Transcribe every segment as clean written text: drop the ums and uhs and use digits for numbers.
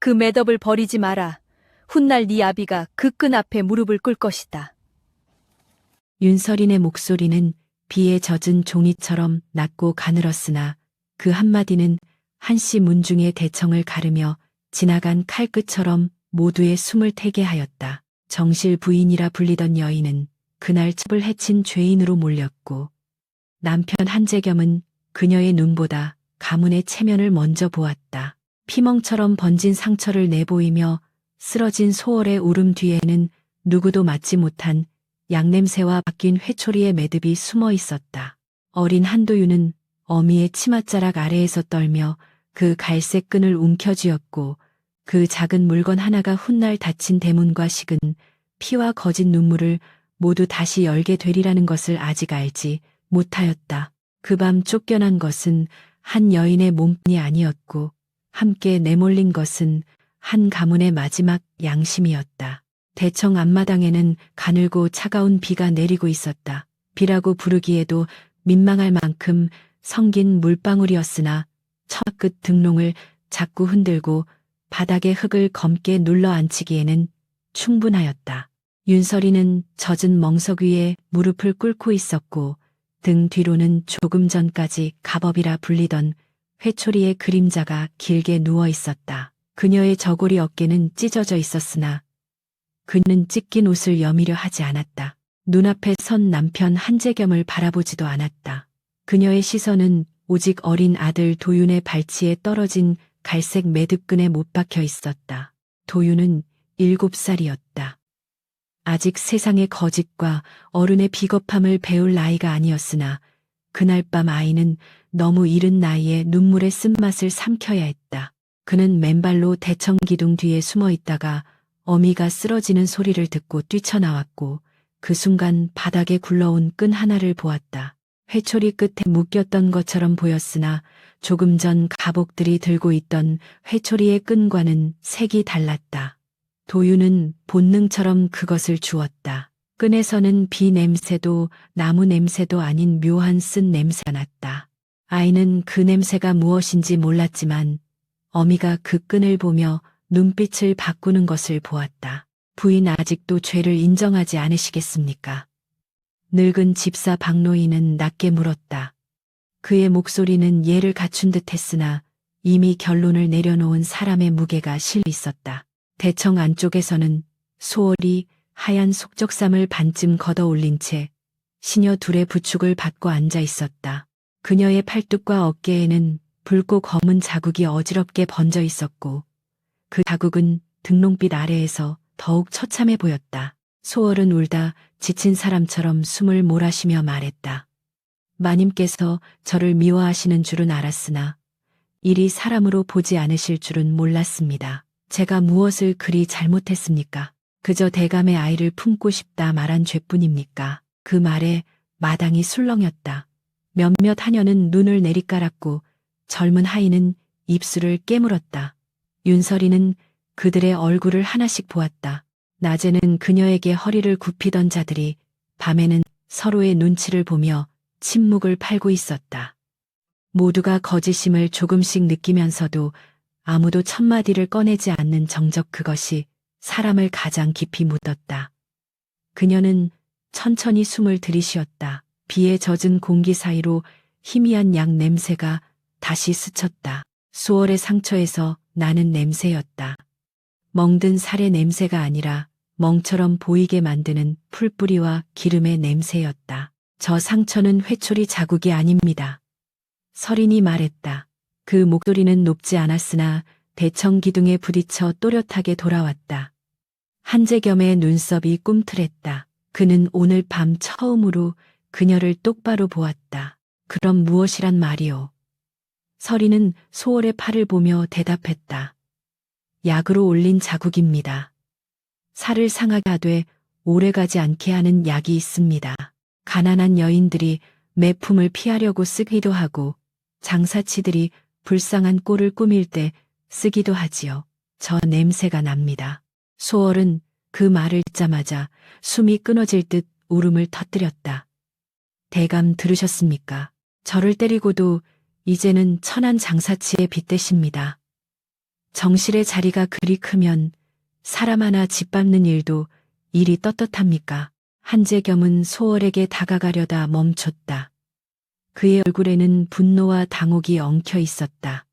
그 매듭을 버리지 마라. 훗날 네 아비가 그 끈 앞에 무릎을 꿇을 것이다. 윤서린의 목소리는 비에 젖은 종이처럼 낮고 가늘었으나 그 한마디는 한씨 문중의 대청을 가르며 지나간 칼끝처럼 모두의 숨을 태게 하였다. 정실 부인이라 불리던 여인은 그날 첩을 해친 죄인으로 몰렸고 남편 한재겸은 그녀의 눈보다 가문의 체면을 먼저 보았다. 피멍처럼 번진 상처를 내보이며 쓰러진 소월의 울음 뒤에는 누구도 맡지 못한 양냄새와 바뀐 회초리의 매듭이 숨어 있었다. 어린 한도윤은 어미의 치맛자락 아래에서 떨며 그 갈색 끈을 움켜쥐었고 그 작은 물건 하나가 훗날 닫힌 대문과 식은 피와 거짓 눈물을 모두 다시 열게 되리라는 것을 아직 알지 못하였다. 그 밤 쫓겨난 것은 한 여인의 몸뿐이 아니었고 함께 내몰린 것은 한 가문의 마지막 양심이었다. 대청 앞마당에는 가늘고 차가운 비가 내리고 있었다. 비라고 부르기에도 민망할 만큼 성긴 물방울이었으나 처끝 등롱을 자꾸 흔들고 바닥에 흙을 검게 눌러 앉히기에는 충분하였다. 윤서리는 젖은 멍석 위에 무릎을 꿇고 있었고 등 뒤로는 조금 전까지 갑업이라 불리던 회초리의 그림자가 길게 누워 있었다. 그녀의 저고리 어깨는 찢어져 있었으나 그는 찢긴 옷을 여미려 하지 않았다. 눈앞에 선 남편 한재겸을 바라보지도 않았다. 그녀의 시선은 오직 어린 아들 도윤의 발치에 떨어진 갈색 매듭끈에 못 박혀 있었다. 도윤은 7살이었다. 아직 세상의 거짓과 어른의 비겁함을 배울 나이가 아니었으나 그날 밤 아이는 너무 이른 나이에 눈물의 쓴맛을 삼켜야 했다. 그는 맨발로 대청 기둥 뒤에 숨어 있다가 어미가 쓰러지는 소리를 듣고 뛰쳐나왔고 그 순간 바닥에 굴러온 끈 하나를 보았다. 회초리 끝에 묶였던 것처럼 보였으나 조금 전 가복들이 들고 있던 회초리의 끈과는 색이 달랐다. 도윤은 본능처럼 그것을 주었다. 끈에서는 비 냄새도 나무 냄새도 아닌 묘한 쓴 냄새가 났다. 아이는 그 냄새가 무엇인지 몰랐지만 어미가 그 끈을 보며 눈빛을 바꾸는 것을 보았다. 부인 아직도 죄를 인정하지 않으시겠습니까? 늙은 집사 박노인은 낮게 물었다. 그의 목소리는 예를 갖춘 듯 했으나 이미 결론을 내려놓은 사람의 무게가 실려 있었다. 대청 안쪽에서는 소월이 하얀 속적삼을 반쯤 걷어 올린 채 시녀 둘의 부축을 받고 앉아 있었다. 그녀의 팔뚝과 어깨에는 붉고 검은 자국이 어지럽게 번져 있었고 그 자국은 등롱빛 아래에서 더욱 처참해 보였다. 소월은 울다 지친 사람처럼 숨을 몰아쉬며 말했다. 마님께서 저를 미워하시는 줄은 알았으나 이리 사람으로 보지 않으실 줄은 몰랐습니다. 제가 무엇을 그리 잘못했습니까? 그저 대감의 아이를 품고 싶다 말한 죄뿐입니까? 그 말에 마당이 술렁였다. 몇몇 하녀는 눈을 내리깔았고 젊은 하인은 입술을 깨물었다. 윤서리는 그들의 얼굴을 하나씩 보았다. 낮에는 그녀에게 허리를 굽히던 자들이 밤에는 서로의 눈치를 보며 침묵을 팔고 있었다. 모두가 거짓임을 조금씩 느끼면서도 아무도 첫마디를 꺼내지 않는 정적 그것이 사람을 가장 깊이 묻었다. 그녀는 천천히 숨을 들이쉬었다. 비에 젖은 공기 사이로 희미한 약 냄새가 다시 스쳤다. 수월의 상처에서 나는 냄새였다. 멍든 살의 냄새가 아니라 멍처럼 보이게 만드는 풀뿌리와 기름의 냄새였다. 저 상처는 회초리 자국이 아닙니다. 서린이 말했다. 그 목소리는 높지 않았으나 대청 기둥에 부딪혀 또렷하게 돌아왔다. 한재겸의 눈썹이 꿈틀했다. 그는 오늘 밤 처음으로 그녀를 똑바로 보았다. 그럼 무엇이란 말이오? 서린은 소월의 팔을 보며 대답했다. 약으로 올린 자국입니다. 살을 상하게 하되 오래가지 않게 하는 약이 있습니다. 가난한 여인들이 매품을 피하려고 쓰기도 하고 장사치들이 불쌍한 꼴을 꾸밀 때 쓰기도 하지요. 저 냄새가 납니다. 소월은 그 말을 듣자마자 숨이 끊어질 듯 울음을 터뜨렸다. 대감 들으셨습니까? 저를 때리고도 이제는 천한 장사치에 빗대십니다. 정실의 자리가 그리 크면 사람 하나 짓밟는 일도 일이 떳떳합니까? 한재겸은 소월에게 다가가려다 멈췄다. 그의 얼굴에는 분노와 당혹이 엉켜 있었다.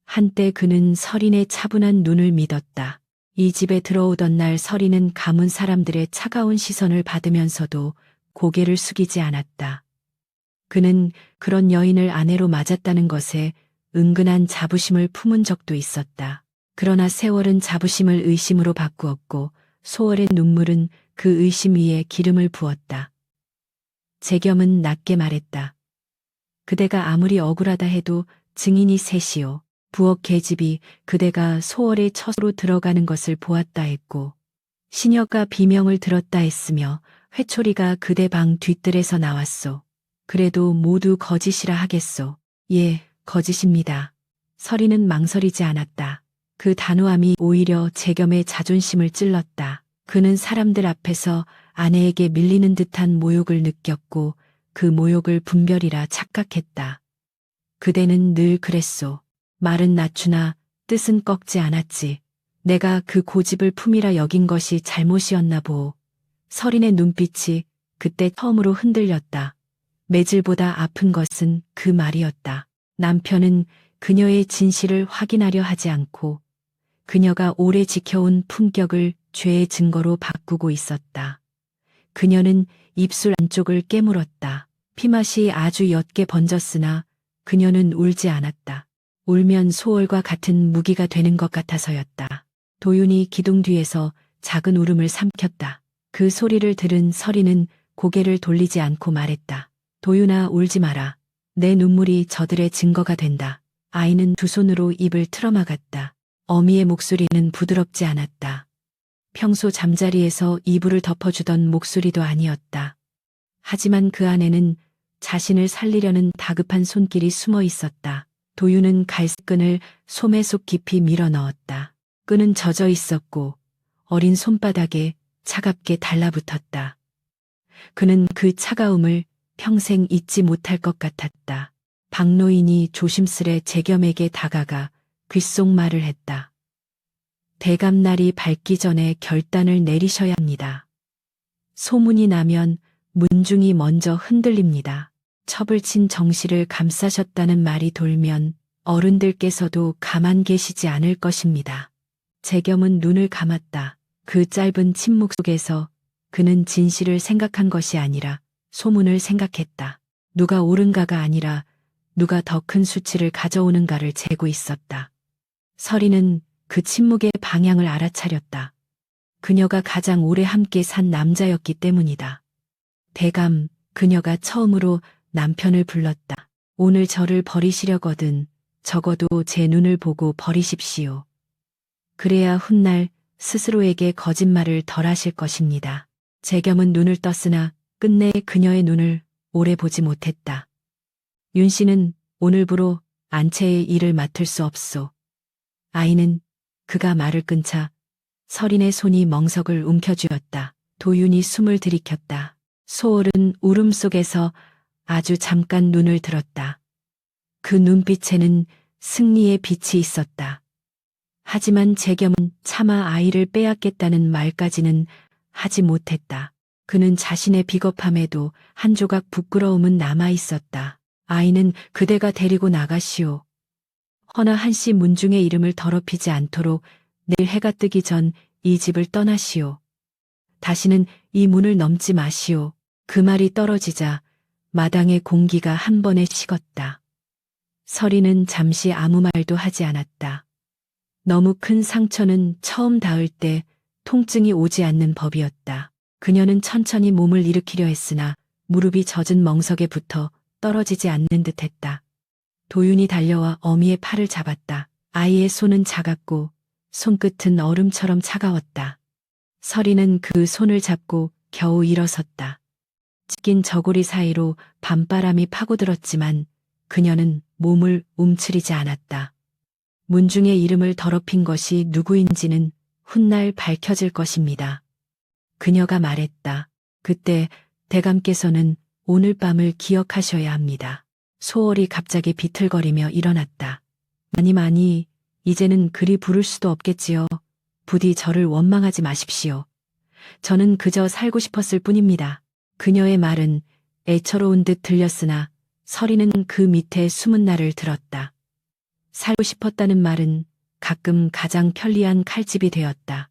한때 그는 설인의 차분한 눈을 믿었다. 이 집에 들어오던 날 설인은 가문 사람들의 차가운 시선을 받으면서도 고개를 숙이지 않았다. 그는 그런 여인을 아내로 맞았다는 것에 은근한 자부심을 품은 적도 있었다. 그러나 세월은 자부심을 의심으로 바꾸었고 소월의 눈물은 그 의심 위에 기름을 부었다. 재겸은 낮게 말했다. 그대가 아무리 억울하다 해도 증인이 셋이요. 부엌 계집이 그대가 소월의 처소로 들어가는 것을 보았다 했고 시녀가 비명을 들었다 했으며 회초리가 그대 방 뒤뜰에서 나왔소. 그래도 모두 거짓이라 하겠소. 예, 거짓입니다. 설이는 망설이지 않았다. 그 단호함이 오히려 재겸의 자존심을 찔렀다. 그는 사람들 앞에서 아내에게 밀리는 듯한 모욕을 느꼈고 그 모욕을 분별이라 착각했다. 그대는 늘 그랬소. 말은 낮추나 뜻은 꺾지 않았지. 내가 그 고집을 품이라 여긴 것이 잘못이었나 보오. 설인의 눈빛이 그때 처음으로 흔들렸다. 매질보다 아픈 것은 그 말이었다. 남편은 그녀의 진실을 확인하려 하지 않고 그녀가 오래 지켜온 품격을 죄의 증거로 바꾸고 있었다. 그녀는 입술 안쪽을 깨물었다. 피맛이 아주 옅게 번졌으나 그녀는 울지 않았다. 울면 소월과 같은 무기가 되는 것 같아서였다. 도윤이 기둥 뒤에서 작은 울음을 삼켰다. 그 소리를 들은 설이는 고개를 돌리지 않고 말했다. 도윤아, 울지 마라. 내 눈물이 저들의 증거가 된다. 아이는 두 손으로 입을 틀어막았다. 어미의 목소리는 부드럽지 않았다. 평소 잠자리에서 이불을 덮어주던 목소리도 아니었다. 하지만 그 안에는 자신을 살리려는 다급한 손길이 숨어 있었다. 도윤은 갈색끈을 소매 속 깊이 밀어 넣었다. 끈은 젖어 있었고 어린 손바닥에 차갑게 달라붙었다. 그는 그 차가움을 평생 잊지 못할 것 같았다. 박노인이 조심스레 재겸에게 다가가 귓속말을 했다. 대감날이 밝기 전에 결단을 내리셔야 합니다. 소문이 나면 문중이 먼저 흔들립니다. 첩을 친 정실을 감싸셨다는 말이 돌면 어른들께서도 가만 계시지 않을 것입니다. 재겸은 눈을 감았다. 그 짧은 침묵 속에서 그는 진실을 생각한 것이 아니라 소문을 생각했다. 누가 옳은가가 아니라 누가 더 큰 수치를 가져오는가를 재고 있었다. 설이는 그 침묵의 방향을 알아차렸다. 그녀가 가장 오래 함께 산 남자였기 때문이다. 대감, 그녀가 처음으로 남편을 불렀다. 오늘 저를 버리시려거든 적어도 제 눈을 보고 버리십시오. 그래야 훗날 스스로에게 거짓말을 덜 하실 것입니다. 재겸은 눈을 떴으나 끝내 그녀의 눈을 오래 보지 못했다. 윤 씨는 오늘부로 안채의 일을 맡을 수 없소. 아이는 그가 말을 끊자 설인의 손이 멍석을 움켜쥐었다. 도윤이 숨을 들이켰다. 소월은 울음 속에서 아주 잠깐 눈을 들었다. 그 눈빛에는 승리의 빛이 있었다. 하지만 재겸은 차마 아이를 빼앗겠다는 말까지는 하지 못했다. 그는 자신의 비겁함에도 한 조각 부끄러움은 남아 있었다. 아이는 그대가 데리고 나가시오. 허나 한씨 문중의 이름을 더럽히지 않도록 내일 해가 뜨기 전 이 집을 떠나시오. 다시는 이 문을 넘지 마시오. 그 말이 떨어지자 마당의 공기가 한 번에 식었다. 설이는 잠시 아무 말도 하지 않았다. 너무 큰 상처는 처음 닿을 때 통증이 오지 않는 법이었다. 그녀는 천천히 몸을 일으키려 했으나 무릎이 젖은 멍석에 붙어 떨어지지 않는 듯했다. 도윤이 달려와 어미의 팔을 잡았다. 아이의 손은 작았고 손끝은 얼음처럼 차가웠다. 설이는 그 손을 잡고 겨우 일어섰다. 찢긴 저고리 사이로 밤바람이 파고들었지만 그녀는 몸을 움츠리지 않았다. 문중의 이름을 더럽힌 것이 누구인지는 훗날 밝혀질 것입니다. 그녀가 말했다. 그때 대감께서는 오늘 밤을 기억하셔야 합니다. 소월이 갑자기 비틀거리며 일어났다. 많이 이제는 그리 부를 수도 없겠지요. 부디 저를 원망하지 마십시오. 저는 그저 살고 싶었을 뿐입니다. 그녀의 말은 애처로운 듯 들렸으나 서리는 그 밑에 숨은 날을 들었다. 살고 싶었다는 말은 가끔 가장 편리한 칼집이 되었다.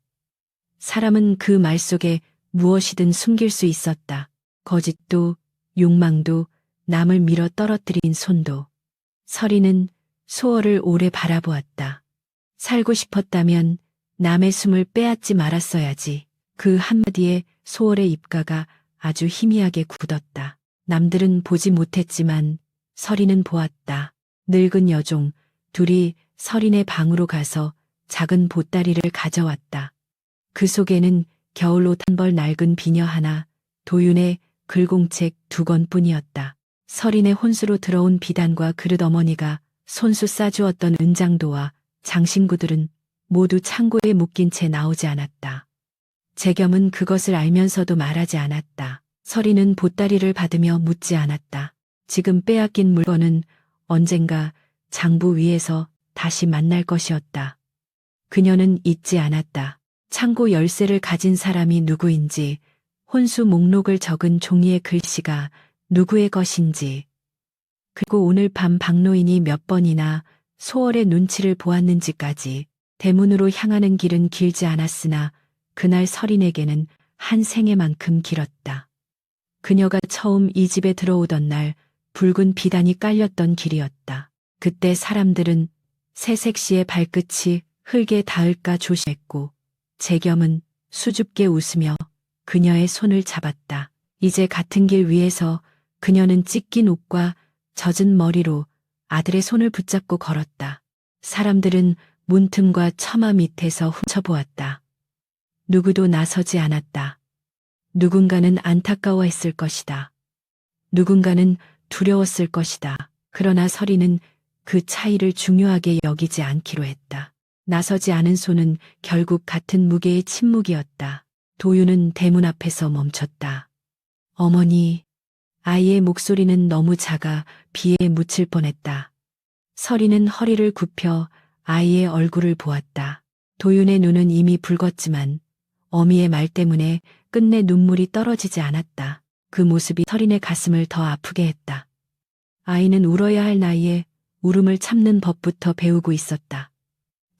사람은 그 말 속에 무엇이든 숨길 수 있었다. 거짓도, 욕망도, 남을 밀어 떨어뜨린 손도. 서리는 소월을 오래 바라보았다. 살고 싶었다면 남의 숨을 빼앗지 말았어야지. 그 한마디에 소월의 입가가 아주 희미하게 굳었다. 남들은 보지 못했지만 서리는 보았다. 늙은 여종 둘이 서린의 방으로 가서 작은 보따리를 가져왔다. 그 속에는 겨울옷 한 벌 낡은 비녀 하나, 도윤의 글공책 2권뿐이었다. 서린의 혼수로 들어온 비단과 그릇 어머니가 손수 싸주었던 은장도와 장신구들은 모두 창고에 묶인 채 나오지 않았다. 재겸은 그것을 알면서도 말하지 않았다. 서린은 보따리를 받으며 묻지 않았다. 지금 빼앗긴 물건은 언젠가 장부 위에서 다시 만날 것이었다. 그녀는 잊지 않았다. 창고 열쇠를 가진 사람이 누구인지, 혼수 목록을 적은 종이의 글씨가 누구의 것인지, 그리고 오늘 밤 박노인이 몇 번이나 소월의 눈치를 보았는지까지. 대문으로 향하는 길은 길지 않았으나 그날 서린에게는 한 생애만큼 길었다. 그녀가 처음 이 집에 들어오던 날 붉은 비단이 깔렸던 길이었다. 그때 사람들은 새색 씨의 발끝이 흙에 닿을까 조심했고 재겸은 수줍게 웃으며 그녀의 손을 잡았다. 이제 같은 길 위에서 그녀는 찢긴 옷과 젖은 머리로 아들의 손을 붙잡고 걸었다. 사람들은 문틈과 처마 밑에서 훔쳐보았다. 누구도 나서지 않았다. 누군가는 안타까워했을 것이다. 누군가는 두려웠을 것이다. 그러나 서리는 그 차이를 중요하게 여기지 않기로 했다. 나서지 않은 손은 결국 같은 무게의 침묵이었다. 도윤은 대문 앞에서 멈췄다. 어머니, 아이의 목소리는 너무 작아 비에 묻힐 뻔했다. 서리는 허리를 굽혀 아이의 얼굴을 보았다. 도윤의 눈은 이미 붉었지만 어미의 말 때문에 끝내 눈물이 떨어지지 않았다. 그 모습이 서린의 가슴을 더 아프게 했다. 아이는 울어야 할 나이에 울음을 참는 법부터 배우고 있었다.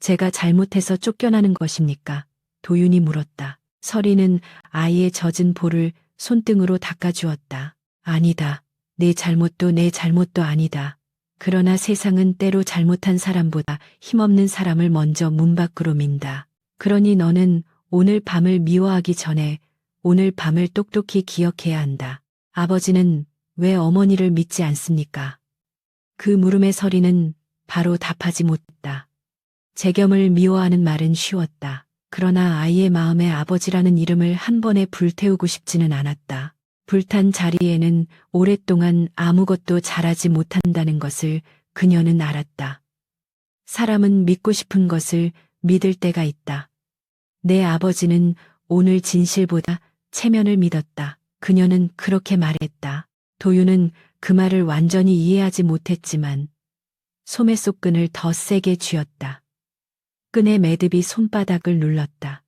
제가 잘못해서 쫓겨나는 것입니까? 도윤이 물었다. 서리는 아이의 젖은 볼을 손등으로 닦아주었다. 아니다. 내 잘못도 아니다. 그러나 세상은 때로 잘못한 사람보다 힘없는 사람을 먼저 문 밖으로 민다. 그러니 너는 오늘 밤을 미워하기 전에 오늘 밤을 똑똑히 기억해야 한다. 아버지는 왜 어머니를 믿지 않습니까? 그 물음에 서리는 바로 답하지 못했다. 재겸을 미워하는 말은 쉬웠다. 그러나 아이의 마음에 아버지라는 이름을 한 번에 불태우고 싶지는 않았다. 불탄 자리에는 오랫동안 아무것도 잘하지 못한다는 것을 그녀는 알았다. 사람은 믿고 싶은 것을 믿을 때가 있다. 내 아버지는 오늘 진실보다 체면을 믿었다. 그녀는 그렇게 말했다. 도윤은 그 말을 완전히 이해하지 못했지만 소매 속 끈을 더 세게 쥐었다. 끈의 매듭이 손바닥을 눌렀다.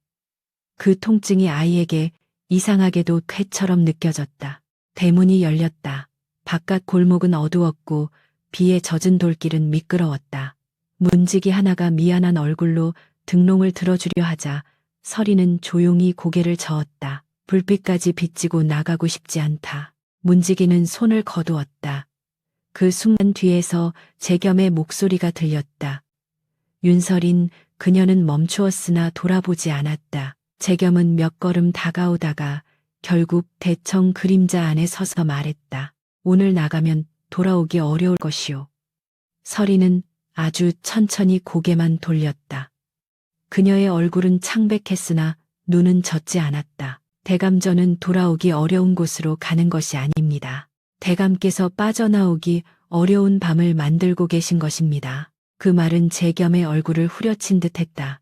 그 통증이 아이에게 이상하게도 쾌처럼 느껴졌다. 대문이 열렸다. 바깥 골목은 어두웠고 비에 젖은 돌길은 미끄러웠다. 문지기 하나가 미안한 얼굴로 등롱을 들어주려 하자 서리는 조용히 고개를 저었다. 불빛까지 비치고 나가고 싶지 않다. 문지기는 손을 거두었다. 그 순간 뒤에서 재겸의 목소리가 들렸다. 윤설인, 그녀는 멈추었으나 돌아보지 않았다. 재겸은 몇 걸음 다가오다가 결국 대청 그림자 안에 서서 말했다. 오늘 나가면 돌아오기 어려울 것이오. 서리는 아주 천천히 고개만 돌렸다. 그녀의 얼굴은 창백했으나 눈은 젖지 않았다. 대감전은 돌아오기 어려운 곳으로 가는 것이 아닙니다. 대감께서 빠져나오기 어려운 밤을 만들고 계신 것입니다. 그 말은 재겸의 얼굴을 후려친 듯했다.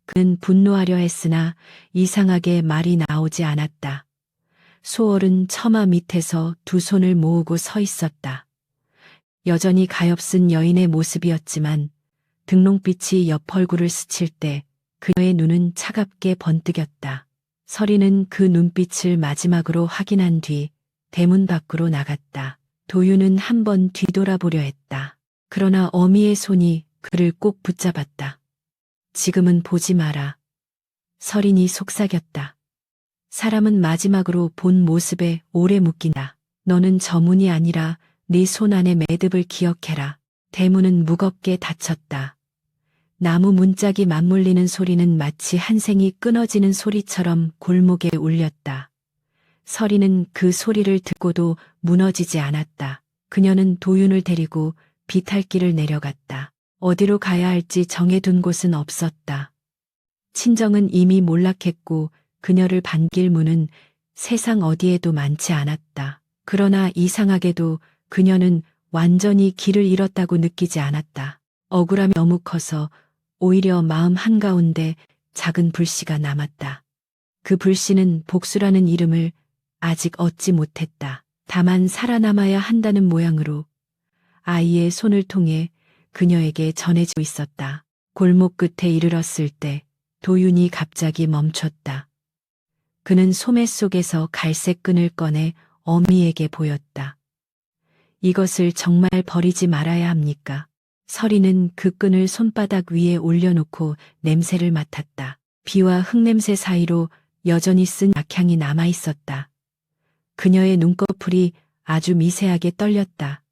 그는 분노하려 했으나 이상하게 말이 나오지 않았다. 소월은 처마 밑에서 두 손을 모으고 서 있었다. 여전히 가엾은 여인의 모습이었지만 등롱빛이 옆 얼굴을 스칠 때 그녀의 눈은 차갑게 번뜩였다. 서리는 그 눈빛을 마지막으로 확인한 뒤 대문 밖으로 나갔다. 도윤은 한번 뒤돌아보려 했다. 그러나 어미의 손이 그를 꼭 붙잡았다. 지금은 보지 마라. 서린이 속삭였다. 사람은 마지막으로 본 모습에 오래 묶인다. 너는 저문이 아니라 네 손 안의 매듭을 기억해라. 대문은 무겁게 닫혔다. 나무 문짝이 맞물리는 소리는 마치 한 생이 끊어지는 소리처럼 골목에 울렸다. 서리는 그 소리를 듣고도 무너지지 않았다. 그녀는 도윤을 데리고 비탈길을 내려갔다. 어디로 가야 할지 정해둔 곳은 없었다. 친정은 이미 몰락했고 그녀를 반길 문은 세상 어디에도 많지 않았다. 그러나 이상하게도 그녀는 완전히 길을 잃었다고 느끼지 않았다. 억울함이 너무 커서 오히려 마음 한가운데 작은 불씨가 남았다. 그 불씨는 복수라는 이름을 아직 얻지 못했다. 다만 살아남아야 한다는 모양으로 아이의 손을 통해 그녀에게 전해지고 있었다. 골목 끝에 이르렀을 때 도윤이 갑자기 멈췄다. 그는 소매 속에서 갈색 끈을 꺼내 어미에게 보였다. 이것을 정말 버리지 말아야 합니까? 서리는 그 끈을 손바닥 위에 올려놓고 냄새를 맡았다. 비와 흙냄새 사이로 여전히 쓴 약향이 남아 있었다. 그녀의 눈꺼풀이 아주 미세하게 떨렸다.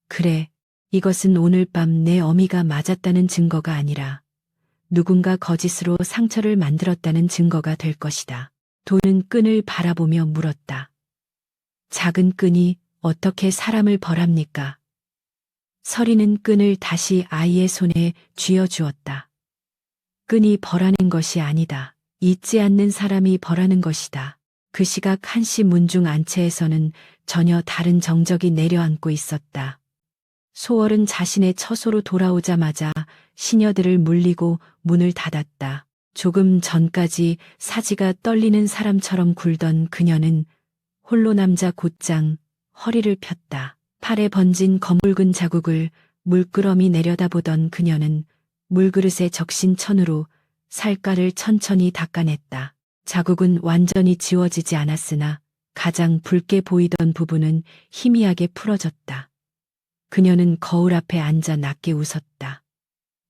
그래, 이것은 오늘 밤 내 어미가 맞았다는 증거가 아니라 누군가 거짓으로 상처를 만들었다는 증거가 될 것이다. 도는 끈을 바라보며 물었다. 작은 끈이 어떻게 사람을 벌합니까? 서리는 끈을 다시 아이의 손에 쥐어주었다. 끈이 벌하는 것이 아니다. 잊지 않는 사람이 벌하는 것이다. 그 시각 한시 문중 안채에서는 전혀 다른 정적이 내려앉고 있었다. 소월은 자신의 처소로 돌아오자마자 시녀들을 물리고 문을 닫았다. 조금 전까지 사지가 떨리는 사람처럼 굴던 그녀는 홀로 남자 곧장 허리를 폈다. 팔에 번진 검붉은 자국을 물끄러미 내려다보던 그녀는 물그릇에 적신 천으로 살깔을 천천히 닦아냈다. 자국은 완전히 지워지지 않았으나 가장 붉게 보이던 부분은 희미하게 풀어졌다. 그녀는 거울 앞에 앉아 낮게 웃었다.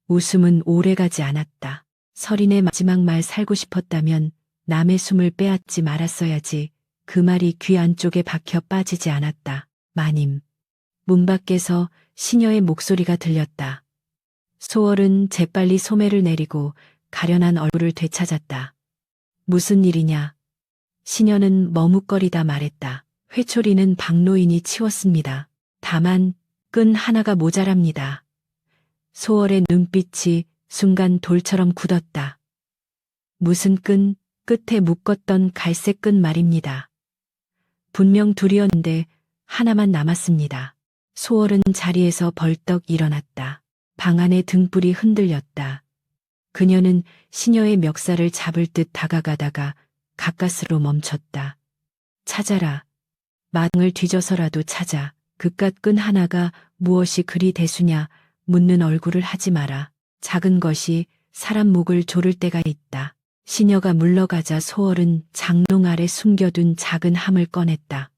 웃음은 오래가지 않았다. 서린의 마지막 말 살고 싶었다면 남의 숨을 빼앗지 말았어야지. 그 말이 귀 안쪽에 박혀 빠지지 않았다. 마님. 문 밖에서 시녀의 목소리가 들렸다. 소월은 재빨리 소매를 내리고 가련한 얼굴을 되찾았다. 무슨 일이냐? 시녀는 머뭇거리다 말했다. 회초리는 박노인이 치웠습니다. 다만 끈 하나가 모자랍니다. 소월의 눈빛이 순간 돌처럼 굳었다. 무슨 끈? 끝에 묶었던 갈색 끈 말입니다. 분명 둘이었는데 하나만 남았습니다. 소월은 자리에서 벌떡 일어났다. 방 안의 등불이 흔들렸다. 그녀는 시녀의 멱살을 잡을 듯 다가가다가 가까스로 멈췄다. 찾아라. 마당을 뒤져서라도 찾아. 그깟 끈 하나가 무엇이 그리 대수냐 묻는 얼굴을 하지 마라. 작은 것이 사람 목을 조를 때가 있다. 시녀가 물러가자 소월은 장롱 아래 숨겨둔 작은 함을 꺼냈다.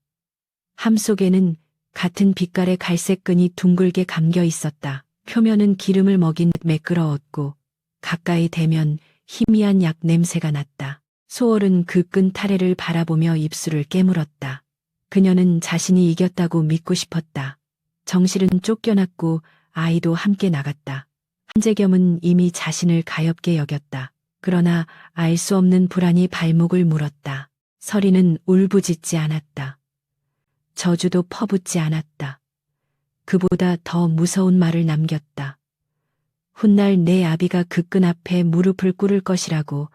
함 속에는 같은 빛깔의 갈색 끈이 둥글게 감겨 있었다. 표면은 기름을 먹인 듯 매끄러웠고 가까이 대면 희미한 약 냄새가 났다. 소월은 그 끈 타래를 바라보며 입술을 깨물었다. 그녀는 자신이 이겼다고 믿고 싶었다. 정실은 쫓겨났고 아이도 함께 나갔다. 한재겸은 이미 자신을 가엾게 여겼다. 그러나 알 수 없는 불안이 발목을 물었다. 서리는 울부짖지 않았다. 저주도 퍼붓지 않았다. 그보다 더 무서운 말을 남겼다. 훗날 내 아비가 그 끈 앞에 무릎을 꿇을 것이라고,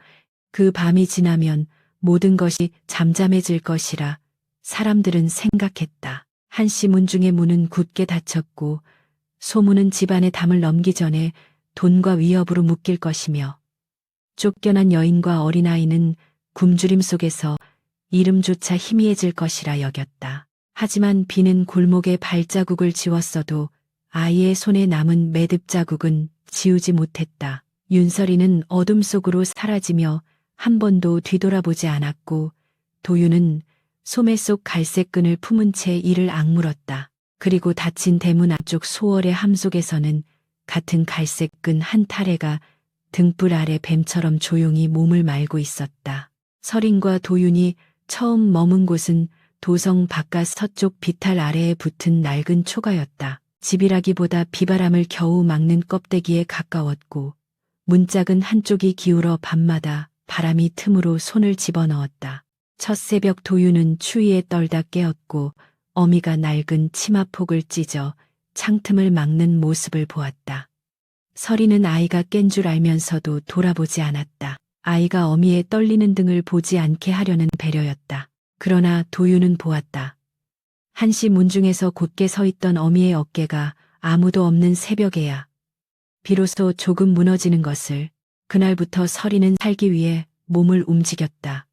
그 밤이 지나면 모든 것이 잠잠해질 것이라 사람들은 생각했다. 한시 문중의 문은 굳게 닫혔고 소문은 집안의 담을 넘기 전에 돈과 위협으로 묶일 것이며 쫓겨난 여인과 어린아이는 굶주림 속에서 이름조차 희미해질 것이라 여겼다. 하지만 비는 골목에 발자국을 지웠어도 아이의 손에 남은 매듭 자국은 지우지 못했다. 윤설이는 어둠 속으로 사라지며 한 번도 뒤돌아보지 않았고 도윤은 소매 속 갈색 끈을 품은 채 이를 악물었다. 그리고 닫힌 대문 앞쪽 소월의 함 속에서는 같은 갈색 끈 한 타래가 등불 아래 뱀처럼 조용히 몸을 말고 있었다. 설인과 도윤이 처음 머문 곳은 도성 바깥 서쪽 비탈 아래에 붙은 낡은 초가였다. 집이라기보다 비바람을 겨우 막는 껍데기에 가까웠고 문짝은 한쪽이 기울어 밤마다 바람이 틈으로 손을 집어넣었다. 첫 새벽 도윤은 추위에 떨다 깨었고 어미가 낡은 치마폭을 찢어 창틈을 막는 모습을 보았다. 설이는 아이가 깬 줄 알면서도 돌아보지 않았다. 아이가 어미의 떨리는 등을 보지 않게 하려는 배려였다. 그러나 도윤은 보았다. 한시 문중에서 곧게 서 있던 어미의 어깨가 아무도 없는 새벽에야 비로소 조금 무너지는 것을. 그날부터 설이는 살기 위해 몸을 움직였다.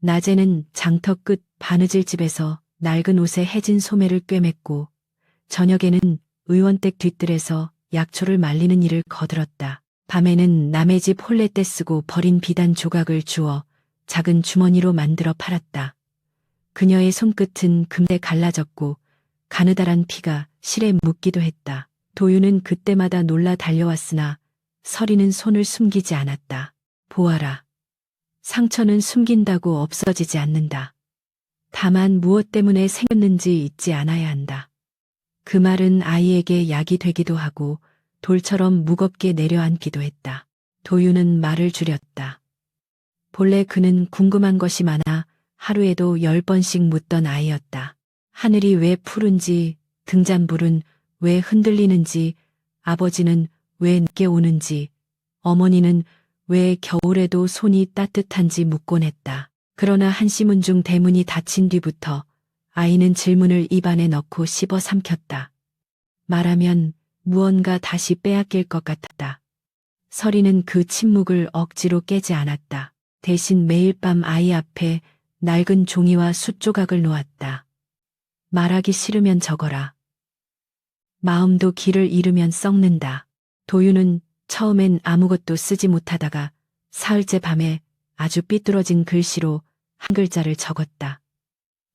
낮에는 장터 끝 바느질 집에서 낡은 옷에 해진 소매를 꿰맸고 저녁에는 의원댁 뒤뜰에서 약초를 말리는 일을 거들었다. 밤에는 남의 집 홀레 쓰고 버린 비단 조각을 주워 작은 주머니로 만들어 팔았다. 그녀의 손끝은 금세 갈라졌고 가느다란 피가 실에 묻기도 했다. 도윤은 그때마다 놀라 달려왔으나 설이는 손을 숨기지 않았다. 보아라. 상처는 숨긴다고 없어지지 않는다. 다만 무엇 때문에 생겼는지 잊지 않아야 한다. 그 말은 아이에게 약이 되기도 하고 돌처럼 무겁게 내려앉기도 했다. 도윤은 말을 줄였다. 본래 그는 궁금한 것이 많아 하루에도 10번씩 묻던 아이였다. 하늘이 왜 푸른지, 등잔불은 왜 흔들리는지, 아버지는 왜 늦게 오는지, 어머니는 왜 겨울에도 손이 따뜻한지 묻곤 했다. 그러나 한시문중 대문이 닫힌 뒤부터 아이는 질문을 입안에 넣고 씹어 삼켰다. 말하면 무언가 다시 빼앗길 것 같았다. 설이는 그 침묵을 억지로 깨지 않았다. 대신 매일 밤 아이 앞에 낡은 종이와 숫조각을 놓았다. 말하기 싫으면 적어라. 마음도 길을 잃으면 썩는다. 도윤은 처음엔 아무것도 쓰지 못하다가 사흘째 밤에 아주 삐뚤어진 글씨로 한 글자를 적었다.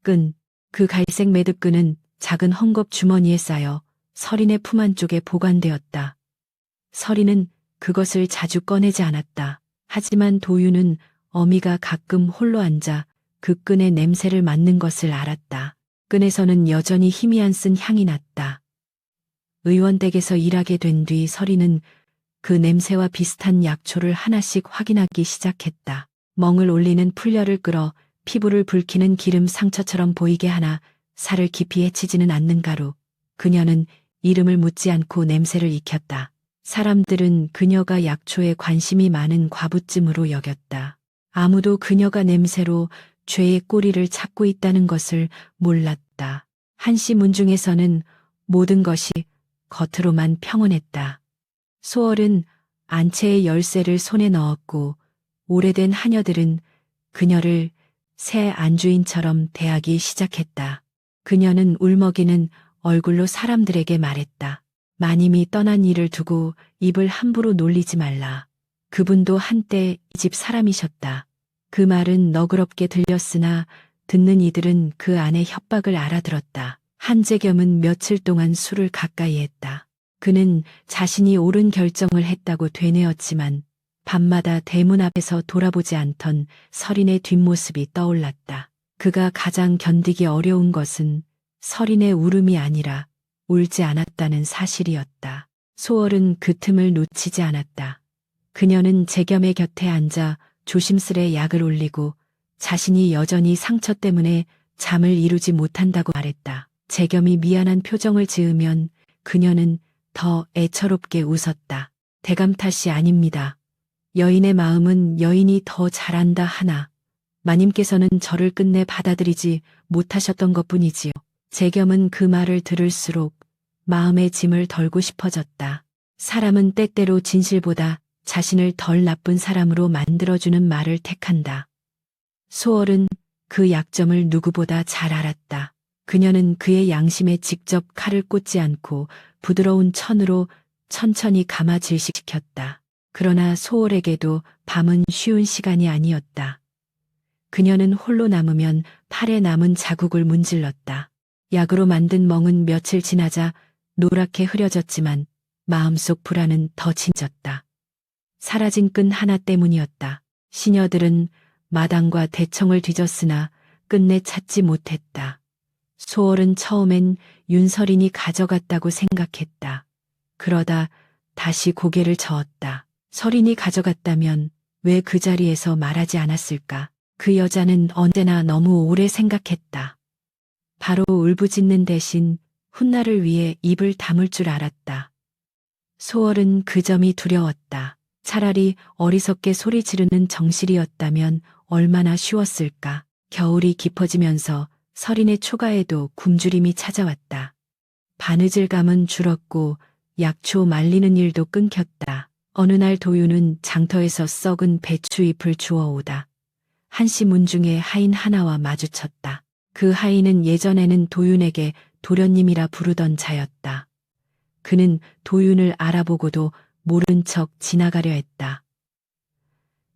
끈. 그 갈색 매듭끈은 작은 헝겊 주머니에 쌓여 설인의 품 안쪽에 보관되었다. 설이는 그것을 자주 꺼내지 않았다. 하지만 도윤은 어미가 가끔 홀로 앉아 그 끈의 냄새를 맡는 것을 알았다. 끈에서는 여전히 희미한 쓴 향이 났다. 의원댁에서 일하게 된 뒤 설이는 그 냄새와 비슷한 약초를 하나씩 확인하기 시작했다. 멍을 올리는 풀려를 끌어 피부를 붉히는 기름 상처처럼 보이게 하나 살을 깊이 해치지는 않는 가루. 그녀는 이름을 묻지 않고 냄새를 익혔다. 사람들은 그녀가 약초에 관심이 많은 과부쯤으로 여겼다. 아무도 그녀가 냄새로 죄의 꼬리를 찾고 있다는 것을 몰랐다. 한시 문중에서는 모든 것이 겉으로만 평온했다. 소월은 안채의 열쇠를 손에 넣었고 오래된 하녀들은 그녀를 새 안주인처럼 대하기 시작했다. 그녀는 울먹이는 얼굴로 사람들에게 말했다. 마님이 떠난 일을 두고 입을 함부로 놀리지 말라. 그분도 한때 이 집 사람이셨다. 그 말은 너그럽게 들렸으나 듣는 이들은 그 안의 협박을 알아들었다. 한재겸은 며칠 동안 술을 가까이 했다. 그는 자신이 옳은 결정을 했다고 되뇌었지만 밤마다 대문 앞에서 돌아보지 않던 설인의 뒷모습이 떠올랐다. 그가 가장 견디기 어려운 것은 설인의 울음이 아니라 울지 않았다는 사실이었다. 소월은 그 틈을 놓치지 않았다. 그녀는 재겸의 곁에 앉아 조심스레 약을 올리고 자신이 여전히 상처 때문에 잠을 이루지 못한다고 말했다. 재겸이 미안한 표정을 지으면 그녀는 더 애처롭게 웃었다. 대감 탓이 아닙니다. 여인의 마음은 여인이 더 잘한다 하나 마님께서는 저를 끝내 받아들이지 못하셨던 것뿐이지요. 재겸은 그 말을 들을수록 마음의 짐을 덜고 싶어졌다. 사람은 때때로 진실보다 자신을 덜 나쁜 사람으로 만들어주는 말을 택한다. 소월은 그 약점을 누구보다 잘 알았다. 그녀는 그의 양심에 직접 칼을 꽂지 않고 부드러운 천으로 천천히 감아 질식시켰다. 그러나 소월에게도 밤은 쉬운 시간이 아니었다. 그녀는 홀로 남으면 팔에 남은 자국을 문질렀다. 약으로 만든 멍은 며칠 지나자 노랗게 흐려졌지만 마음속 불안은 더 진졌다. 사라진 끈 하나 때문이었다. 시녀들은 마당과 대청을 뒤졌으나 끝내 찾지 못했다. 소월은 처음엔 윤서린이 가져갔다고 생각했다. 그러다 다시 고개를 저었다. 서린이 가져갔다면 왜 그 자리에서 말하지 않았을까? 그 여자는 언제나 너무 오래 생각했다. 바로 울부짖는 대신 훗날을 위해 입을 다물 줄 알았다. 소월은 그 점이 두려웠다. 차라리 어리석게 소리 지르는 정실이었다면 얼마나 쉬웠을까. 겨울이 깊어지면서 서린의 초가에도 굶주림이 찾아왔다. 바느질 감은 줄었고 약초 말리는 일도 끊겼다. 어느 날 도윤은 장터에서 썩은 배추잎을 주워오다. 한시 문중에 하인 하나와 마주쳤다. 그 하인은 예전에는 도윤에게 도련님이라 부르던 자였다. 그는 도윤을 알아보고도 모른 척 지나가려 했다.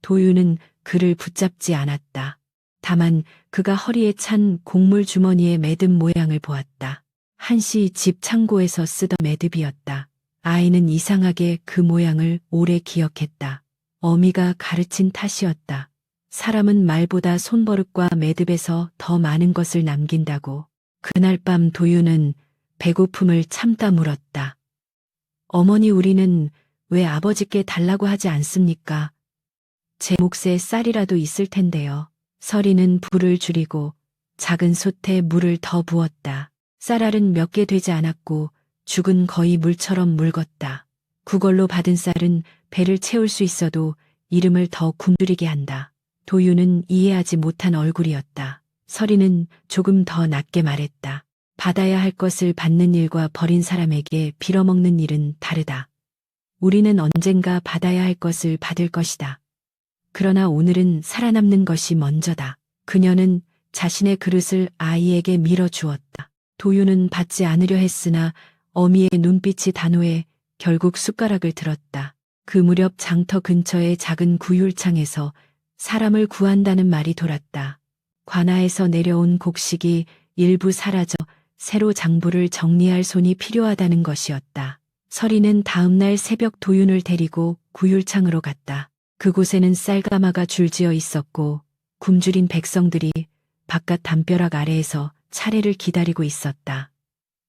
도윤은 그를 붙잡지 않았다. 다만 그가 허리에 찬 곡물 주머니의 매듭 모양을 보았다. 한시 집 창고에서 쓰던 매듭이었다. 아이는 이상하게 그 모양을 오래 기억했다. 어미가 가르친 탓이었다. 사람은 말보다 손버릇과 매듭에서 더 많은 것을 남긴다고. 그날 밤 도윤은 배고픔을 참다 물었다. 어머니, 우리는 왜 아버지께 달라고 하지 않습니까? 제 몫에 쌀이라도 있을 텐데요. 서리는 불을 줄이고 작은 솥에 물을 더 부었다. 쌀알은 몇 개 되지 않았고 죽은 거의 물처럼 묽었다. 그걸로 받은 쌀은 배를 채울 수 있어도 이름을 더 굶주리게 한다. 도윤은 이해하지 못한 얼굴이었다. 서리는 조금 더 낮게 말했다. 받아야 할 것을 받는 일과 버린 사람에게 빌어먹는 일은 다르다. 우리는 언젠가 받아야 할 것을 받을 것이다. 그러나 오늘은 살아남는 것이 먼저다. 그녀는 자신의 그릇을 아이에게 밀어주었다. 도윤은 받지 않으려 했으나 어미의 눈빛이 단호해 결국 숟가락을 들었다. 그 무렵 장터 근처의 작은 구율창에서 사람을 구한다는 말이 돌았다. 관아에서 내려온 곡식이 일부 사라져 새로 장부를 정리할 손이 필요하다는 것이었다. 서리는 다음날 새벽 도윤을 데리고 구율창으로 갔다. 그곳에는 쌀가마가 줄지어 있었고 굶주린 백성들이 바깥 담벼락 아래에서 차례를 기다리고 있었다.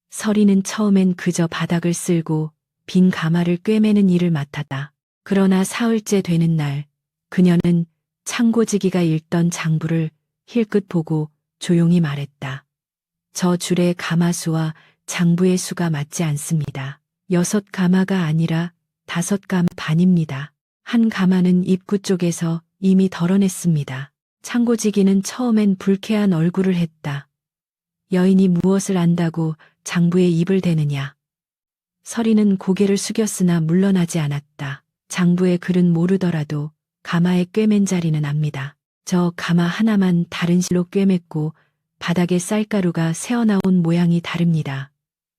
서리는 처음엔 그저 바닥을 쓸고 빈 가마를 꿰매는 일을 맡았다. 그러나 사흘째 되는 날 그녀는 창고지기가 읽던 장부를 힐끗 보고 조용히 말했다. 저 줄의 가마수와 장부의 수가 맞지 않습니다. 6가마가 아니라 5가마 반입니다. 한 가마는 입구 쪽에서 이미 덜어냈습니다. 창고지기는 처음엔 불쾌한 얼굴을 했다. 여인이 무엇을 안다고 장부에 입을 대느냐. 서리는 고개를 숙였으나 물러나지 않았다. 장부의 글은 모르더라도 가마에 꿰맨 자리는 압니다. 저 가마 하나만 다른 실로 꿰맸고 바닥에 쌀가루가 새어나온 모양이 다릅니다.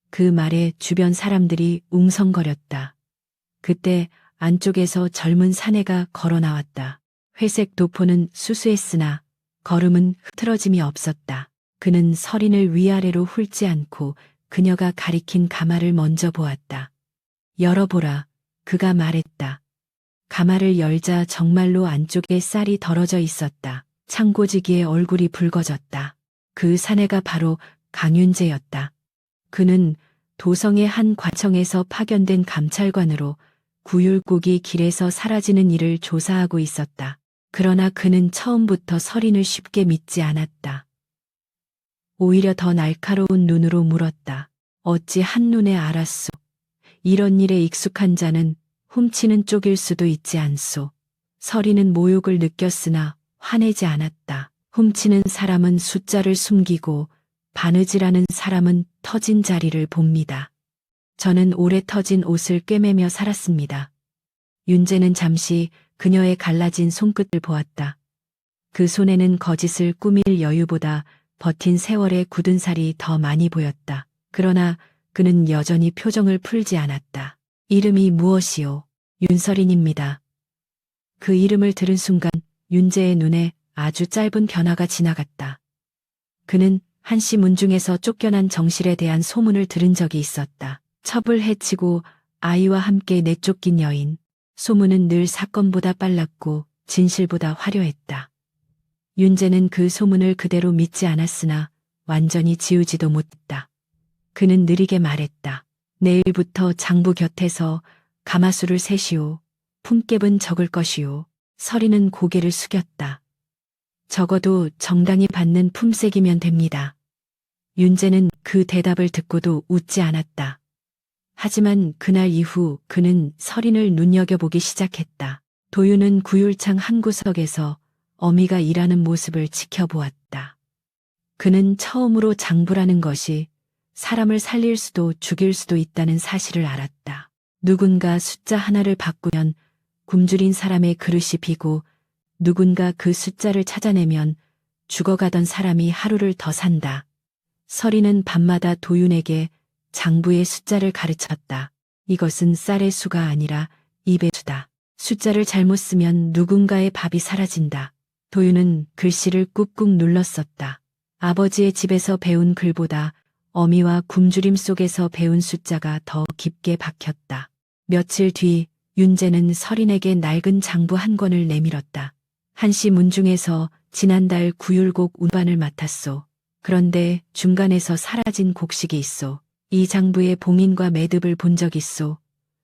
그 말에 주변 사람들이 웅성거렸다. 그때 안쪽에서 젊은 사내가 걸어 나왔다. 회색 도포는 수수했으나 걸음은 흐트러짐이 없었다. 그는 서린을 위아래로 훑지 않고 그녀가 가리킨 가마를 먼저 보았다. 열어보라. 그가 말했다. 가마를 열자 정말로 안쪽에 쌀이 덜어져 있었다. 창고지기의 얼굴이 붉어졌다. 그 사내가 바로 강윤재였다. 그는 도성의 한 관청에서 파견된 감찰관으로 구율국이 길에서 사라지는 일을 조사하고 있었다. 그러나 그는 처음부터 서린을 쉽게 믿지 않았다. 오히려 더 날카로운 눈으로 물었다. 어찌 한눈에 알았소. 이런 일에 익숙한 자는 훔치는 쪽일 수도 있지 않소. 서린은 모욕을 느꼈으나 화내지 않았다. 훔치는 사람은 숫자를 숨기고 바느질하는 사람은 터진 자리를 봅니다. 저는 오래 터진 옷을 꿰매며 살았습니다. 윤재는 잠시 그녀의 갈라진 손끝을 보았다. 그 손에는 거짓을 꾸밀 여유보다 버틴 세월의 굳은 살이 더 많이 보였다. 그러나 그는 여전히 표정을 풀지 않았다. 이름이 무엇이요? 윤설인입니다. 그 이름을 들은 순간 윤재의 눈에 아주 짧은 변화가 지나갔다. 그는 한씨 문중에서 쫓겨난 정실에 대한 소문을 들은 적이 있었다. 첩을 해치고 아이와 함께 내쫓긴 여인. 소문은 늘 사건보다 빨랐고 진실보다 화려했다. 윤재는 그 소문을 그대로 믿지 않았으나 완전히 지우지도 못했다. 그는 느리게 말했다. 내일부터 장부 곁에서 가마수를 세시오. 품갰은 적을 것이오. 설이는 고개를 숙였다. 적어도 정당히 받는 품삯이면 됩니다. 윤재는 그 대답을 듣고도 웃지 않았다. 하지만 그날 이후 그는 설인을 눈여겨보기 시작했다. 도윤은 구율창 한 구석에서 어미가 일하는 모습을 지켜보았다. 그는 처음으로 장부라는 것이 사람을 살릴 수도 죽일 수도 있다는 사실을 알았다. 누군가 숫자 하나를 바꾸면 굶주린 사람의 그릇이 비고 누군가 그 숫자를 찾아내면 죽어가던 사람이 하루를 더 산다. 설이는 밤마다 도윤에게 장부의 숫자를 가르쳤다. 이것은 쌀의 수가 아니라 입의 수다. 숫자를 잘못 쓰면 누군가의 밥이 사라진다. 도윤은 글씨를 꾹꾹 눌렀었다. 아버지의 집에서 배운 글보다 어미와 굶주림 속에서 배운 숫자가 더 깊게 박혔다. 며칠 뒤 윤재는 설인에게 낡은 장부 한 권을 내밀었다. 한씨 문중에서 지난달 구율곡 운반을 맡았소. 그런데 중간에서 사라진 곡식이 있소. 이 장부의 봉인과 매듭을 본 적 있소.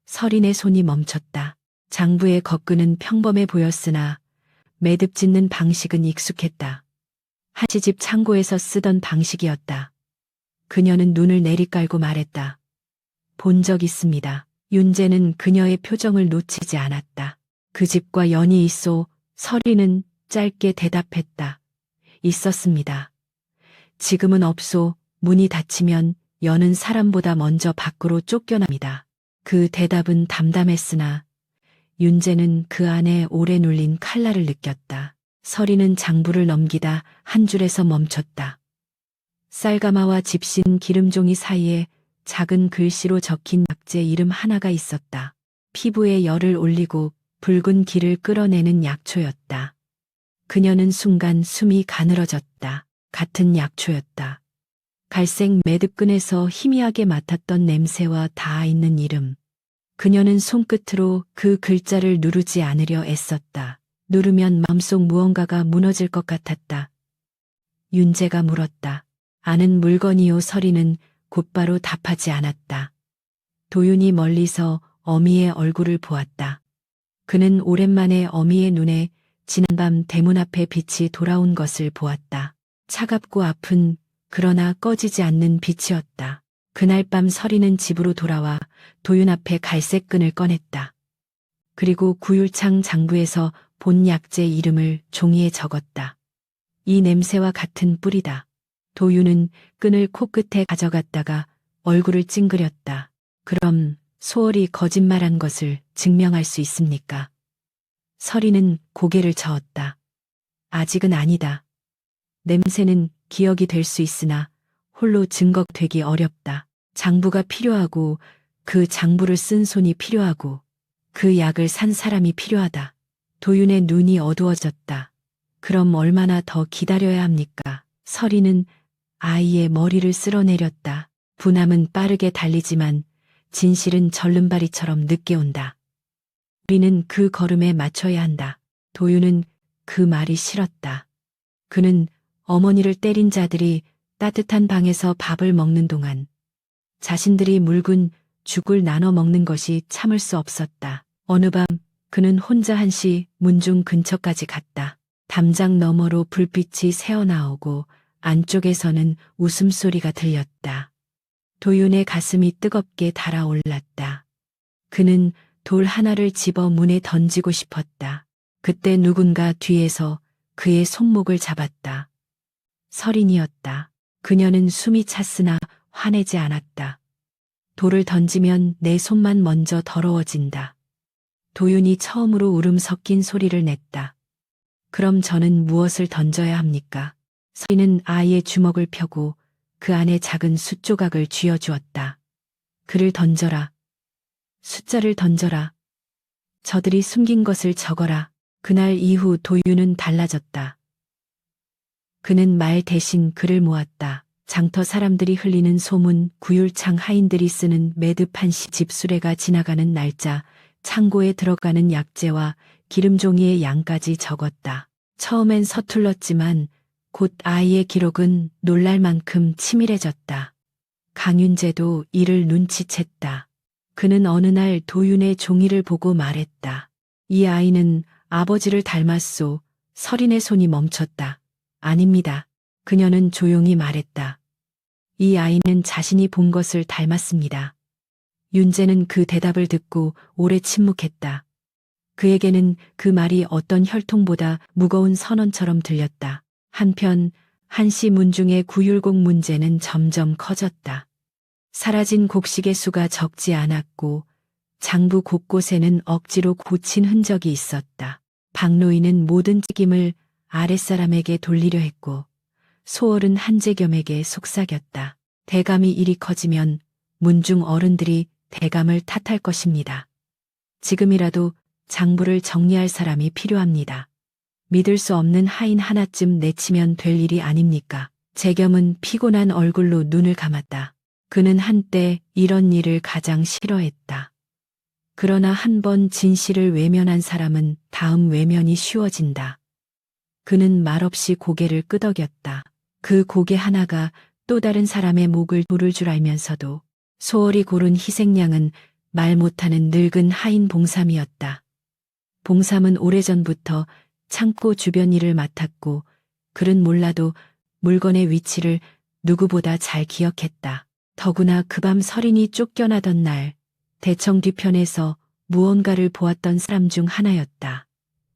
설인의 손이 멈췄다. 장부의 겉끈은 평범해 보였으나 매듭 짓는 방식은 익숙했다. 한씨 집 창고에서 쓰던 방식이었다. 그녀는 눈을 내리깔고 말했다. 본 적 있습니다. 윤재는 그녀의 표정을 놓치지 않았다. 그 집과 연이 있소. 설이는 짧게 대답했다. 있었습니다. 지금은 없소. 문이 닫히면 여는 사람보다 먼저 밖으로 쫓겨납니다. 그 대답은 담담했으나 윤재는 그 안에 오래 눌린 칼날을 느꼈다. 설이는 장부를 넘기다 한 줄에서 멈췄다. 쌀가마와 집신 기름종이 사이에 작은 글씨로 적힌 약재 이름 하나가 있었다. 피부에 열을 올리고 붉은 기를 끌어내는 약초였다. 그녀는 순간 숨이 가늘어졌다. 같은 약초였다. 갈색 매듭끈에서 희미하게 맡았던 냄새와 닿아 있는 이름. 그녀는 손끝으로 그 글자를 누르지 않으려 애썼다. 누르면 마음속 무언가가 무너질 것 같았다. 윤재가 물었다. 아는 물건이요. 설이는 곧바로 답하지 않았다. 도윤이 멀리서 어미의 얼굴을 보았다. 그는 오랜만에 어미의 눈에 지난밤 대문 앞에 빛이 돌아온 것을 보았다. 차갑고 아픈 그러나 꺼지지 않는 빛이었다. 그날 밤 설이는 집으로 돌아와 도윤 앞에 갈색 끈을 꺼냈다. 그리고 구율창 장부에서 본 약재 이름을 종이에 적었다. 이 냄새와 같은 뿌리다. 도윤은 끈을 코끝에 가져갔다가 얼굴을 찡그렸다. 그럼 소월이 거짓말한 것을 증명할 수 있습니까? 설이는 고개를 저었다. 아직은 아니다. 냄새는 기억이 될 수 있으나 홀로 증거되기 어렵다. 장부가 필요하고 그 장부를 쓴 손이 필요하고 그 약을 산 사람이 필요하다. 도윤의 눈이 어두워졌다. 그럼 얼마나 더 기다려야 합니까? 설이는 아이의 머리를 쓸어내렸다. 분함은 빠르게 달리지만 진실은 절름발이처럼 늦게 온다. 우리는 그 걸음에 맞춰야 한다. 도윤은 그 말이 싫었다. 그는 어머니를 때린 자들이 따뜻한 방에서 밥을 먹는 동안 자신들이 묽은 죽을 나눠 먹는 것이 참을 수 없었다. 어느 밤 그는 혼자 한씨 문중 근처까지 갔다. 담장 너머로 불빛이 새어나오고 안쪽에서는 웃음소리가 들렸다. 도윤의 가슴이 뜨겁게 달아올랐다. 그는 돌 하나를 집어 문에 던지고 싶었다. 그때 누군가 뒤에서 그의 손목을 잡았다. 설인이었다. 그녀는 숨이 찼으나 화내지 않았다. 돌을 던지면 내 손만 먼저 더러워진다. 도윤이 처음으로 울음 섞인 소리를 냈다. 그럼 저는 무엇을 던져야 합니까? 설이는 아이의 주먹을 펴고 그 안에 작은 숫조각을 쥐어주었다. 그를 던져라. 숫자를 던져라. 저들이 숨긴 것을 적어라. 그날 이후 도윤은 달라졌다. 그는 말 대신 글을 모았다. 장터 사람들이 흘리는 소문, 구율창 하인들이 쓰는 매듭한 시집 수레가 지나가는 날짜, 창고에 들어가는 약재와 기름종이의 양까지 적었다. 처음엔 서툴렀지만 곧 아이의 기록은 놀랄 만큼 치밀해졌다. 강윤재도 이를 눈치챘다. 그는 어느 날 도윤의 종이를 보고 말했다. 이 아이는 아버지를 닮았소. 설인의 손이 멈췄다. 아닙니다. 그녀는 조용히 말했다. 이 아이는 자신이 본 것을 닮았습니다. 윤재는 그 대답을 듣고 오래 침묵했다. 그에게는 그 말이 어떤 혈통보다 무거운 선언처럼 들렸다. 한편 한시 문중의 구율곡 문제는 점점 커졌다. 사라진 곡식의 수가 적지 않았고 장부 곳곳에는 억지로 고친 흔적이 있었다. 박노인은 모든 책임을 아랫사람에게 돌리려 했고 소월은 한재겸에게 속삭였다. 대감이 일이 커지면 문중 어른들이 대감을 탓할 것입니다. 지금이라도 장부를 정리할 사람이 필요합니다. 믿을 수 없는 하인 하나쯤 내치면 될 일이 아닙니까? 재겸은 피곤한 얼굴로 눈을 감았다. 그는 한때 이런 일을 가장 싫어했다. 그러나 한 번 진실을 외면한 사람은 다음 외면이 쉬워진다. 그는 말없이 고개를 끄덕였다. 그 고개 하나가 또 다른 사람의 목을 조를 줄 알면서도 소홀히 고른 희생양은 말 못하는 늙은 하인 봉삼이었다. 봉삼은 오래전부터 창고 주변 일을 맡았고 그는 몰라도 물건의 위치를 누구보다 잘 기억했다. 더구나 그 밤 설인이 쫓겨나던 날 대청 뒤편에서 무언가를 보았던 사람 중 하나였다.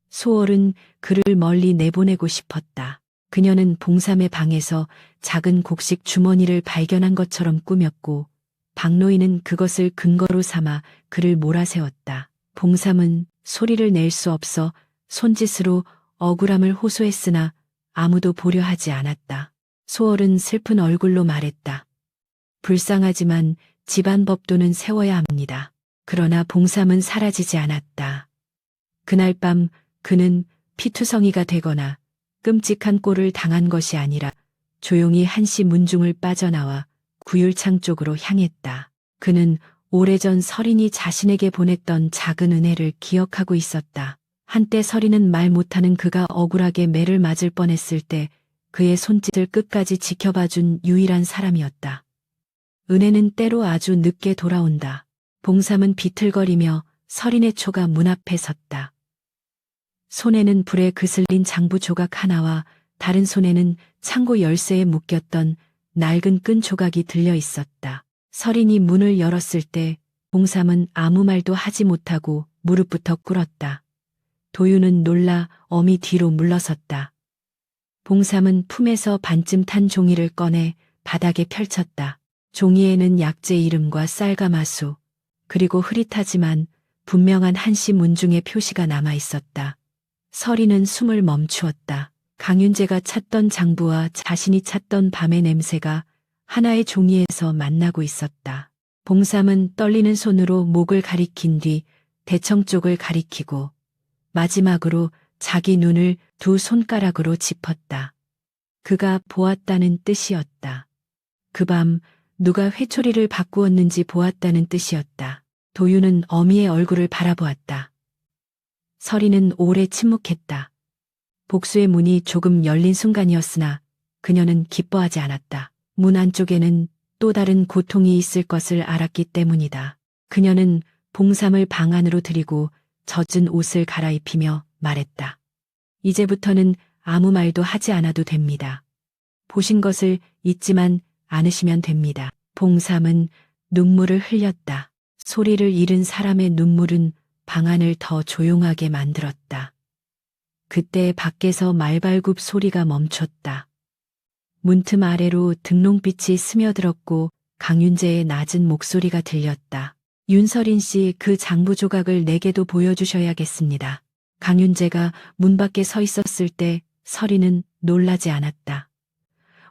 소월은 그를 멀리 내보내고 싶었다. 그녀는 봉삼의 방에서 작은 곡식 주머니를 발견한 것처럼 꾸몄고 박노인은 그것을 근거로 삼아 그를 몰아세웠다. 봉삼은 소리를 낼 수 없어 손짓으로 억울함을 호소했으나 아무도 보려 하지 않았다. 소월은 슬픈 얼굴로 말했다. 불쌍하지만 집안 법도는 세워야 합니다. 그러나 봉삼은 사라지지 않았다. 그날 밤 그는 피투성이가 되거나 끔찍한 꼴을 당한 것이 아니라 조용히 한시 문중을 빠져나와 구율창 쪽으로 향했다. 그는 오래전 설인이 자신에게 보냈던 작은 은혜를 기억하고 있었다. 한때 설인은 말 못하는 그가 억울하게 매를 맞을 뻔했을 때 그의 손짓을 끝까지 지켜봐준 유일한 사람이었다. 은혜는 때로 아주 늦게 돌아온다. 봉삼은 비틀거리며 설인의 초가 문 앞에 섰다. 손에는 불에 그슬린 장부 조각 하나와 다른 손에는 창고 열쇠에 묶였던 낡은 끈 조각이 들려 있었다. 설인이 문을 열었을 때 봉삼은 아무 말도 하지 못하고 무릎부터 꿇었다. 도윤은 놀라 어미 뒤로 물러섰다. 봉삼은 품에서 반쯤 탄 종이를 꺼내 바닥에 펼쳤다. 종이에는 약재 이름과 쌀가마수 그리고 흐릿하지만 분명한 한시 문중의 표시가 남아 있었다. 설이는 숨을 멈추었다. 강윤재가 찾던 장부와 자신이 찾던 밤의 냄새가 하나의 종이에서 만나고 있었다. 봉삼은 떨리는 손으로 목을 가리킨 뒤 대청 쪽을 가리키고 마지막으로 자기 눈을 두 손가락으로 짚었다. 그가 보았다는 뜻이었다. 그 밤 누가 회초리를 바꾸었는지 보았다는 뜻이었다. 도윤은 어미의 얼굴을 바라보았다. 설이는 오래 침묵했다. 복수의 문이 조금 열린 순간이었으나 그녀는 기뻐하지 않았다. 문 안쪽에는 또 다른 고통이 있을 것을 알았기 때문이다. 그녀는 봉삼을 방 안으로 들이고 젖은 옷을 갈아입히며 말했다. 이제부터는 아무 말도 하지 않아도 됩니다. 보신 것을 잊지만 않으시면 됩니다. 봉삼은 눈물을 흘렸다. 소리를 잃은 사람의 눈물은 방 안을 더 조용하게 만들었다. 그때 밖에서 말발굽 소리가 멈췄다. 문틈 아래로 등롱빛이 스며들었고 강윤재의 낮은 목소리가 들렸다. 윤설인 씨, 그 장부 조각을 내게도 보여주셔야겠습니다. 강윤재가 문 밖에 서 있었을 때 설이는 놀라지 않았다.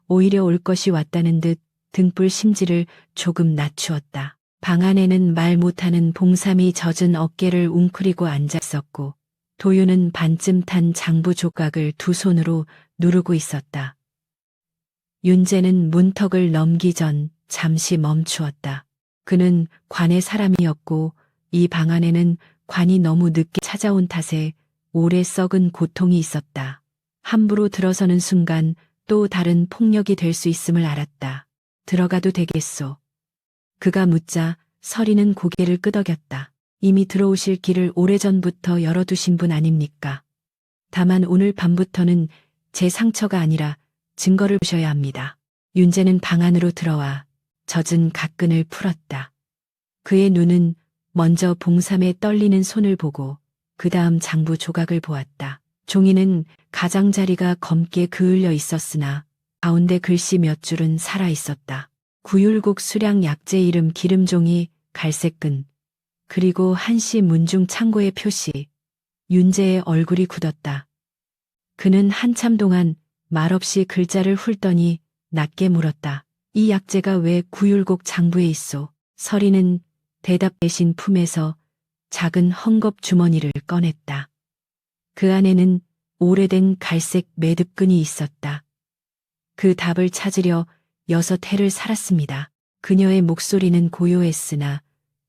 오히려 올 것이 왔다는 듯 등불 심지를 조금 낮추었다. 방 안에는 말 못하는 봉삼이 젖은 어깨를 웅크리고 앉았었고 도윤은 반쯤 탄 장부 조각을 두 손으로 누르고 있었다. 윤재는 문턱을 넘기 전 잠시 멈추었다. 그는 관의 사람이었고 이 방 안에는 관이 너무 늦게 찾아온 탓에 오래 썩은 고통이 있었다. 함부로 들어서는 순간 또 다른 폭력이 될 수 있음을 알았다. 들어가도 되겠소. 그가 묻자 서리는 고개를 끄덕였다. 이미 들어오실 길을 오래전부터 열어두신 분 아닙니까? 다만 오늘 밤부터는 제 상처가 아니라 증거를 보셔야 합니다. 윤재는 방 안으로 들어와 젖은 각근을 풀었다. 그의 눈은 먼저 봉삼의 떨리는 손을 보고 그 다음 장부 조각을 보았다. 종이는 가장자리가 검게 그을려 있었으나 가운데 글씨 몇 줄은 살아 있었다. 구율곡 수량 약재 이름 기름종이 갈색끈 그리고 한시 문중 창고의 표시. 윤재의 얼굴이 굳었다. 그는 한참 동안 말없이 글자를 훑더니 낮게 물었다. 이 약재가 왜 구율곡 장부에 있소? 서리는 대답 대신 품에서 작은 헝겊 주머니를 꺼냈다. 그 안에는 오래된 갈색 매듭끈이 있었다. 그 답을 찾으려 6해를 살았습니다. 그녀의 목소리는 고요했으나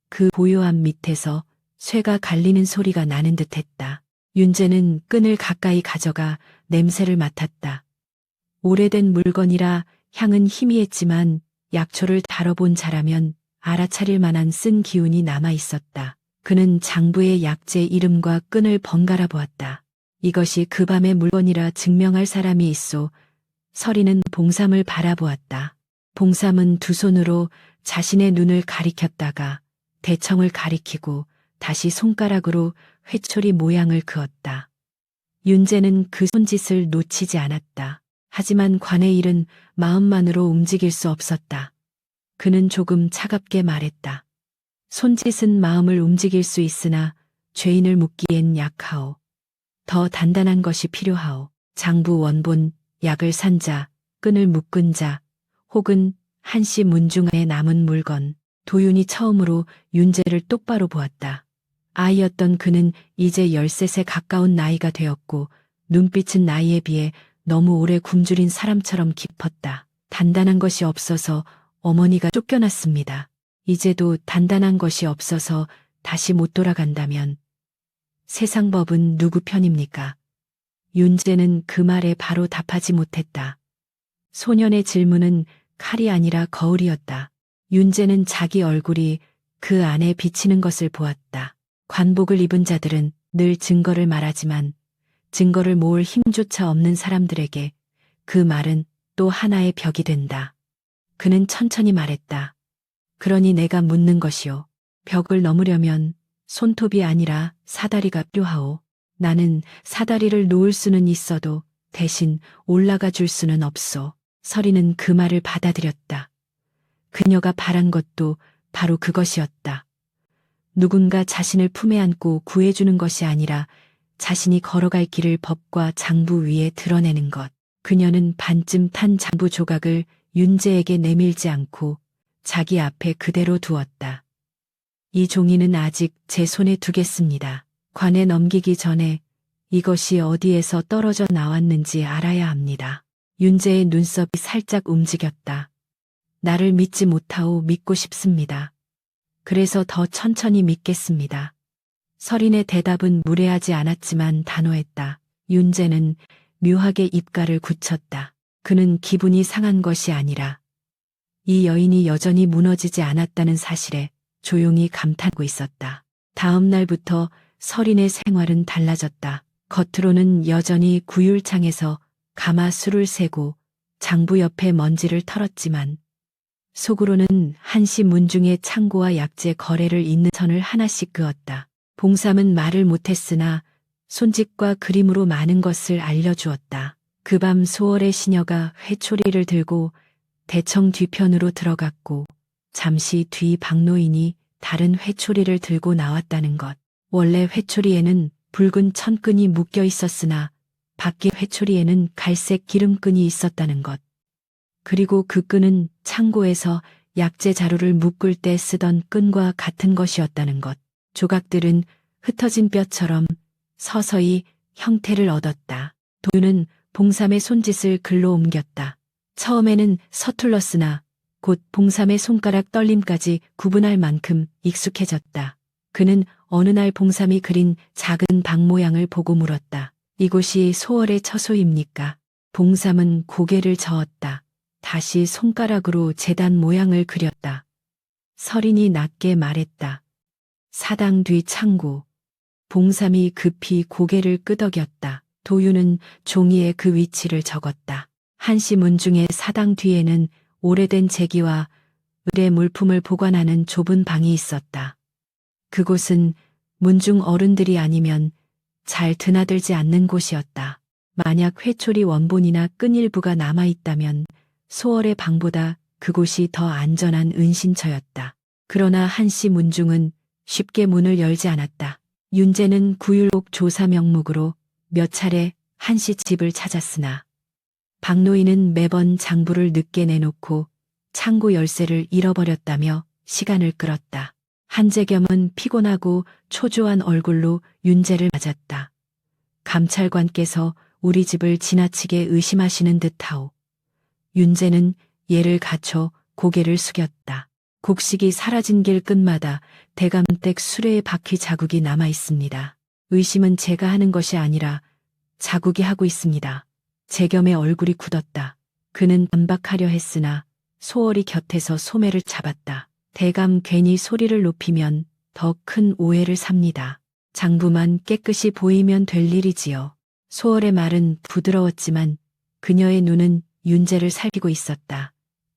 그 고요함 밑에서 쇠가 갈리는 소리가 나는 듯했다. 윤재는 끈을 가까이 가져가 냄새를 맡았다. 오래된 물건이라 향은 희미했지만 약초를 다뤄본 자라면 알아차릴 만한 쓴 기운이 남아 있었다. 그는 장부의 약재 이름과 끈을 번갈아 보았다. 이것이 그 밤의 물건이라 증명할 사람이 있소. 서리는 봉삼을 바라보았다. 봉삼은 두 손으로 자신의 눈을 가리켰다가 대청을 가리키고 다시 손가락으로 회초리 모양을 그었다. 윤재는 그 손짓을 놓치지 않았다. 하지만 관의 일은 마음만으로 움직일 수 없었다. 그는 조금 차갑게 말했다. 손짓은 마음을 움직일 수 있으나 죄인을 묶기엔 약하오. 더 단단한 것이 필요하오. 장부 원본, 약을 산 자, 끈을 묶은 자, 혹은 한시 문중에 남은 물건. 도윤이 처음으로 윤재를 똑바로 보았다. 아이였던 그는 이제 13세 가까운 나이가 되었고 눈빛은 나이에 비해 너무 오래 굶주린 사람처럼 깊었다. 단단한 것이 없어서 어머니가 쫓겨났습니다. 이제도 단단한 것이 없어서 다시 못 돌아간다면 세상 법은 누구 편입니까? 윤재는 그 말에 바로 답하지 못했다. 소년의 질문은 칼이 아니라 거울이었다. 윤재는 자기 얼굴이 그 안에 비치는 것을 보았다. 관복을 입은 자들은 늘 증거를 말하지만 증거를 모을 힘조차 없는 사람들에게 그 말은 또 하나의 벽이 된다. 그는 천천히 말했다. 그러니 내가 묻는 것이요. 벽을 넘으려면 손톱이 아니라 사다리가 필요하오. 나는 사다리를 놓을 수는 있어도 대신 올라가 줄 수는 없소. 서리는 그 말을 받아들였다. 그녀가 바란 것도 바로 그것이었다. 누군가 자신을 품에 안고 구해주는 것이 아니라 자신이 걸어갈 길을 법과 장부 위에 드러내는 것. 그녀는 반쯤 탄 장부 조각을 윤재에게 내밀지 않고 자기 앞에 그대로 두었다. 이 종이는 아직 제 손에 두겠습니다. 관에 넘기기 전에 이것이 어디에서 떨어져 나왔는지 알아야 합니다. 윤재의 눈썹이 살짝 움직였다. 나를 믿지 못하오. 믿고 싶습니다. 그래서 더 천천히 믿겠습니다. 서린의 대답은 무례하지 않았지만 단호했다. 윤재는 묘하게 입가를 굳혔다. 그는 기분이 상한 것이 아니라 이 여인이 여전히 무너지지 않았다는 사실에 조용히 감탄하고 있었다. 다음 날부터 서린의 생활은 달라졌다. 겉으로는 여전히 구율창에서 가마 술을 세고 장부 옆에 먼지를 털었지만 속으로는 한시 문중의 창고와 약재 거래를 잇는 선을 하나씩 그었다. 봉삼은 말을 못했으나 손짓과 그림으로 많은 것을 알려주었다. 그 밤 소월의 시녀가 회초리를 들고 대청 뒤편으로 들어갔고 잠시 뒤 박노인이 다른 회초리를 들고 나왔다는 것. 원래 회초리에는 붉은 천끈이 묶여 있었으나 바뀐 회초리에는 갈색 기름끈이 있었다는 것. 그리고 그 끈은 창고에서 약재 자루를 묶을 때 쓰던 끈과 같은 것이었다는 것. 조각들은 흩어진 뼈처럼 서서히 형태를 얻었다. 도윤은 봉삼의 손짓을 글로 옮겼다. 처음에는 서툴렀으나 곧 봉삼의 손가락 떨림까지 구분할 만큼 익숙해졌다. 그는 어느 날 봉삼이 그린 작은 방 모양을 보고 물었다. 이곳이 소월의 처소입니까? 봉삼은 고개를 저었다. 다시 손가락으로 재단 모양을 그렸다. 설인이 낮게 말했다. 사당 뒤 창고. 봉삼이 급히 고개를 끄덕였다. 도윤은 종이에 그 위치를 적었다. 한시 문중의 사당 뒤에는 오래된 제기와 의뢰 물품을 보관하는 좁은 방이 있었다. 그곳은 문중 어른들이 아니면 잘 드나들지 않는 곳이었다. 만약 회초리 원본이나 끈 일부가 남아있다면 소월의 방보다 그곳이 더 안전한 은신처였다. 그러나 한시 문중은 쉽게 문을 열지 않았다. 윤재는 구율옥 조사 명목으로 몇 차례 한시 집을 찾았으나 박노인은 매번 장부를 늦게 내놓고 창고 열쇠를 잃어버렸다며 시간을 끌었다. 한재겸은 피곤하고 초조한 얼굴로 윤재를 맞았다. 감찰관께서 우리 집을 지나치게 의심하시는 듯하오. 윤재는 예를 갖춰 고개를 숙였다. 곡식이 사라진 길 끝마다 대감댁 수레의 바퀴 자국이 남아 있습니다. 의심은 제가 하는 것이 아니라 자국이 하고 있습니다. 재겸의 얼굴이 굳었다. 그는 반박하려 했으나 소월이 곁에서 소매를 잡았다. 대감 괜히 소리를 높이면 더 큰 오해를 삽니다. 장부만 깨끗이 보이면 될 일이지요. 소월의 말은 부드러웠지만 그녀의 눈은 윤재를 살피고 있었다.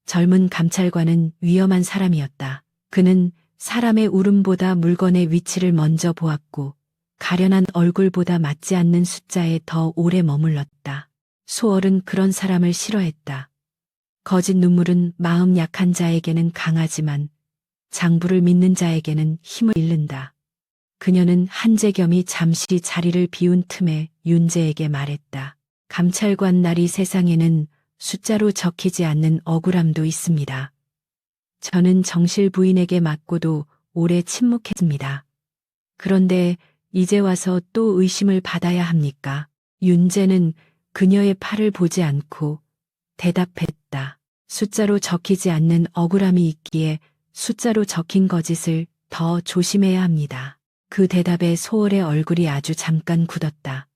젊은 감찰관은 위험한 사람이었다. 그는 사람의 울음보다 물건의 위치를 먼저 보았고 가련한 얼굴보다 맞지 않는 숫자에 더 오래 머물렀다. 소월은 그런 사람을 싫어했다. 거짓 눈물은 마음 약한 자에게는 강하지만 장부를 믿는 자에게는 힘을 잃는다. 그녀는 한재겸이 잠시 자리를 비운 틈에 윤재에게 말했다. 감찰관 날이 세상에는 숫자로 적히지 않는 억울함도 있습니다. 저는 정실 부인에게 맞고도 오래 침묵했습니다. 그런데 이제 와서 또 의심을 받아야 합니까? 윤재는 그녀의 팔을 보지 않고 대답했다. 숫자로 적히지 않는 억울함이 있기에 숫자로 적힌 거짓을 더 조심해야 합니다. 그 대답에 소월의 얼굴이 아주 잠깐 굳었다.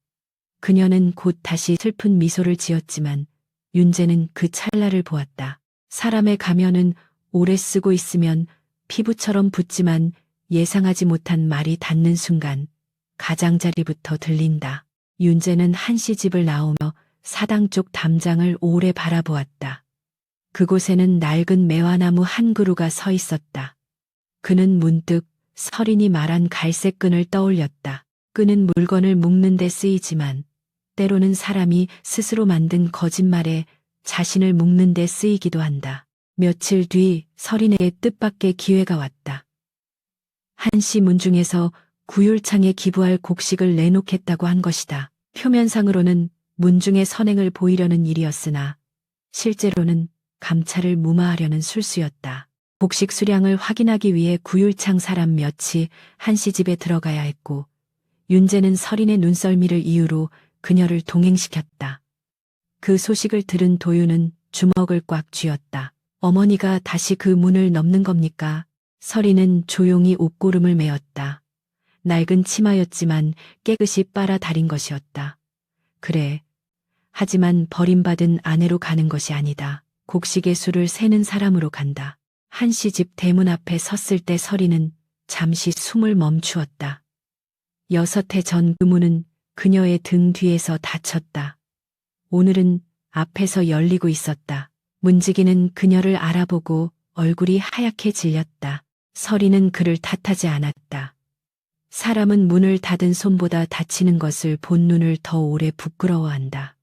그녀는 곧 다시 슬픈 미소를 지었지만 윤재는 그 찰나를 보았다. 사람의 가면은 오래 쓰고 있으면 피부처럼 붙지만 예상하지 못한 말이 닿는 순간 가장자리부터 들린다. 윤재는 한시 집을 나오며 사당 쪽 담장을 오래 바라보았다. 그곳에는 낡은 매화나무 한 그루가 서 있었다. 그는 문득 설인이 말한 갈색 끈을 떠올렸다. 끈은 물건을 묶는 데 쓰이지만 때로는 사람이 스스로 만든 거짓말에 자신을 묶는 데 쓰이기도 한다. 며칠 뒤 설인에게 뜻밖의 기회가 왔다. 한시 문중에서 구율창에 기부할 곡식을 내놓겠다고 한 것이다. 표면상으로는 문중의 선행을 보이려는 일이었으나 실제로는 감찰을 무마하려는 술수였다. 곡식 수량을 확인하기 위해 구율창 사람 몇이 한시 집에 들어가야 했고 윤재는 설인의 눈썰미를 이유로 그녀를 동행시켰다. 그 소식을 들은 도윤은 주먹을 꽉 쥐었다. 어머니가 다시 그 문을 넘는 겁니까? 설인은 조용히 옷고름을 메었다. 낡은 치마였지만 깨끗이 빨아 다린 것이었다. 그래. 하지만 버림받은 아내로 가는 것이 아니다. 곡식의 수를 세는 사람으로 간다. 한시 집 대문 앞에 섰을 때 설이는 잠시 숨을 멈추었다. 6해 전 그 문은 그녀의 등 뒤에서 닫혔다. 오늘은 앞에서 열리고 있었다. 문지기는 그녀를 알아보고 얼굴이 하얗게 질렸다. 설이는 그를 탓하지 않았다. 사람은 문을 닫은 손보다 닫히는 것을 본 눈을 더 오래 부끄러워한다.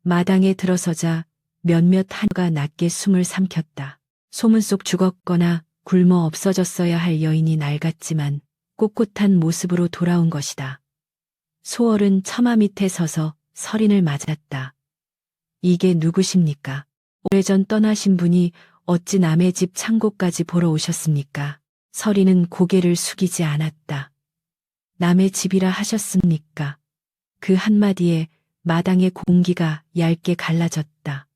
마당에 들어서자 몇몇 한우가 낮게 숨을 삼켰다. 소문 속 죽었거나 굶어 없어졌어야 할 여인이 낡았지만 꼿꼿한 모습으로 돌아온 것이다. 소월은 처마 밑에 서서 설인을 맞았다. 이게 누구십니까? 오래전 떠나신 분이 어찌 남의 집 창고까지 보러 오셨습니까? 서리는 고개를 숙이지 않았다. 남의 집이라 하셨습니까? 그 한마디에 마당의 공기가 얇게 갈라졌다.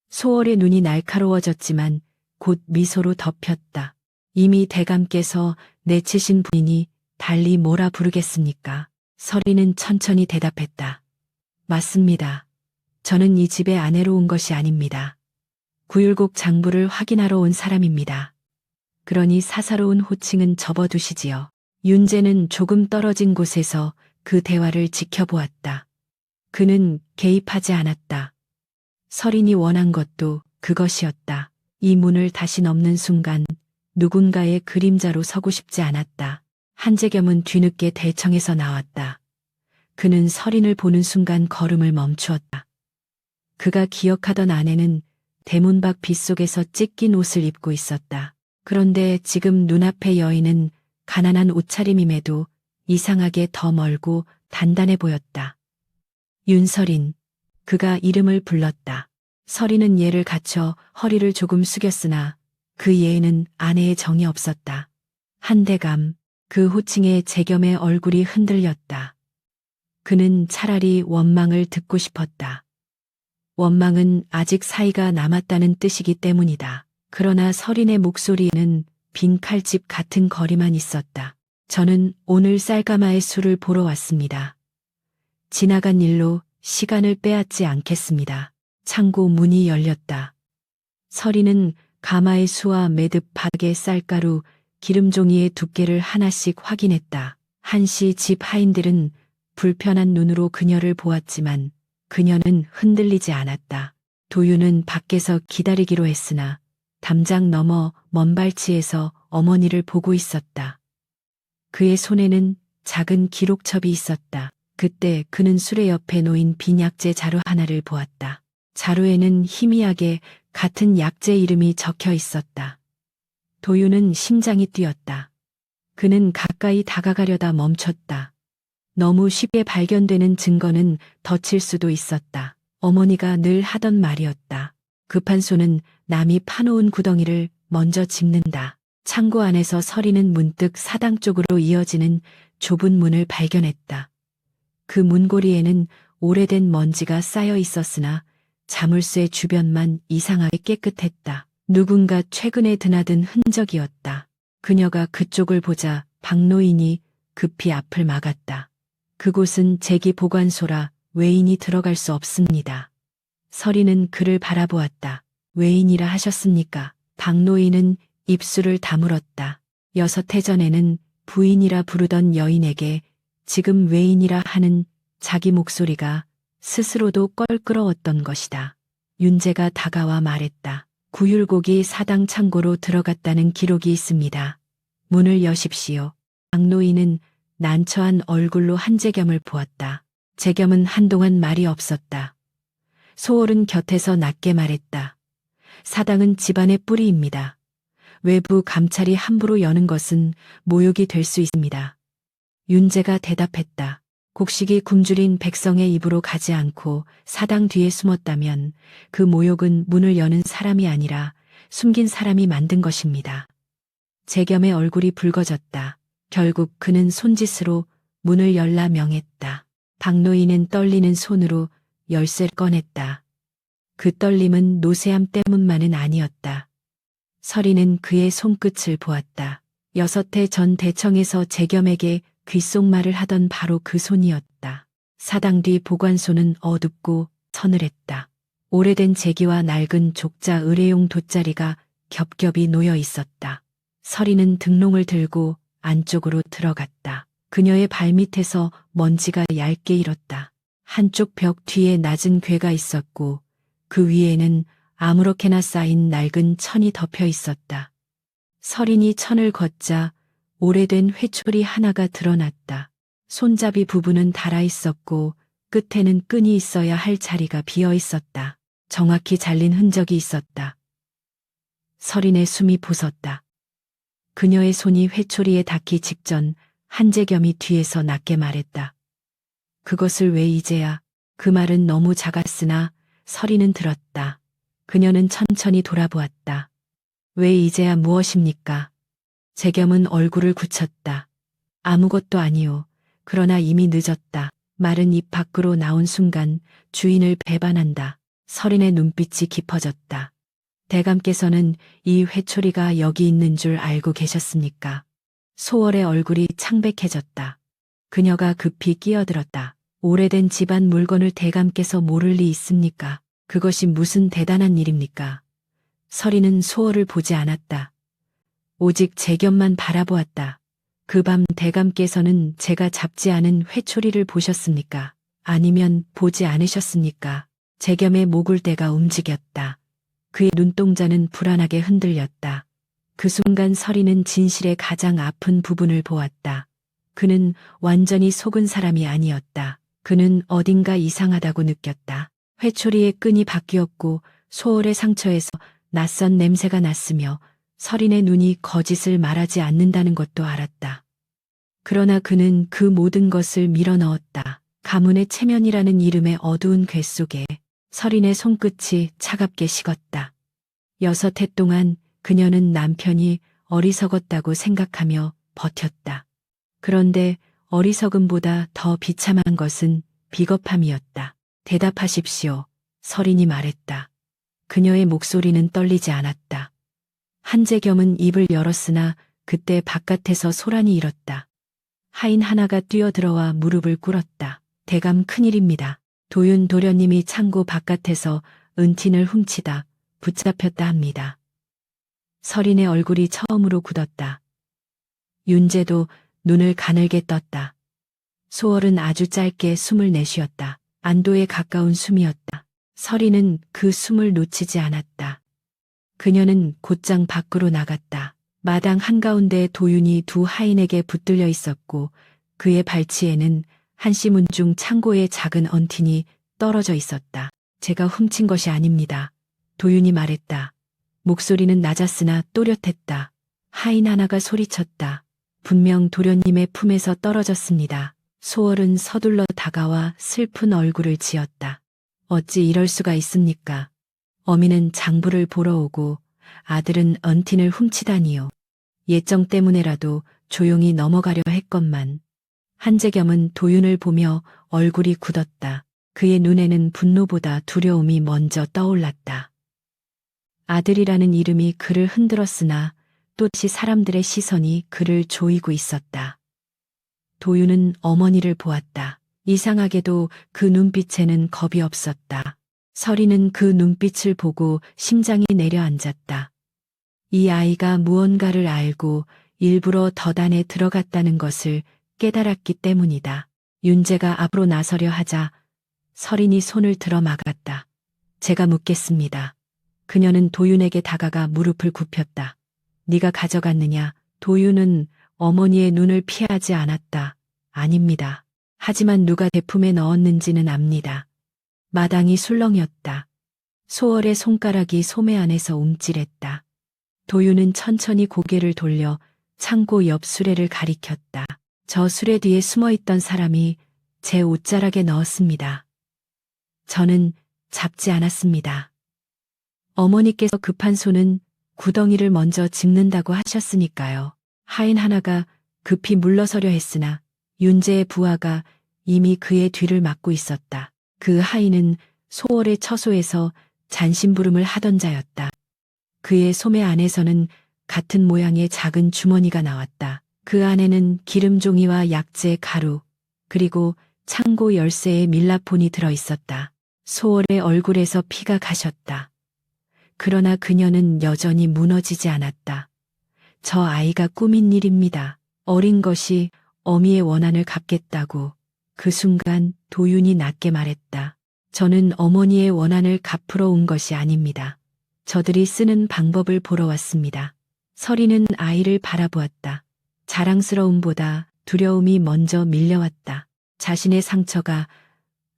소월의 눈이 날카로워졌지만 곧 미소로 덮였다. 이미 대감께서 내치신 분이니 달리 뭐라 부르겠습니까? 서리는 천천히 대답했다. 맞습니다. 저는 이 집의 아내로 온 것이 아닙니다. 구율곡 장부를 확인하러 온 사람입니다. 그러니 사사로운 호칭은 접어두시지요. 윤재는 조금 떨어진 곳에서 그 대화를 지켜보았다. 그는 개입하지 않았다. 서린이 원한 것도 그것이었다. 이 문을 다시 넘는 순간 누군가의 그림자로 서고 싶지 않았다. 한재겸은 뒤늦게 대청에서 나왔다. 그는 서린을 보는 순간 걸음을 멈추었다. 그가 기억하던 아내는 대문 밖 빗속에서 찢긴 옷을 입고 있었다. 그런데 지금 눈앞의 여인은 가난한 옷차림임에도 이상하게 더 멀고 단단해 보였다. 윤서린. 그가 이름을 불렀다. 서린은 예를 갖춰 허리를 조금 숙였으나 그 예에는 아내의 정이 없었다. 한대감. 그 호칭에 재겸의 얼굴이 흔들렸다. 그는 차라리 원망을 듣고 싶었다. 원망은 아직 사이가 남았다는 뜻이기 때문이다. 그러나 서린의 목소리에는 빈 칼집 같은 거리만 있었다. 저는 오늘 쌀가마의 술을 보러 왔습니다. 지나간 일로 시간을 빼앗지 않겠습니다. 창고 문이 열렸다. 서린은 가마의 수와 매듭 바닥의 쌀가루, 기름종이의 두께를 하나씩 확인했다. 한시 집 하인들은 불편한 눈으로 그녀를 보았지만 그녀는 흔들리지 않았다. 도윤은 밖에서 기다리기로 했으나 담장 너머 먼 발치에서 어머니를 보고 있었다. 그의 손에는 작은 기록첩이 있었다. 그때 그는 수레 옆에 놓인 빈 약재 자루 하나를 보았다. 자루에는 희미하게 같은 약재 이름이 적혀 있었다. 도윤은 심장이 뛰었다. 그는 가까이 다가가려다 멈췄다. 너무 쉽게 발견되는 증거는 덧칠 수도 있었다. 어머니가 늘 하던 말이었다. 급한 손은 남이 파놓은 구덩이를 먼저 짚는다. 창고 안에서 서리는 문득 사당 쪽으로 이어지는 좁은 문을 발견했다. 그 문고리에는 오래된 먼지가 쌓여 있었으나 자물쇠 주변만 이상하게 깨끗했다. 누군가 최근에 드나든 흔적이었다. 그녀가 그쪽을 보자 박노인이 급히 앞을 막았다. 그곳은 제기 보관소라 외인이 들어갈 수 없습니다. 서리는 그를 바라보았다. 외인이라 하셨습니까? 박노인은 입술을 다물었다. 6해 전에는 부인이라 부르던 여인에게 지금 외인이라 하는 자기 목소리가 스스로도 껄끄러웠던 것이다. 윤재가 다가와 말했다. 구율곡이 사당 창고로 들어갔다는 기록이 있습니다. 문을 여십시오. 박노인은 난처한 얼굴로 한재겸을 보았다. 재겸은 한동안 말이 없었다. 소월은 곁에서 낮게 말했다. 사당은 집안의 뿌리입니다. 외부 감찰이 함부로 여는 것은 모욕이 될 수 있습니다. 윤재가 대답했다. 곡식이 굶주린 백성의 입으로 가지 않고 사당 뒤에 숨었다면 그 모욕은 문을 여는 사람이 아니라 숨긴 사람이 만든 것입니다. 재겸의 얼굴이 붉어졌다. 결국 그는 손짓으로 문을 열라 명했다. 박노인은 떨리는 손으로 열쇠를 꺼냈다. 그 떨림은 노쇠함 때문만은 아니었다. 서리는 그의 손끝을 보았다. 6해 전 대청에서 재겸에게 귓속말을 하던 바로 그 손이었다. 사당 뒤 보관소는 어둡고 서늘했다. 오래된 제기와 낡은 족자 의뢰용 돗자리가 겹겹이 놓여 있었다. 서리는 등롱을 들고 안쪽으로 들어갔다. 그녀의 발밑에서 먼지가 얇게 일었다. 한쪽 벽 뒤에 낮은 궤가 있었고 그 위에는 아무렇게나 쌓인 낡은 천이 덮여 있었다. 서린이 천을 걷자 오래된 회초리 하나가 드러났다. 손잡이 부분은 닳아 있었고 끝에는 끈이 있어야 할 자리가 비어 있었다. 정확히 잘린 흔적이 있었다. 서린의 숨이 부섰다. 그녀의 손이 회초리에 닿기 직전 한재겸이 뒤에서 낮게 말했다. 그것을 왜 이제야? 그 말은 너무 작았으나 서리는 들었다. 그녀는 천천히 돌아보았다. 왜 이제야 무엇입니까? 재겸은 얼굴을 굳혔다. 아무것도 아니오. 그러나 이미 늦었다. 말은 입 밖으로 나온 순간 주인을 배반한다. 서린의 눈빛이 깊어졌다. 대감께서는 이 회초리가 여기 있는 줄 알고 계셨습니까? 소월의 얼굴이 창백해졌다. 그녀가 급히 끼어들었다. 오래된 집안 물건을 대감께서 모를 리 있습니까? 그것이 무슨 대단한 일입니까? 서린은 소월을 보지 않았다. 오직 재겸만 바라보았다. 그 밤 대감께서는 제가 잡지 않은 회초리를 보셨습니까? 아니면 보지 않으셨습니까? 재겸의 목울대가 움직였다. 그의 눈동자는 불안하게 흔들렸다. 그 순간 서린은 진실의 가장 아픈 부분을 보았다. 그는 완전히 속은 사람이 아니었다. 그는 어딘가 이상하다고 느꼈다. 회초리의 끈이 바뀌었고 소월의 상처에서 낯선 냄새가 났으며 서린의 눈이 거짓을 말하지 않는다는 것도 알았다. 그러나 그는 그 모든 것을 밀어넣었다. 가문의 체면이라는 이름의 어두운 궤 속에 서린의 손끝이 차갑게 식었다. 6해 동안 그녀는 남편이 어리석었다고 생각하며 버텼다. 그런데 어리석음보다 더 비참한 것은 비겁함이었다. 대답하십시오. 서린이 말했다. 그녀의 목소리는 떨리지 않았다. 한재겸은 입을 열었으나 그때 바깥에서 소란이 일었다. 하인 하나가 뛰어들어와 무릎을 꿇었다. 대감 큰일입니다. 도윤 도련님이 창고 바깥에서 은틴을 훔치다 붙잡혔다 합니다. 서린의 얼굴이 처음으로 굳었다. 윤재도 눈을 가늘게 떴다. 소월은 아주 짧게 숨을 내쉬었다. 안도에 가까운 숨이었다. 서린은 그 숨을 놓치지 않았다. 그녀는 곧장 밖으로 나갔다. 마당 한가운데 도윤이 두 하인에게 붙들려 있었고 그의 발치에는 한시문중 창고의 작은 언틴이 떨어져 있었다. 제가 훔친 것이 아닙니다. 도윤이 말했다. 목소리는 낮았으나 또렷했다. 하인 하나가 소리쳤다. 분명 도련님의 품에서 떨어졌습니다. 소월은 서둘러 다가와 슬픈 얼굴을 지었다. 어찌 이럴 수가 있습니까? 어미는 장부를 보러 오고 아들은 언틴을 훔치다니요. 예정 때문에라도 조용히 넘어가려 했건만. 한재겸은 도윤을 보며 얼굴이 굳었다. 그의 눈에는 분노보다 두려움이 먼저 떠올랐다. 아들이라는 이름이 그를 흔들었으나 또다시 사람들의 시선이 그를 조이고 있었다. 도윤은 어머니를 보았다. 이상하게도 그 눈빛에는 겁이 없었다. 서린은 그 눈빛을 보고 심장이 내려앉았다. 이 아이가 무언가를 알고 일부러 덫안에 들어갔다는 것을 깨달았기 때문이다. 윤재가 앞으로 나서려 하자 서린이 손을 들어 막았다. 제가 묻겠습니다. 그녀는 도윤에게 다가가 무릎을 굽혔다. 네가 가져갔느냐? 도윤은 어머니의 눈을 피하지 않았다. 아닙니다. 하지만 누가 대품에 넣었는지는 압니다. 마당이 술렁였다. 소월의 손가락이 소매 안에서 움찔했다. 도윤은 천천히 고개를 돌려 창고 옆 수레를 가리켰다. 저 수레 뒤에 숨어있던 사람이 제 옷자락에 넣었습니다. 저는 잡지 않았습니다. 어머니께서 급한 손은 구덩이를 먼저 짚는다고 하셨으니까요. 하인 하나가 급히 물러서려 했으나 윤재의 부하가 이미 그의 뒤를 막고 있었다. 그 하인은 소월의 처소에서 잔심부름을 하던 자였다. 그의 소매 안에서는 같은 모양의 작은 주머니가 나왔다. 그 안에는 기름종이와 약재, 가루, 그리고 창고 열쇠의 밀라폰이 들어있었다. 소월의 얼굴에서 피가 가셨다. 그러나 그녀는 여전히 무너지지 않았다. 저 아이가 꾸민 일입니다. 어린 것이 어미의 원한을 갚겠다고. 그 순간 도윤이 낮게 말했다. 저는 어머니의 원한을 갚으러 온 것이 아닙니다. 저들이 쓰는 방법을 보러 왔습니다. 서린은 아이를 바라보았다. 자랑스러움보다 두려움이 먼저 밀려왔다. 자신의 상처가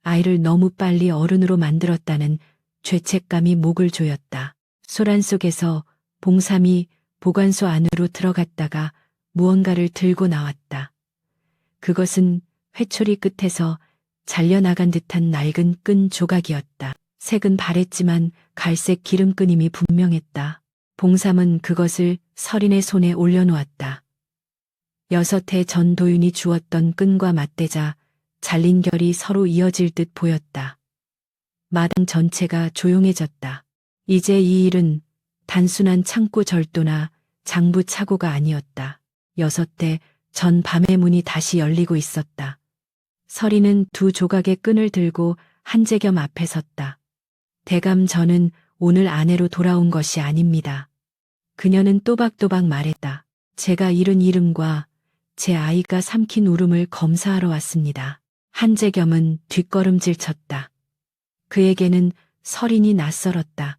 아이를 너무 빨리 어른으로 만들었다는 죄책감이 목을 조였다. 소란 속에서 봉삼이 보관소 안으로 들어갔다가 무언가를 들고 나왔다. 그것은 회초리 끝에서 잘려나간 듯한 낡은 끈 조각이었다. 색은 바랬지만 갈색 기름끈임이 분명했다. 봉삼은 그것을 설인의 손에 올려놓았다. 6해 전 도윤이 주었던 끈과 맞대자 잘린 결이 서로 이어질 듯 보였다. 마당 전체가 조용해졌다. 이제 이 일은 단순한 창고 절도나 장부 착오가 아니었다. 6해 전 밤의 문이 다시 열리고 있었다. 설이는 2 조각의 끈을 들고 한재겸 앞에 섰다. 대감, 저는 오늘 아내로 돌아온 것이 아닙니다. 그녀는 또박또박 말했다. 제가 잃은 이름과 제 아이가 삼킨 울음을 검사하러 왔습니다. 한재겸은 뒷걸음질 쳤다. 그에게는 설인이 낯설었다.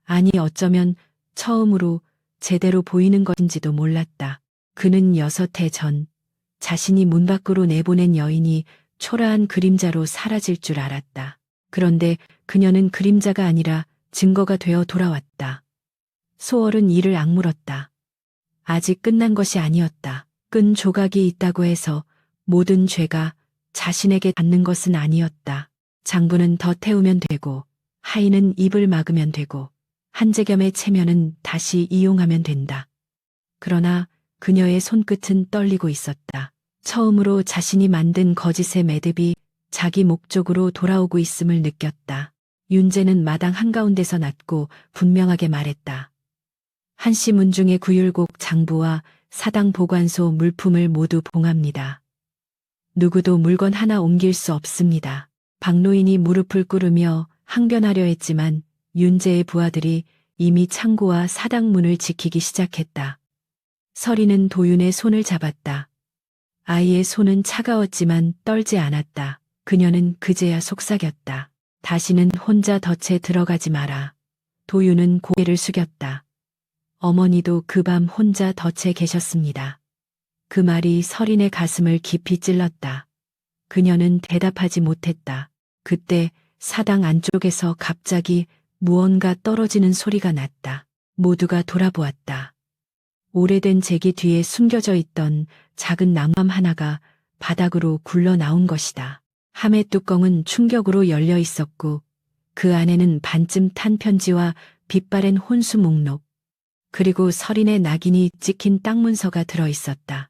아니, 어쩌면 처음으로 제대로 보이는 것인지도 몰랐다. 그는 6해 전 자신이 문 밖으로 내보낸 여인이 초라한 그림자로 사라질 줄 알았다. 그런데 그녀는 그림자가 아니라 증거가 되어 돌아왔다. 소월은 이를 악물었다. 아직 끝난 것이 아니었다. 끈 조각이 있다고 해서 모든 죄가 자신에게 닿는 것은 아니었다. 장부는 더 태우면 되고, 하인은 입을 막으면 되고, 한재겸의 체면은 다시 이용하면 된다. 그러나 그녀의 손끝은 떨리고 있었다. 처음으로 자신이 만든 거짓의 매듭이 자기 목적으로 돌아오고 있음을 느꼈다. 윤재는 마당 한가운데서 낮고 분명하게 말했다. 한씨 문중의 구율곡 장부와 사당 보관소 물품을 모두 봉합니다. 누구도 물건 하나 옮길 수 없습니다. 박노인이 무릎을 꿇으며 항변하려 했지만 윤재의 부하들이 이미 창고와 사당 문을 지키기 시작했다. 설이는 도윤의 손을 잡았다. 아이의 손은 차가웠지만 떨지 않았다. 그녀는 그제야 속삭였다. 다시는 혼자 덫에 들어가지 마라. 도윤은 고개를 숙였다. 어머니도 그 밤 혼자 덫에 계셨습니다. 그 말이 설인의 가슴을 깊이 찔렀다. 그녀는 대답하지 못했다. 그때 사당 안쪽에서 갑자기 무언가 떨어지는 소리가 났다. 모두가 돌아보았다. 오래된 제기 뒤에 숨겨져 있던 작은 나무함 하나가 바닥으로 굴러 나온 것이다. 함의 뚜껑은 충격으로 열려 있었고 그 안에는 반쯤 탄 편지와 빛바랜 혼수 목록, 그리고 설인의 낙인이 찍힌 땅 문서가 들어 있었다.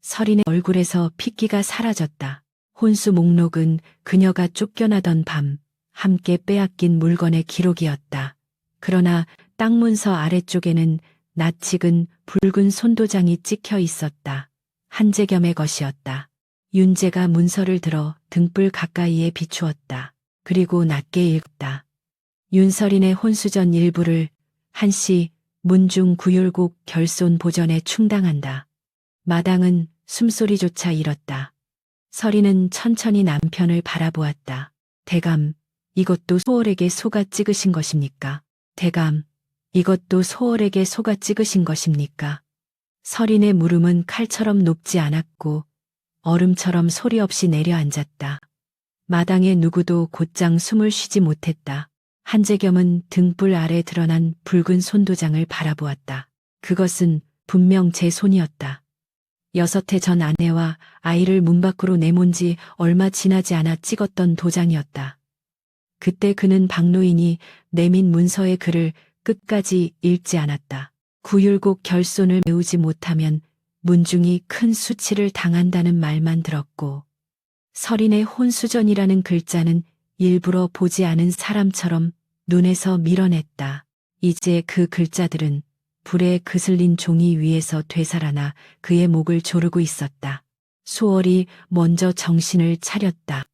설인의 얼굴에서 핏기가 사라졌다. 혼수 목록은 그녀가 쫓겨나던 밤 함께 빼앗긴 물건의 기록이었다. 그러나 땅 문서 아래쪽에는 낯익은 붉은 손도장이 찍혀 있었다. 한재겸의 것이었다. 윤재가 문서를 들어 등불 가까이에 비추었다. 그리고 낮게 읽었다. 윤설인의 혼수전 일부를 한씨 문중 구율곡 결손 보전에 충당한다. 마당은 숨소리조차 잃었다. 설인은 천천히 남편을 바라보았다. 대감, 이것도 소월에게 속아 찍으신 것입니까? 대감, 이것도 소월에게 속아 찍으신 것입니까? 설인의 물음은 칼처럼 높지 않았고 얼음처럼 소리 없이 내려앉았다. 마당에 누구도 곧장 숨을 쉬지 못했다. 한재겸은 등불 아래 드러난 붉은 손도장을 바라보았다. 그것은 분명 제 손이었다. 6해 전 아내와 아이를 문 밖으로 내몬 지 얼마 지나지 않아 찍었던 도장이었다. 그때 그는 박노인이 내민 문서의 글을 끝까지 읽지 않았다. 구율곡 결손을 메우지 못하면 문중이 큰 수치를 당한다는 말만 들었고 설인의 혼수전이라는 글자는 일부러 보지 않은 사람처럼 눈에서 밀어냈다. 이제 그 글자들은 불에 그슬린 종이 위에서 되살아나 그의 목을 조르고 있었다. 소월이 먼저 정신을 차렸다.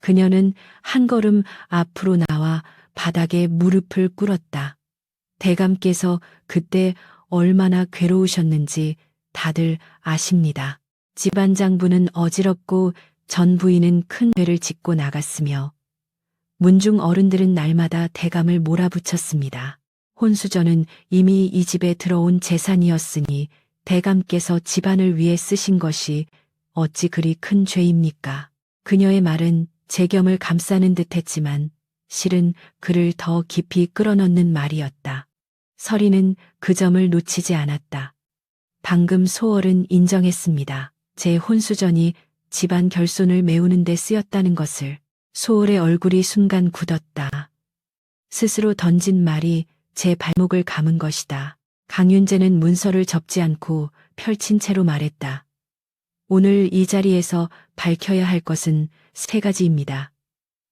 그녀는 한 걸음 앞으로 나와 바닥에 무릎을 꿇었다. 대감께서 그때 얼마나 괴로우셨는지 다들 아십니다. 집안장부는 어지럽고 전 부인은 큰 죄를 짓고 나갔으며 문중 어른들은 날마다 대감을 몰아붙였습니다. 혼수전은 이미 이 집에 들어온 재산이었으니 대감께서 집안을 위해 쓰신 것이 어찌 그리 큰 죄입니까? 그녀의 말은 재겸을 감싸는 듯했지만 실은 그를 더 깊이 끌어넣는 말이었다. 설이는 그 점을 놓치지 않았다. 방금 소월은 인정했습니다. 제 혼수전이 집안 결손을 메우는 데 쓰였다는 것을. 소월의 얼굴이 순간 굳었다. 스스로 던진 말이 제 발목을 감은 것이다. 강윤재는 문서를 접지 않고 펼친 채로 말했다. 오늘 이 자리에서 밝혀야 할 것은 세 가지입니다.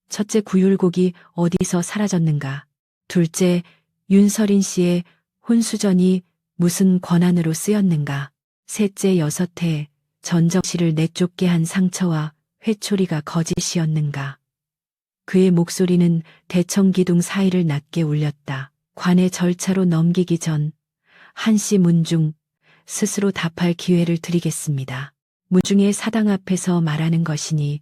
첫째, 구율곡이 어디서 사라졌는가. 둘째, 윤서린 씨의 혼수전이 무슨 권한으로 쓰였는가. 셋째, 여섯해 전적 씨를 내쫓게 한 상처와 회초리가 거짓이었는가. 그의 목소리는 대청기둥 사이를 낮게 울렸다. 관의 절차로 넘기기 전 한씨 문중 스스로 답할 기회를 드리겠습니다. 문중의 사당 앞에서 말하는 것이니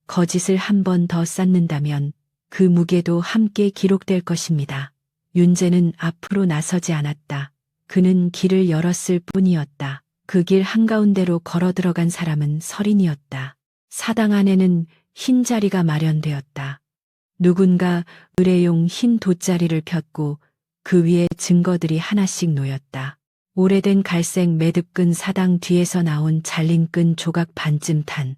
거짓을 한 번 더 쌓는다면 그 무게도 함께 기록될 것입니다. 윤재는 앞으로 나서지 않았다. 그는 길을 열었을 뿐이었다. 그 길 한가운데로 걸어 들어간 사람은 설인이었다. 사당 안에는 흰 자리가 마련되었다. 누군가 의뢰용 흰 돗자리를 폈고 그 위에 증거들이 하나씩 놓였다. 오래된 갈색 매듭끈 사당 뒤에서 나온 잘린 끈 조각 반쯤 탄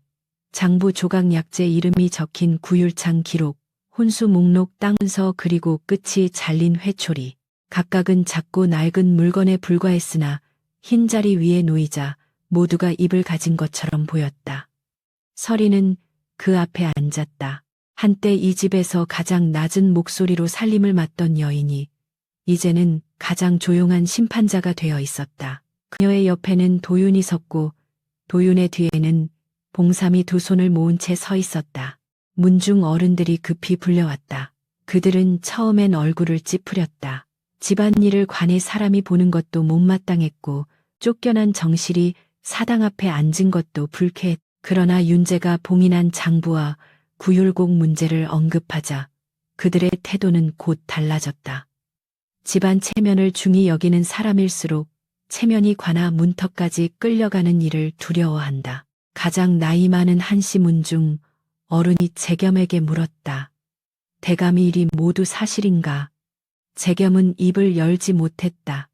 장부 조각 약재 이름이 적힌 구율창 기록, 혼수 목록 땅문서 그리고 끝이 잘린 회초리. 각각은 작고 낡은 물건에 불과했으나 흰자리 위에 놓이자 모두가 입을 가진 것처럼 보였다. 설이는 그 앞에 앉았다. 한때 이 집에서 가장 낮은 목소리로 살림을 맡던 여인이 이제는 가장 조용한 심판자가 되어 있었다. 그녀의 옆에는 도윤이 섰고 도윤의 뒤에는 봉삼이 두 손을 모은 채 서 있었다. 문중 어른들이 급히 불려왔다. 그들은 처음엔 얼굴을 찌푸렸다. 집안일을 관의 사람이 보는 것도 못마땅했고 쫓겨난 정실이 사당 앞에 앉은 것도 불쾌했다. 그러나 윤재가 봉인한 장부와 구율곡 문제를 언급하자 그들의 태도는 곧 달라졌다. 집안 체면을 중히 여기는 사람일수록 체면이 관아 문턱까지 끌려가는 일을 두려워한다. 가장 나이 많은 한씨 문중 어른이 재겸에게 물었다. 대감이 일이 모두 사실인가? 재겸은 입을 열지 못했다.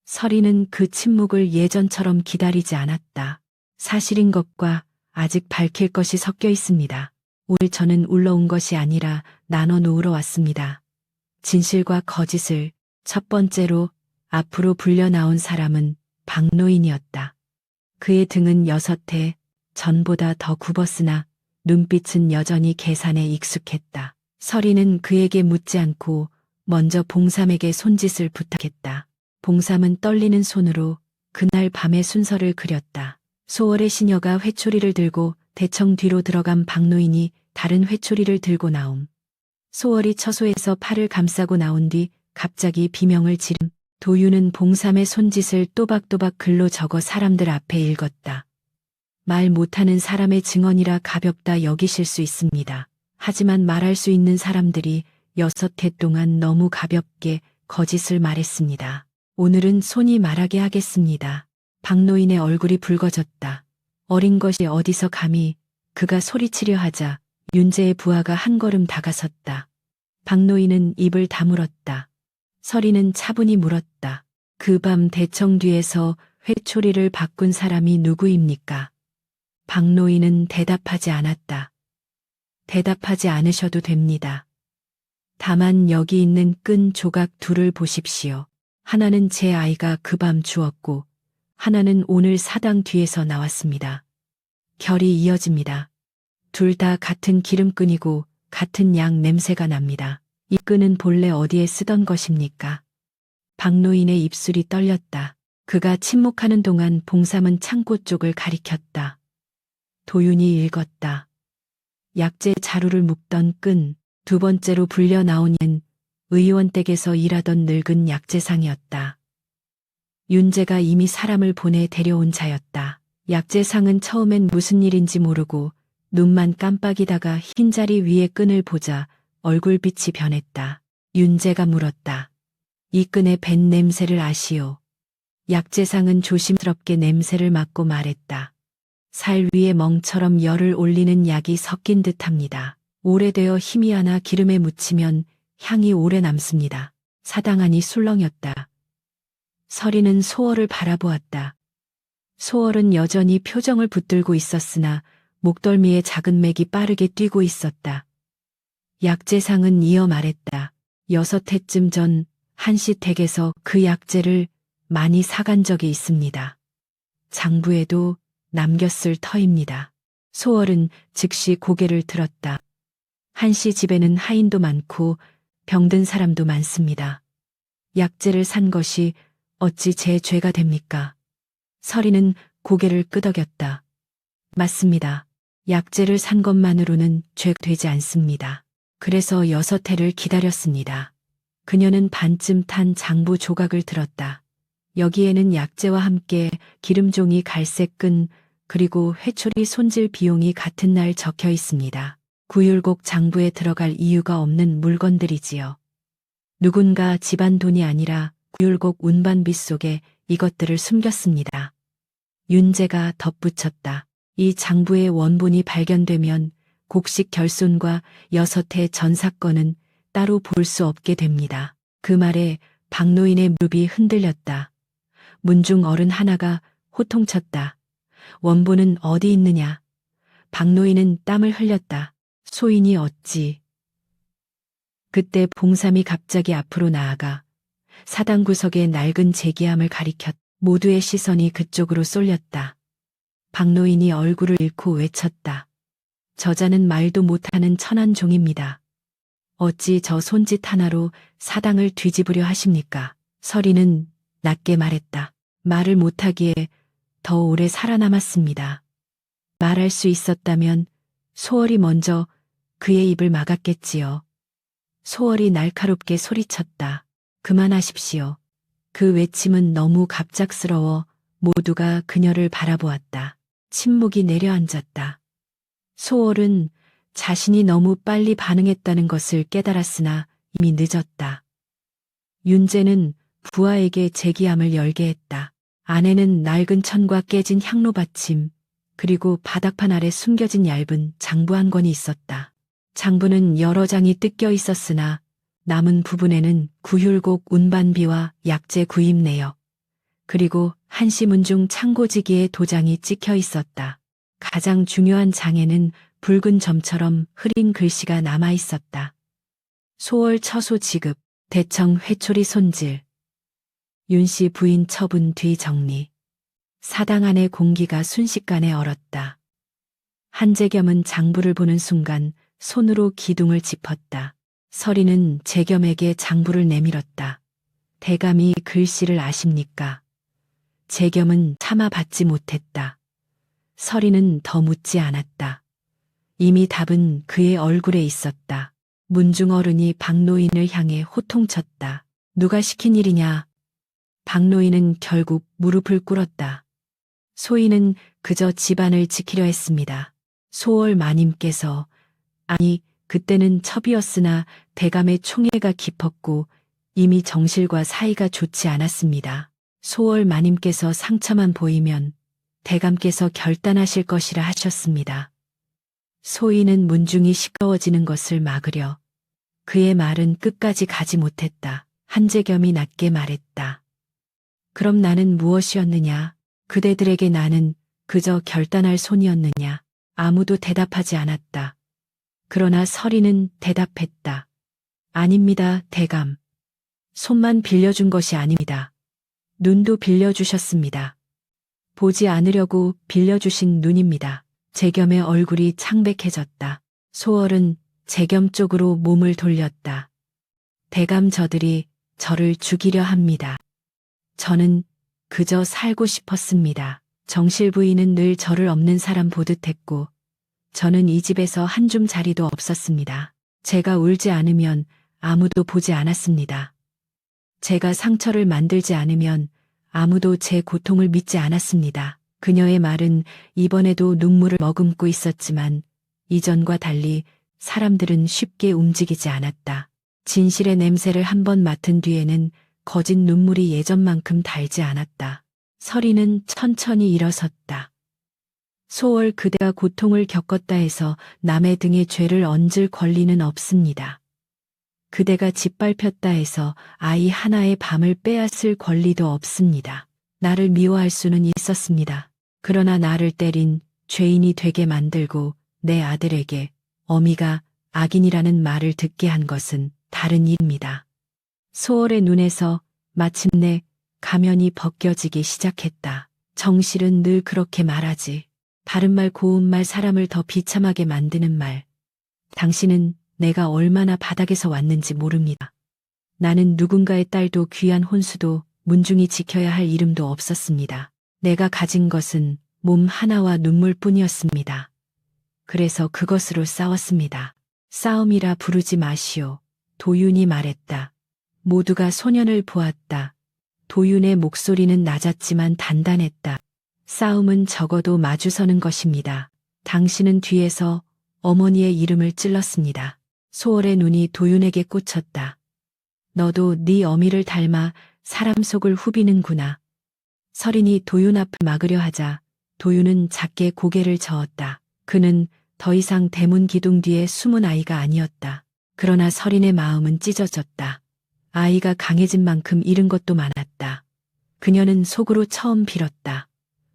설이는 그 침묵을 예전처럼 기다리지 않았다. 사실인 것과 아직 밝힐 것이 섞여 있습니다. 오늘 저는 울러온 것이 아니라 나눠 놓으러 왔습니다. 진실과 거짓을. 첫 번째로 앞으로 불려 나온 사람은 박노인이었다. 그의 등은 6해 전보다 더 굽었으나 눈빛은 여전히 계산에 익숙했다. 설이는 그에게 묻지 않고 먼저 봉삼에게 손짓을 부탁했다. 봉삼은 떨리는 손으로 그날 밤의 순서를 그렸다. 소월의 시녀가 회초리를 들고 대청 뒤로 들어간 박노인이 다른 회초리를 들고 나옴. 소월이 처소에서 팔을 감싸고 나온 뒤 갑자기 비명을 지름. 도윤은 봉삼의 손짓을 또박또박 글로 적어 사람들 앞에 읽었다. 말 못하는 사람의 증언이라 가볍다 여기실 수 있습니다. 하지만 말할 수 있는 사람들이 6해 동안 너무 가볍게 거짓을 말했습니다. 오늘은 손이 말하게 하겠습니다. 박노인의 얼굴이 붉어졌다. 어린 것이 어디서 감히. 그가 소리치려 하자 윤재의 부하가 한 걸음 다가섰다. 박노인은 입을 다물었다. 설이는 차분히 물었다. 그 밤 대청 뒤에서 회초리를 바꾼 사람이 누구입니까? 박노인은 대답하지 않았다. 대답하지 않으셔도 됩니다. 다만 여기 있는 끈 조각 둘을 보십시오. 하나는 제 아이가 그 밤 주었고 하나는 오늘 사당 뒤에서 나왔습니다. 결이 이어집니다. 둘 다 같은 기름끈이고 같은 양 냄새가 납니다. 이 끈은 본래 어디에 쓰던 것입니까? 박노인의 입술이 떨렸다. 그가 침묵하는 동안 봉삼은 창고 쪽을 가리켰다. 도윤이 읽었다. 약재 자루를 묶던 끈. 두 번째로 불려 나온 이는 의원 댁에서 일하던 늙은 약재상이었다. 윤재가 이미 사람을 보내 데려온 자였다. 약재상은 처음엔 무슨 일인지 모르고 눈만 깜빡이다가 흰자리 위에 끈을 보자 얼굴빛이 변했다. 윤재가 물었다. 이 끈의 밴 냄새를 아시오? 약재상은 조심스럽게 냄새를 맡고 말했다. 살 위에 멍처럼 열을 올리는 약이 섞인 듯합니다. 오래되어 희미하나 기름에 묻히면 향이 오래 남습니다. 사당 안이 술렁였다. 설이는 소월을 바라보았다. 소월은 여전히 표정을 붙들고 있었으나 목덜미에 작은 맥이 빠르게 뛰고 있었다. 약재상은 이어 말했다. 6해쯤 전 한씨 댁에서 그 약재를 많이 사간 적이 있습니다. 장부에도 남겼을 터입니다. 소월은 즉시 고개를 들었다. 한씨 집에는 하인도 많고 병든 사람도 많습니다. 약재를 산 것이 어찌 제 죄가 됩니까? 서리는 고개를 끄덕였다. 맞습니다. 약재를 산 것만으로는 죄가 되지 않습니다. 그래서 6해를 기다렸습니다. 그녀는 반쯤 탄 장부 조각을 들었다. 여기에는 약재와 함께 기름종이 갈색끈 그리고 회초리 손질 비용이 같은 날 적혀 있습니다. 구율곡 장부에 들어갈 이유가 없는 물건들이지요. 누군가 집안 돈이 아니라 구율곡 운반비 속에 이것들을 숨겼습니다. 윤재가 덧붙였다. 이 장부의 원본이 발견되면 곡식 결손과 6해 전 사건은 따로 볼 수 없게 됩니다. 그 말에 박노인의 무릎이 흔들렸다. 문중 어른 하나가 호통쳤다. 원본은 어디 있느냐? 박노인은 땀을 흘렸다. 소인이 어찌? 그때 봉삼이 갑자기 앞으로 나아가 사당 구석의 낡은 제기함을 가리켰. 모두의 시선이 그쪽으로 쏠렸다. 박노인이 얼굴을 잃고 외쳤다. 저자는 말도 못하는 천한 종입니다. 어찌 저 손짓 하나로 사당을 뒤집으려 하십니까? 서리는 낮게 말했다. 말을 못하기에 더 오래 살아남았습니다. 말할 수 있었다면 소월이 먼저 그의 입을 막았겠지요. 소월이 날카롭게 소리쳤다. 그만하십시오. 그 외침은 너무 갑작스러워 모두가 그녀를 바라보았다. 침묵이 내려앉았다. 소월은 자신이 너무 빨리 반응했다는 것을 깨달았으나 이미 늦었다. 윤재는 부하에게 제기함을 열게 했다. 안에는 낡은 천과 깨진 향로 받침, 그리고 바닥판 아래 숨겨진 얇은 장부 한 권이 있었다. 장부는 여러 장이 뜯겨 있었으나 남은 부분에는 구율곡 운반비와 약재 구입 내역, 그리고 한씨 문중 창고지기의 도장이 찍혀 있었다. 가장 중요한 장에는 붉은 점처럼 흐린 글씨가 남아 있었다. 소월 처소 지급, 대청 회초리 손질. 윤씨 부인 처분 뒤 정리. 사당 안의 공기가 순식간에 얼었다. 한재겸은 장부를 보는 순간 손으로 기둥을 짚었다. 서리는 재겸에게 장부를 내밀었다. 대감이 글씨를 아십니까? 재겸은 차마 받지 못했다. 서리는 더 묻지 않았다. 이미 답은 그의 얼굴에 있었다. 문중 어른이 박노인을 향해 호통쳤다. 누가 시킨 일이냐? 박노인은 결국 무릎을 꿇었다. 소인은 그저 집안을 지키려 했습니다. 소월 마님께서, 아니 그때는 첩이었으나 대감의 총애가 깊었고 이미 정실과 사이가 좋지 않았습니다. 소월 마님께서 상처만 보이면 대감께서 결단하실 것이라 하셨습니다. 소인은 문중이 시끄러워지는 것을 막으려 그의 말은 끝까지 가지 못했다. 한재겸이 낮게 말했다. 그럼 나는 무엇이었느냐? 그대들에게 나는 그저 결단할 손이었느냐? 아무도 대답하지 않았다. 그러나 서리는 대답했다. 아닙니다, 대감. 손만 빌려준 것이 아닙니다. 눈도 빌려주셨습니다. 보지 않으려고 빌려주신 눈입니다. 재겸의 얼굴이 창백해졌다. 소월은 재겸 쪽으로 몸을 돌렸다. 대감 저들이 저를 죽이려 합니다. 저는 그저 살고 싶었습니다. 정실 부인은 늘 저를 없는 사람 보듯 했고 저는 이 집에서 한 줌 자리도 없었습니다. 제가 울지 않으면 아무도 보지 않았습니다. 제가 상처를 만들지 않으면 아무도 제 고통을 믿지 않았습니다. 그녀의 말은 이번에도 눈물을 머금고 있었지만 이전과 달리 사람들은 쉽게 움직이지 않았다. 진실의 냄새를 한번 맡은 뒤에는 거짓 눈물이 예전만큼 달지 않았다. 서리는 천천히 일어섰다. 소월 그대가 고통을 겪었다 해서 남의 등에 죄를 얹을 권리는 없습니다. 그대가 짓밟혔다 해서 아이 하나의 밤을 빼앗을 권리도 없습니다. 나를 미워할 수는 있었습니다. 그러나 나를 때린 죄인이 되게 만들고 내 아들에게 어미가 악인이라는 말을 듣게 한 것은 다른 일입니다. 소월의 눈에서 마침내 가면이 벗겨지기 시작했다. 정실은 늘 그렇게 말하지. 바른 말, 고운 말, 사람을 더 비참하게 만드는 말. 당신은 내가 얼마나 바닥에서 왔는지 모릅니다. 나는 누군가의 딸도 귀한 혼수도 문중이 지켜야 할 이름도 없었습니다. 내가 가진 것은 몸 하나와 눈물뿐이었습니다. 그래서 그것으로 싸웠습니다. 싸움이라 부르지 마시오. 도윤이 말했다. 모두가 소년을 보았다. 도윤의 목소리는 낮았지만 단단했다. 싸움은 적어도 마주서는 것입니다. 당신은 뒤에서 어머니의 이름을 찔렀습니다. 소월의 눈이 도윤에게 꽂혔다. 너도 네 어미를 닮아 사람 속을 후비는구나. 설인이 도윤 앞을 막으려 하자 도윤은 작게 고개를 저었다. 그는 더 이상 대문 기둥 뒤에 숨은 아이가 아니었다. 그러나 설인의 마음은 찢어졌다. 아이가 강해진 만큼 잃은 것도 많았다. 그녀는 속으로 처음 빌었다.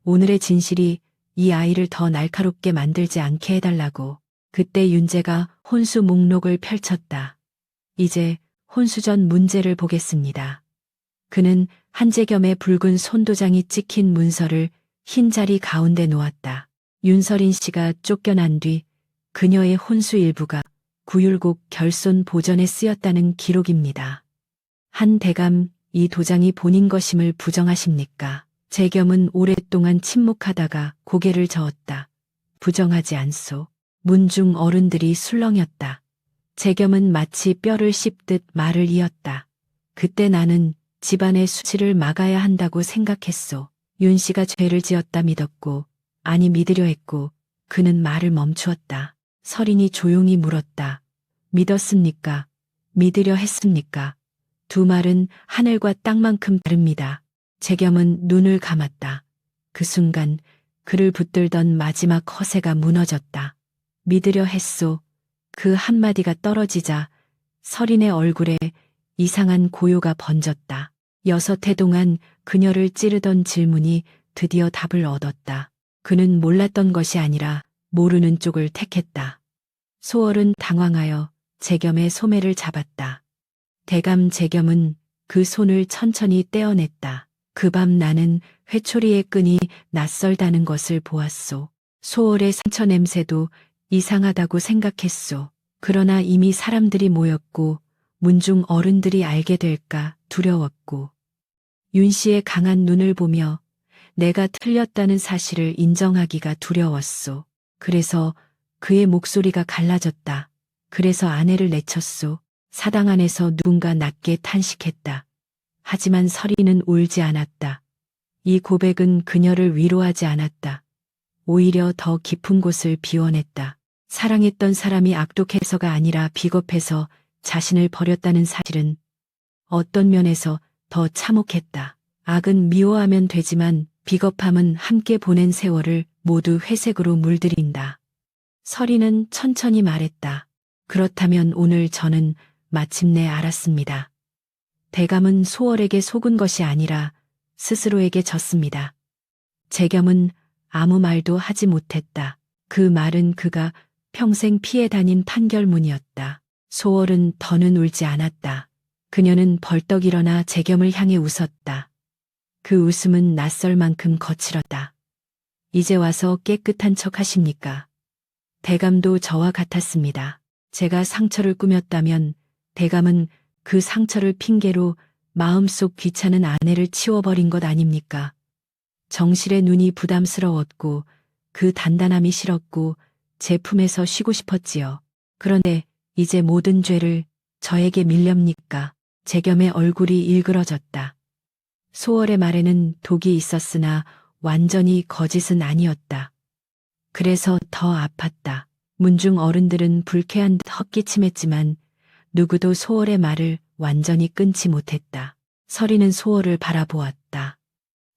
오늘의 진실이 이 아이를 더 날카롭게 만들지 않게 해달라고. 그때 윤재가 혼수 목록을 펼쳤다. 이제 혼수 전 문제를 보겠습니다. 그는 한재겸의 붉은 손도장이 찍힌 문서를 흰 자리 가운데 놓았다. 윤설인 씨가 쫓겨난 뒤 그녀의 혼수 일부가 구율곡 결손 보전에 쓰였다는 기록입니다. 한 대감, 이 도장이 본인 것임을 부정하십니까? 재겸은 오랫동안 침묵하다가 고개를 저었다. 부정하지 않소. 문중 어른들이 술렁였다. 재겸은 마치 뼈를 씹듯 말을 이었다. 그때 나는 집안의 수치를 막아야 한다고 생각했소. 윤 씨가 죄를 지었다 믿었고, 아니 믿으려 했고, 그는 말을 멈추었다. 설인이 조용히 물었다. 믿었습니까? 믿으려 했습니까? 두 말은 하늘과 땅만큼 다릅니다. 재겸은 눈을 감았다. 그 순간 그를 붙들던 마지막 허세가 무너졌다. 믿으려 했소. 그 한마디가 떨어지자 설인의 얼굴에 이상한 고요가 번졌다. 6해 동안 그녀를 찌르던 질문이 드디어 답을 얻었다. 그는 몰랐던 것이 아니라 모르는 쪽을 택했다. 소월은 당황하여 재겸의 소매를 잡았다. 대감 재겸은 그 손을 천천히 떼어냈다. 그 밤 나는 회초리의 끈이 낯설다는 것을 보았소. 소월의 상처 냄새도 이상하다고 생각했소. 그러나 이미 사람들이 모였고 문중 어른들이 알게 될까 두려웠고 윤 씨의 강한 눈을 보며 내가 틀렸다는 사실을 인정하기가 두려웠소. 그래서 그의 목소리가 갈라졌다. 그래서 아내를 내쳤소. 사당 안에서 누군가 낮게 탄식했다. 하지만 설이는 울지 않았다. 이 고백은 그녀를 위로하지 않았다. 오히려 더 깊은 곳을 비워냈다. 사랑했던 사람이 악독해서가 아니라 비겁해서 자신을 버렸다는 사실은 어떤 면에서 더 참혹했다. 악은 미워하면 되지만 비겁함은 함께 보낸 세월을 모두 회색으로 물들인다. 설이는 천천히 말했다. 그렇다면 오늘 저는 마침내 알았습니다. 대감은 소월에게 속은 것이 아니라 스스로에게 졌습니다. 재겸은 아무 말도 하지 못했다. 그 말은 그가 평생 피해 다닌 판결문이었다. 소월은 더는 울지 않았다. 그녀는 벌떡 일어나 재겸을 향해 웃었다. 그 웃음은 낯설 만큼 거칠었다. 이제 와서 깨끗한 척 하십니까? 대감도 저와 같았습니다. 제가 상처를 꾸몄다면 대감은 그 상처를 핑계로 마음속 귀찮은 아내를 치워버린 것 아닙니까? 정실의 눈이 부담스러웠고 그 단단함이 싫었고 제 품에서 쉬고 싶었지요. 그런데 이제 모든 죄를 저에게 밀렵니까? 재겸의 얼굴이 일그러졌다. 소월의 말에는 독이 있었으나 완전히 거짓은 아니었다. 그래서 더 아팠다. 문중 어른들은 불쾌한 듯 헛기침했지만 누구도 소월의 말을 완전히 끊지 못했다. 설이는 소월을 바라보았다.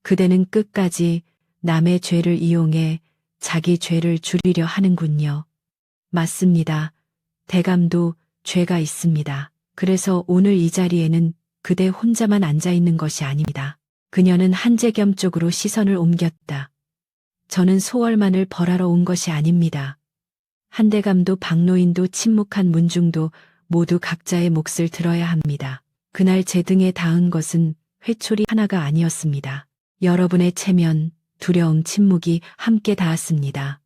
그대는 끝까지 남의 죄를 이용해 자기 죄를 줄이려 하는군요. 맞습니다. 대감도 죄가 있습니다. 그래서 오늘 이 자리에는 그대 혼자만 앉아 있는 것이 아닙니다. 그녀는 한재겸 쪽으로 시선을 옮겼다. 저는 소월만을 벌하러 온 것이 아닙니다. 한대감도 박노인도 침묵한 문중도 모두 각자의 몫을 들어야 합니다. 그날 제 등에 닿은 것은 회초리 하나가 아니었습니다. 여러분의 체면, 두려움, 침묵이 함께 닿았습니다.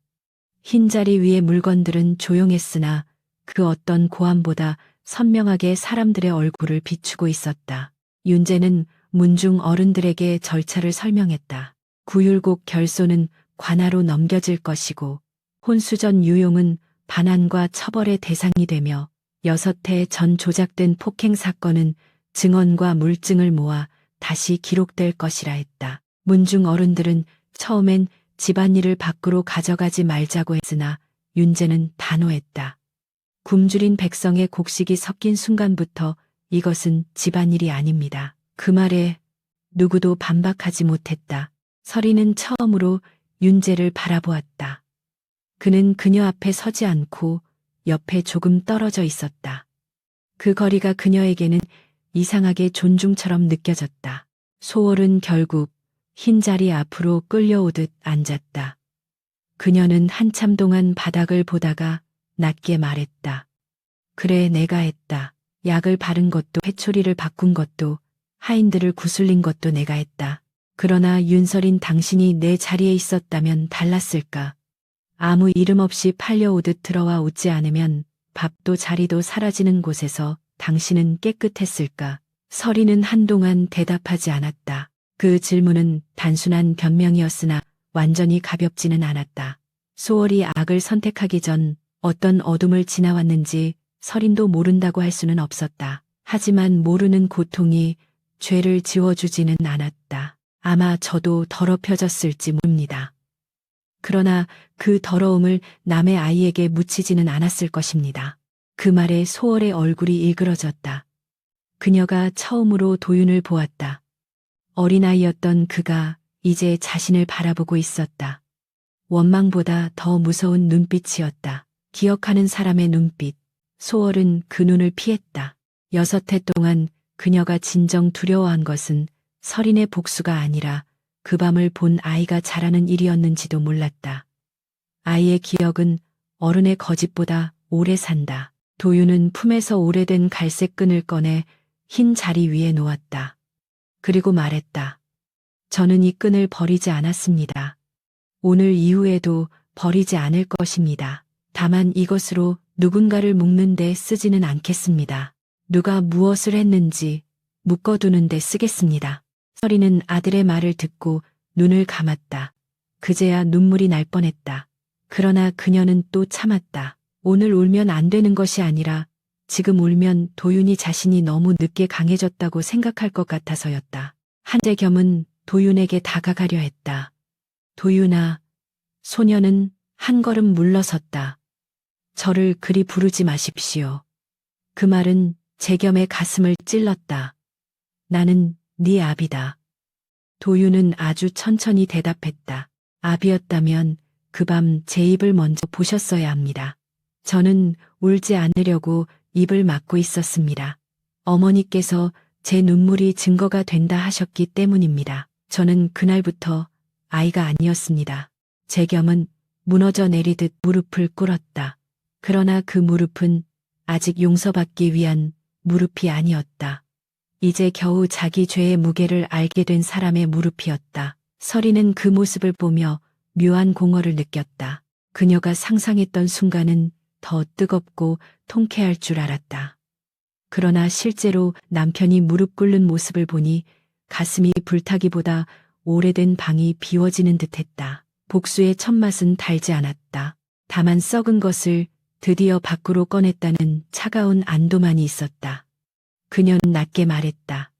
흰자리 위의 물건들은 조용했으나 그 어떤 고함보다 선명하게 사람들의 얼굴을 비추고 있었다. 윤재는 문중 어른들에게 절차를 설명했다. 구율곡 결소는 관하로 넘겨질 것이고 혼수전 유용은 반환과 처벌의 대상이 되며 6회 전 조작된 폭행 사건은 증언과 물증을 모아 다시 기록될 것이라 했다. 문중 어른들은 처음엔 집안일을 밖으로 가져가지 말자고 했으나 윤재는 단호했다. 굶주린 백성의 곡식이 섞인 순간부터 이것은 집안일이 아닙니다. 그 말에 누구도 반박하지 못했다. 서리는 처음으로 윤재를 바라보았다. 그는 그녀 앞에 서지 않고 옆에 조금 떨어져 있었다. 그 거리가 그녀에게는 이상하게 존중처럼 느껴졌다. 소월은 결국 흰자리 앞으로 끌려오듯 앉았다. 그녀는 한참 동안 바닥을 보다가 낮게 말했다. 그래, 내가 했다. 약을 바른 것도 회초리를 바꾼 것도 하인들을 구슬린 것도 내가 했다. 그러나 윤설인 당신이 내 자리에 있었다면 달랐을까? 아무 이름 없이 팔려오듯 들어와 웃지 않으면 밥도 자리도 사라지는 곳에서 당신은 깨끗했을까? 설이는 한동안 대답하지 않았다. 그 질문은 단순한 변명이었으나 완전히 가볍지는 않았다. 소월이 악을 선택하기 전 어떤 어둠을 지나왔는지 설인도 모른다고 할 수는 없었다. 하지만 모르는 고통이 죄를 지워주지는 않았다. 아마 저도 더럽혀졌을지 모릅니다. 그러나 그 더러움을 남의 아이에게 묻히지는 않았을 것입니다. 그 말에 소월의 얼굴이 일그러졌다. 그녀가 처음으로 도윤을 보았다. 어린아이였던 그가 이제 자신을 바라보고 있었다. 원망보다 더 무서운 눈빛이었다. 기억하는 사람의 눈빛. 소월은 그 눈을 피했다. 6해 동안 그녀가 진정 두려워한 것은 설인의 복수가 아니라 그 밤을 본 아이가 자라는 일이었는지도 몰랐다. 아이의 기억은 어른의 거짓보다 오래 산다. 도윤은 품에서 오래된 갈색 끈을 꺼내 흰 자리 위에 놓았다. 그리고 말했다. 저는 이 끈을 버리지 않았습니다. 오늘 이후에도 버리지 않을 것입니다. 다만 이것으로 누군가를 묶는 데 쓰지는 않겠습니다. 누가 무엇을 했는지 묶어두는 데 쓰겠습니다. 설이는 아들의 말을 듣고 눈을 감았다. 그제야 눈물이 날 뻔했다. 그러나 그녀는 또 참았다. 오늘 울면 안 되는 것이 아니라 지금 울면 도윤이 자신이 너무 늦게 강해졌다고 생각할 것 같아서였다. 한재겸은 도윤에게 다가가려 했다. 도윤아, 소녀는 한 걸음 물러섰다. 저를 그리 부르지 마십시오. 그 말은 재겸의 가슴을 찔렀다. 나는 네 아비다. 도윤은 아주 천천히 대답했다. 아비였다면 그 밤 제 입을 먼저 보셨어야 합니다. 저는 울지 않으려고 입을 막고 있었습니다. 어머니께서 제 눈물이 증거가 된다 하셨기 때문입니다. 저는 그날부터 아이가 아니었습니다. 재겸은 무너져 내리듯 무릎을 꿇었다. 그러나 그 무릎은 아직 용서받기 위한 무릎이 아니었다. 이제 겨우 자기 죄의 무게를 알게 된 사람의 무릎이었다. 설이는 그 모습을 보며 묘한 공허를 느꼈다. 그녀가 상상했던 순간은 더 뜨겁고 통쾌할 줄 알았다. 그러나 실제로 남편이 무릎 꿇는 모습을 보니 가슴이 불타기보다 오래된 방이 비워지는 듯했다. 복수의 첫맛은 달지 않았다. 다만 썩은 것을 드디어 밖으로 꺼냈다는 차가운 안도만이 있었다. 그녀는 낮게 말했다.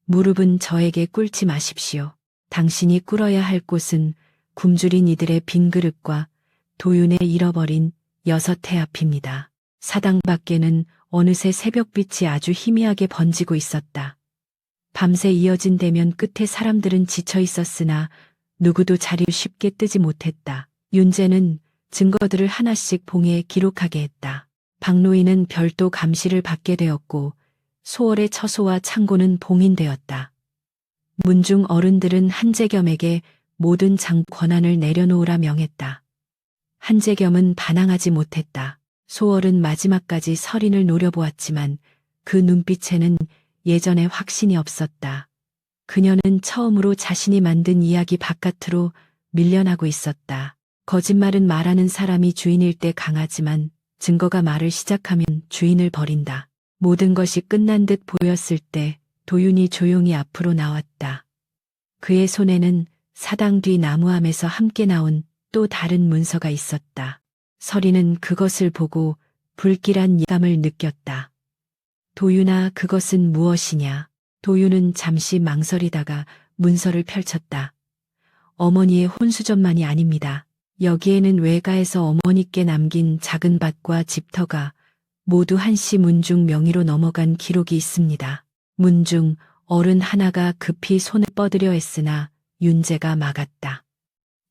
무릎은 저에게 꿇지 마십시오. 당신이 꿇어야 할 곳은 굶주린 이들의 빈 그릇과 도윤의 잃어버린 6해 앞입니다. 사당 밖에는 어느새 새벽빛이 아주 희미하게 번지고 있었다. 밤새 이어진 대면 끝에 사람들은 지쳐 있었으나 누구도 자리를 쉽게 뜨지 못했다. 윤재는 증거들을 하나씩 봉에 기록하게 했다. 박노인은 별도 감시를 받게 되었고 소월의 처소와 창고는 봉인되었다. 문중 어른들은 한재겸에게 모든 장 권한을 내려놓으라 명했다. 한재겸은 반항하지 못했다. 소월은 마지막까지 설인을 노려보았지만 그 눈빛에는 예전에 확신이 없었다. 그녀는 처음으로 자신이 만든 이야기 바깥으로 밀려나고 있었다. 거짓말은 말하는 사람이 주인일 때 강하지만 증거가 말을 시작하면 주인을 버린다. 모든 것이 끝난 듯 보였을 때 도윤이 조용히 앞으로 나왔다. 그의 손에는 사당 뒤 나무함에서 함께 나온 또 다른 문서가 있었다. 서리는 그것을 보고 불길한 예감을 느꼈다. 도윤아, 그것은 무엇이냐? 도윤은 잠시 망설이다가 문서를 펼쳤다. 어머니의 혼수전만이 아닙니다. 여기에는 외가에서 어머니께 남긴 작은 밭과 집터가 모두 한씨 문중 명의로 넘어간 기록이 있습니다. 문중 어른 하나가 급히 손을 뻗으려 했으나 윤재가 막았다.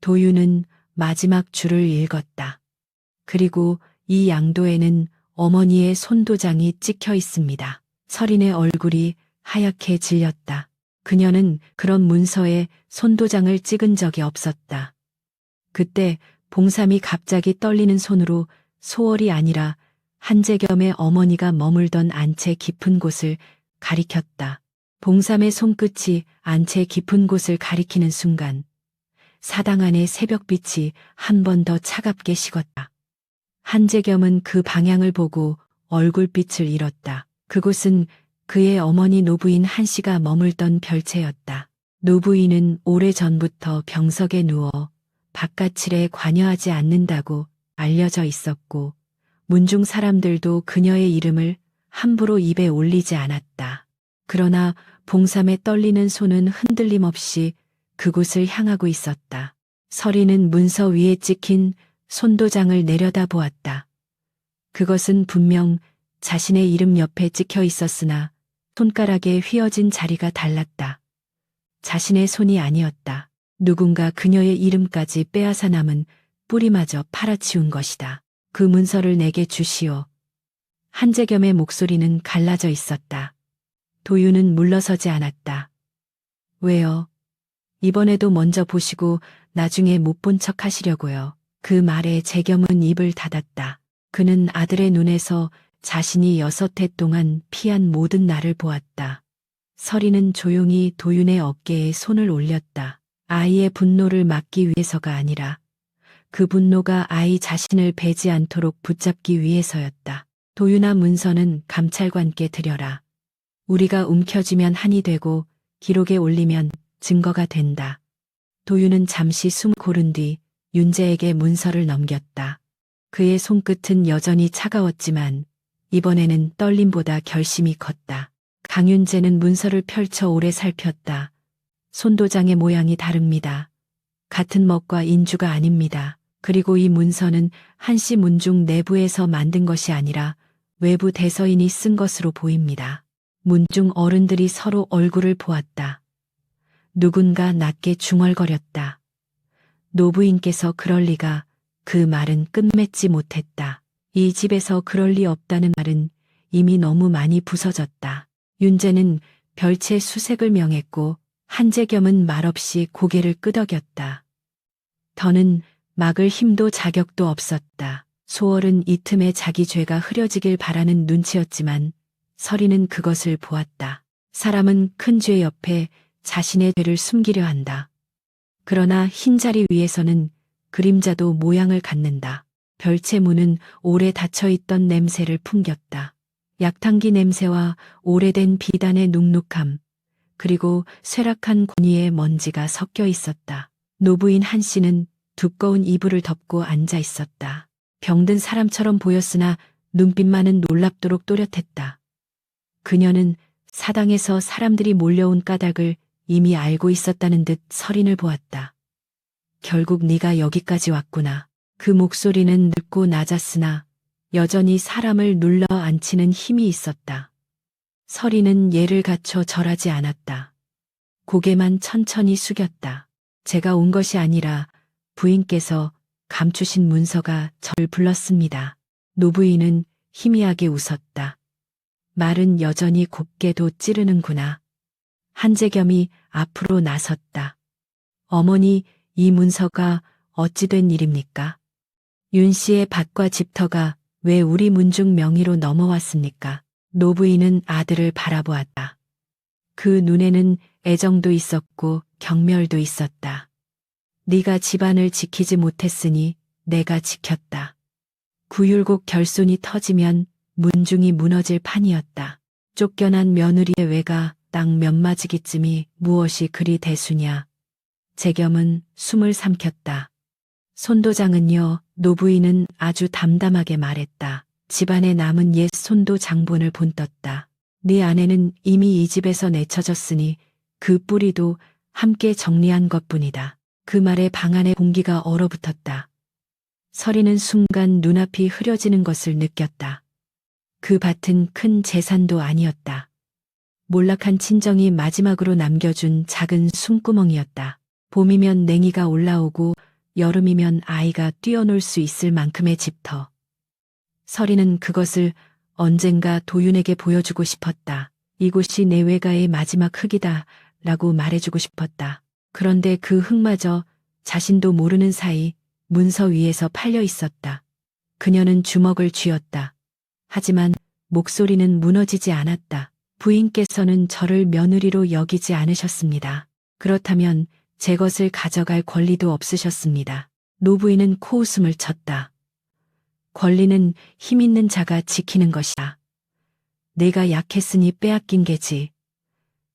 도윤은 마지막 줄을 읽었다. 그리고 이 양도에는 어머니의 손도장이 찍혀 있습니다. 서린의 얼굴이 하얗게 질렸다. 그녀는 그런 문서에 손도장을 찍은 적이 없었다. 그때 봉삼이 갑자기 떨리는 손으로 소월이 아니라 한재겸의 어머니가 머물던 안채 깊은 곳을 가리켰다. 봉삼의 손끝이 안채 깊은 곳을 가리키는 순간 사당 안의 새벽빛이 한 번 더 차갑게 식었다. 한재겸은 그 방향을 보고 얼굴빛을 잃었다. 그곳은 그의 어머니 노부인 한씨가 머물던 별채였다. 노부인은 오래전부터 병석에 누워 바깥일에 관여하지 않는다고 알려져 있었고 문중 사람들도 그녀의 이름을 함부로 입에 올리지 않았다. 그러나 봉삼의 떨리는 손은 흔들림 없이 그곳을 향하고 있었다. 서리는 문서 위에 찍힌 손도장을 내려다보았다. 그것은 분명 자신의 이름 옆에 찍혀 있었으나 손가락에 휘어진 자리가 달랐다. 자신의 손이 아니었다. 누군가 그녀의 이름까지 빼앗아 남은 뿌리마저 팔아치운 것이다. 그 문서를 내게 주시오. 한재겸의 목소리는 갈라져 있었다. 도윤은 물러서지 않았다. 왜요? 이번에도 먼저 보시고 나중에 못 본 척 하시려고요. 그 말에 재겸은 입을 닫았다. 그는 아들의 눈에서 자신이 6해 동안 피한 모든 날을 보았다. 서리는 조용히 도윤의 어깨에 손을 올렸다. 아이의 분노를 막기 위해서가 아니라 그 분노가 아이 자신을 베지 않도록 붙잡기 위해서였다. 도윤아, 문서는 감찰관께 드려라. 우리가 움켜쥐면 한이 되고 기록에 올리면 증거가 된다. 도윤은 잠시 숨을 고른 뒤 윤재에게 문서를 넘겼다. 그의 손끝은 여전히 차가웠지만 이번에는 떨림보다 결심이 컸다. 강윤재는 문서를 펼쳐 오래 살폈다. 손도장의 모양이 다릅니다. 같은 먹과 인주가 아닙니다. 그리고 이 문서는 한씨 문중 내부에서 만든 것이 아니라 외부 대서인이 쓴 것으로 보입니다. 문중 어른들이 서로 얼굴을 보았다. 누군가 낮게 중얼거렸다. 노부인께서 그럴 리가. 그 말은 끝맺지 못했다. 이 집에서 그럴 리 없다는 말은 이미 너무 많이 부서졌다. 윤재는 별채 수색을 명했고 한재겸은 말없이 고개를 끄덕였다. 더는 막을 힘도 자격도 없었다. 소월은 이 틈에 자기 죄가 흐려지길 바라는 눈치였지만 서리는 그것을 보았다. 사람은 큰 죄 옆에 자신의 죄를 숨기려 한다. 그러나 흰자리 위에서는 그림자도 모양을 갖는다. 별채 문은 오래 닫혀있던 냄새를 풍겼다. 약탕기 냄새와 오래된 비단의 눅눅함, 그리고 쇠락한 고니의 먼지가 섞여 있었다. 노부인 한씨는 두꺼운 이불을 덮고 앉아 있었다. 병든 사람처럼 보였으나 눈빛만은 놀랍도록 또렷했다. 그녀는 사당에서 사람들이 몰려온 까닭을 이미 알고 있었다는 듯 서린을 보았다. 결국 네가 여기까지 왔구나. 그 목소리는 늙고 낮았으나 여전히 사람을 눌러 앉히는 힘이 있었다. 서린은 예를 갖춰 절하지 않았다. 고개만 천천히 숙였다. 제가 온 것이 아니라 부인께서 감추신 문서가 저를 불렀습니다. 노부인은 희미하게 웃었다. 말은 여전히 곱게도 찌르는구나. 한재겸이 앞으로 나섰다. 어머니, 이 문서가 어찌 된 일입니까? 윤 씨의 밭과 집터가 왜 우리 문중 명의로 넘어왔습니까? 노부인은 아들을 바라보았다. 그 눈에는 애정도 있었고 경멸도 있었다. 네가 집안을 지키지 못했으니 내가 지켰다. 구율곡 결손이 터지면 문중이 무너질 판이었다. 쫓겨난 며느리의 외가 땅 몇마지기쯤이 무엇이 그리 대수냐. 재겸은 숨을 삼켰다. 손도장은요, 노부인은 아주 담담하게 말했다. 집안에 남은 옛 손도 장본을 본떴다. 네 아내는 이미 이 집에서 내쳐졌으니 그 뿌리도 함께 정리한 것뿐이다. 그 말에 방 안의 공기가 얼어붙었다. 서리는 순간 눈앞이 흐려지는 것을 느꼈다. 그 밭은 큰 재산도 아니었다. 몰락한 친정이 마지막으로 남겨준 작은 숨구멍이었다. 봄이면 냉이가 올라오고 여름이면 아이가 뛰어놀 수 있을 만큼의 집터. 서리는 그것을 언젠가 도윤에게 보여주고 싶었다. 이곳이 내 외가의 마지막 흙이다 라고 말해주고 싶었다. 그런데 그 흙마저 자신도 모르는 사이 문서 위에서 팔려 있었다. 그녀는 주먹을 쥐었다. 하지만 목소리는 무너지지 않았다. 부인께서는 저를 며느리로 여기지 않으셨습니다. 그렇다면 제 것을 가져갈 권리도 없으셨습니다. 노부인은 코웃음을 쳤다. 권리는 힘 있는 자가 지키는 것이다. 내가 약했으니 빼앗긴 게지.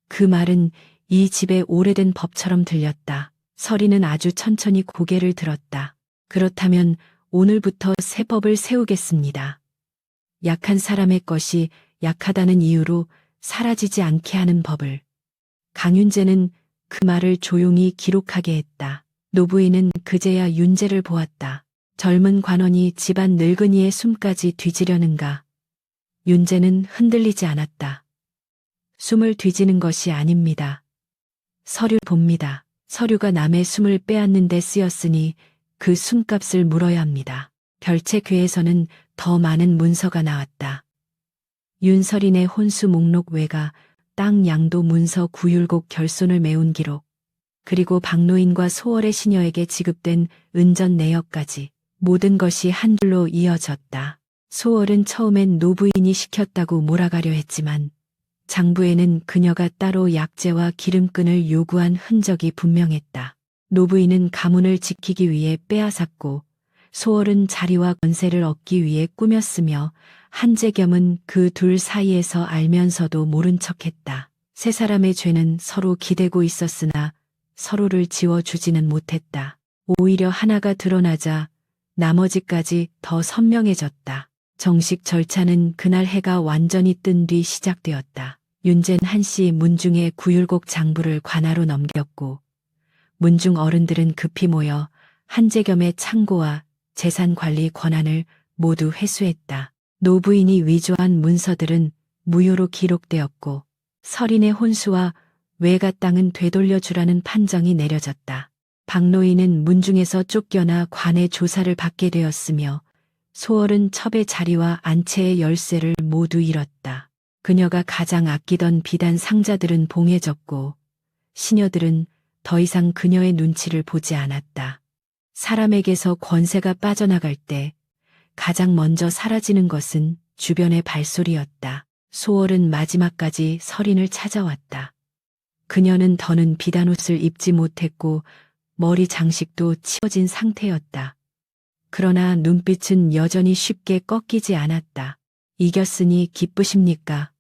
그 말은 이 집의 오래된 법처럼 들렸다. 서리는 아주 천천히 고개를 들었다. 그렇다면 오늘부터 새 법을 세우겠습니다. 약한 사람의 것이 약하다는 이유로 사라지지 않게 하는 법을. 강윤재는 그 말을 조용히 기록하게 했다. 노부인은 그제야 윤재를 보았다. 젊은 관원이 집안 늙은이의 숨까지 뒤지려는가. 윤재는 흔들리지 않았다. 숨을 뒤지는 것이 아닙니다. 서류 봅니다. 서류가 남의 숨을 빼앗는 데 쓰였으니 그 숨값을 물어야 합니다. 별채궤에서는 더 많은 문서가 나왔다. 윤서린의 혼수 목록 외가 땅 양도 문서 구율곡 결손을 메운 기록, 그리고 박노인과 소월의 시녀에게 지급된 은전 내역까지 모든 것이 한 줄로 이어졌다. 소월은 처음엔 노부인이 시켰다고 몰아가려 했지만 장부에는 그녀가 따로 약재와 기름끈을 요구한 흔적이 분명했다. 노부인은 가문을 지키기 위해 빼앗았고 소월은 자리와 권세를 얻기 위해 꾸몄으며 한재겸은 그 둘 사이에서 알면서도 모른 척했다. 세 사람의 죄는 서로 기대고 있었으나 서로를 지워주지는 못했다. 오히려 하나가 드러나자 나머지까지 더 선명해졌다. 정식 절차는 그날 해가 완전히 뜬 뒤 시작되었다. 윤재는 한시 문중의 구율곡 장부를 관하로 넘겼고 문중 어른들은 급히 모여 한재겸의 창고와 재산관리 권한을 모두 회수했다. 노부인이 위조한 문서들은 무효로 기록되었고 서린의 혼수와 외가 땅은 되돌려주라는 판정이 내려졌다. 박노인은 문중에서 쫓겨나 관의 조사를 받게 되었으며 소월은 첩의 자리와 안채의 열쇠를 모두 잃었다. 그녀가 가장 아끼던 비단 상자들은 봉해졌고 시녀들은 더 이상 그녀의 눈치를 보지 않았다. 사람에게서 권세가 빠져나갈 때 가장 먼저 사라지는 것은 주변의 발소리였다. 소월은 마지막까지 서린을 찾아왔다. 그녀는 더는 비단옷을 입지 못했고 머리 장식도 치워진 상태였다. 그러나 눈빛은 여전히 쉽게 꺾이지 않았다. 이겼으니 기쁘십니까?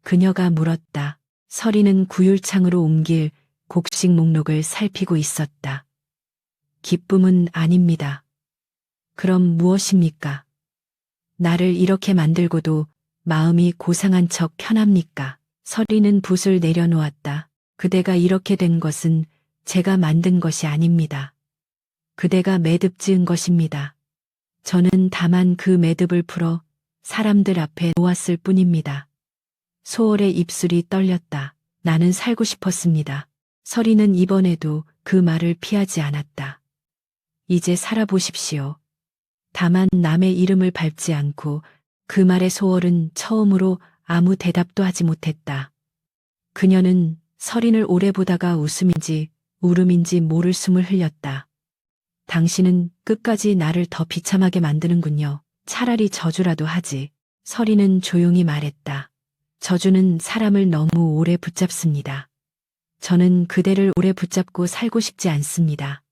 그녀가 물었다. 서린은 구율창으로 옮길 곡식 목록을 살피고 있었다. 기쁨은 아닙니다. 그럼 무엇입니까? 나를 이렇게 만들고도 마음이 고상한 척 편합니까? 서린은 붓을 내려놓았다. 그대가 이렇게 된 것은 제가 만든 것이 아닙니다. 그대가 매듭 지은 것입니다. 저는 다만 그 매듭을 풀어 사람들 앞에 놓았을 뿐입니다. 소월의 입술이 떨렸다. 나는 살고 싶었습니다. 서린은 이번에도 그 말을 피하지 않았다. 이제 살아보십시오. 다만 남의 이름을 밟지 않고. 그 말에 소월은 처음으로 아무 대답도 하지 못했다. 그녀는 서린을 오래 보다가 웃음인지 울음인지 모를 숨을 흘렸다. 당신은 끝까지 나를 더 비참하게 만드는군요. 차라리 저주라도 하지. 서린은 조용히 말했다. 저주는 사람을 너무 오래 붙잡습니다. 저는 그대를 오래 붙잡고 살고 싶지 않습니다.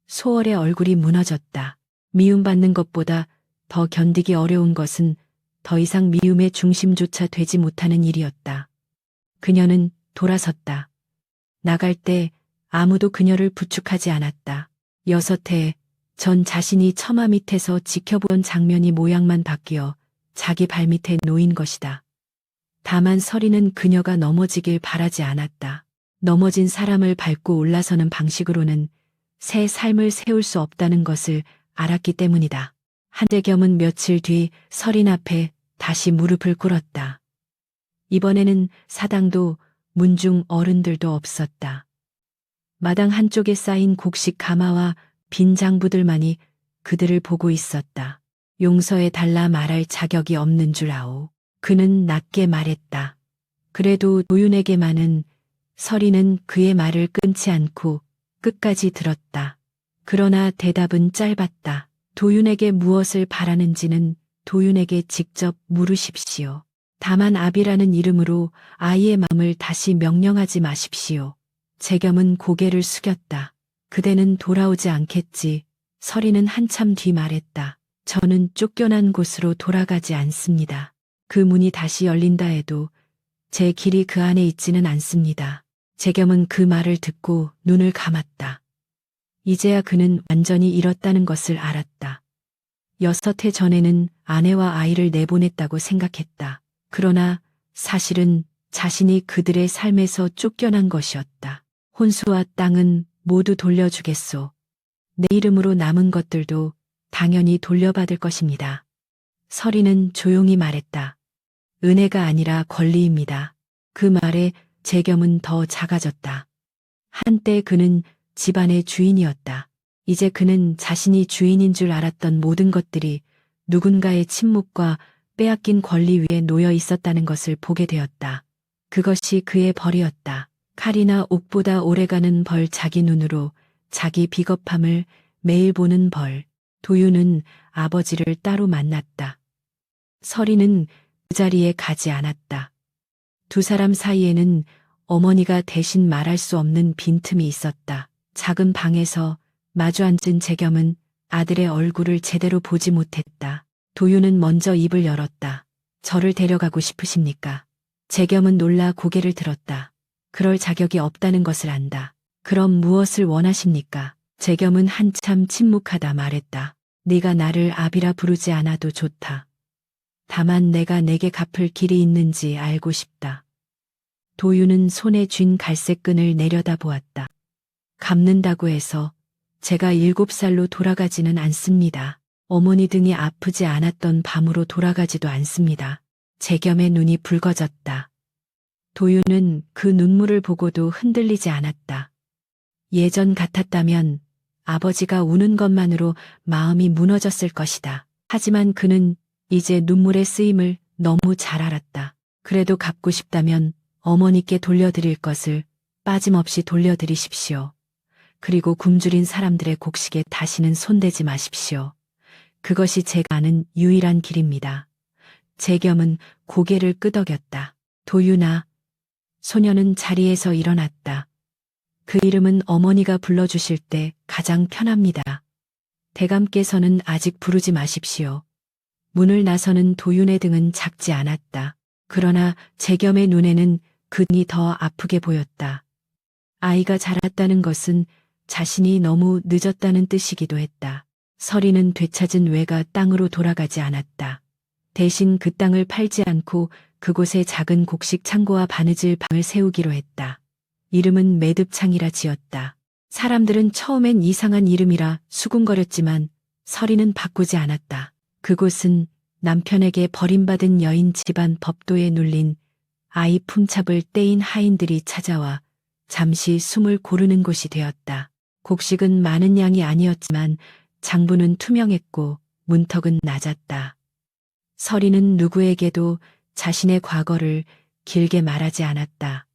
소월의 얼굴이 무너졌다. 미움받는 것보다 더 견디기 어려운 것은 더 이상 미움의 중심조차 되지 못하는 일이었다. 그녀는 돌아섰다. 나갈 때 아무도 그녀를 부축하지 않았다. 6해 전 자신이 처마 밑에서 지켜본 장면이 모양만 바뀌어 자기 발밑에 놓인 것이다. 다만 설이는 그녀가 넘어지길 바라지 않았다. 넘어진 사람을 밟고 올라서는 방식으로는 새 삶을 세울 수 없다는 것을 알았기 때문이다. 한재겸은 며칠 뒤 설인 앞에 다시 무릎을 꿇었다. 이번에는 사당도 문중 어른들도 없었다. 마당 한쪽에 쌓인 곡식 가마와 빈 장부들만이 그들을 보고 있었다. 용서해 달라 말할 자격이 없는 줄 아오. 그는 낮게 말했다. 그래도 도윤에게만은 설이는 그의 말을 끊지 않고 끝까지 들었다. 그러나 대답은 짧았다. 도윤에게 무엇을 바라는지는 도윤에게 직접 물으십시오. 다만 아비라는 이름으로 아이의 마음을 다시 명령하지 마십시오. 재겸은 고개를 숙였다. 그대는 돌아오지 않겠지. 설이는 한참 뒤 말했다. 저는 쫓겨난 곳으로 돌아가지 않습니다. 그 문이 다시 열린다 해도 제 길이 그 안에 있지는 않습니다. 재겸은 그 말을 듣고 눈을 감았다. 이제야 그는 완전히 잃었다는 것을 알았다. 6해 전에는 아내와 아이를 내보냈다고 생각했다. 그러나 사실은 자신이 그들의 삶에서 쫓겨난 것이었다. 혼수와 땅은 모두 돌려주겠소. 내 이름으로 남은 것들도 당연히 돌려받을 것입니다. 설이는 조용히 말했다. 은혜가 아니라 권리입니다. 그 말에 재겸은 더 작아졌다. 한때 그는 집안의 주인이었다. 이제 그는 자신이 주인인 줄 알았던 모든 것들이 누군가의 침묵과 빼앗긴 권리 위에 놓여 있었다는 것을 보게 되었다. 그것이 그의 벌이었다. 칼이나 옥보다 오래가는 벌, 자기 눈으로 자기 비겁함을 매일 보는 벌. 도윤은 아버지를 따로 만났다. 설이는 그 자리에 가지 않았다. 두 사람 사이에는 어머니가 대신 말할 수 없는 빈틈이 있었다. 작은 방에서 마주 앉은 재겸은 아들의 얼굴을 제대로 보지 못했다. 도윤은 먼저 입을 열었다. 저를 데려가고 싶으십니까? 재겸은 놀라 고개를 들었다. 그럴 자격이 없다는 것을 안다. 그럼 무엇을 원하십니까? 재겸은 한참 침묵하다 말했다. 네가 나를 아비라 부르지 않아도 좋다. 다만 내가 내게 갚을 길이 있는지 알고 싶다. 도윤은 손에 쥔 갈색 끈을 내려다보았다. 갚는다고 해서 제가 7살로 돌아가지는 않습니다. 어머니 등이 아프지 않았던 밤으로 돌아가지도 않습니다. 재겸의 눈이 붉어졌다. 도윤은 그 눈물을 보고도 흔들리지 않았다. 예전 같았다면 아버지가 우는 것만으로 마음이 무너졌을 것이다. 하지만 그는 이제 눈물의 쓰임을 너무 잘 알았다. 그래도 갚고 싶다면 어머니께 돌려드릴 것을 빠짐없이 돌려드리십시오. 그리고 굶주린 사람들의 곡식에 다시는 손대지 마십시오. 그것이 제가 아는 유일한 길입니다. 재겸은 고개를 끄덕였다. 도윤아. 소녀는 자리에서 일어났다. 그 이름은 어머니가 불러주실 때 가장 편합니다. 대감께서는 아직 부르지 마십시오. 문을 나서는 도윤의 등은 작지 않았다. 그러나 재겸의 눈에는 그니 더 아프게 보였다. 아이가 자랐다는 것은 자신이 너무 늦었다는 뜻이기도 했다. 설이는 되찾은 외가 땅으로 돌아가지 않았다. 대신 그 땅을 팔지 않고 그곳에 작은 곡식 창고와 바느질 방을 세우기로 했다. 이름은 매듭창이라 지었다. 사람들은 처음엔 이상한 이름이라 수군거렸지만 설이는 바꾸지 않았다. 그곳은 남편에게 버림받은 여인 집안 법도에 눌린 아이 품찹을 떼인 하인들이 찾아와 잠시 숨을 고르는 곳이 되었다. 곡식은 많은 양이 아니었지만 장부는 투명했고 문턱은 낮았다. 설이는 누구에게도 자신의 과거를 길게 말하지 않았다.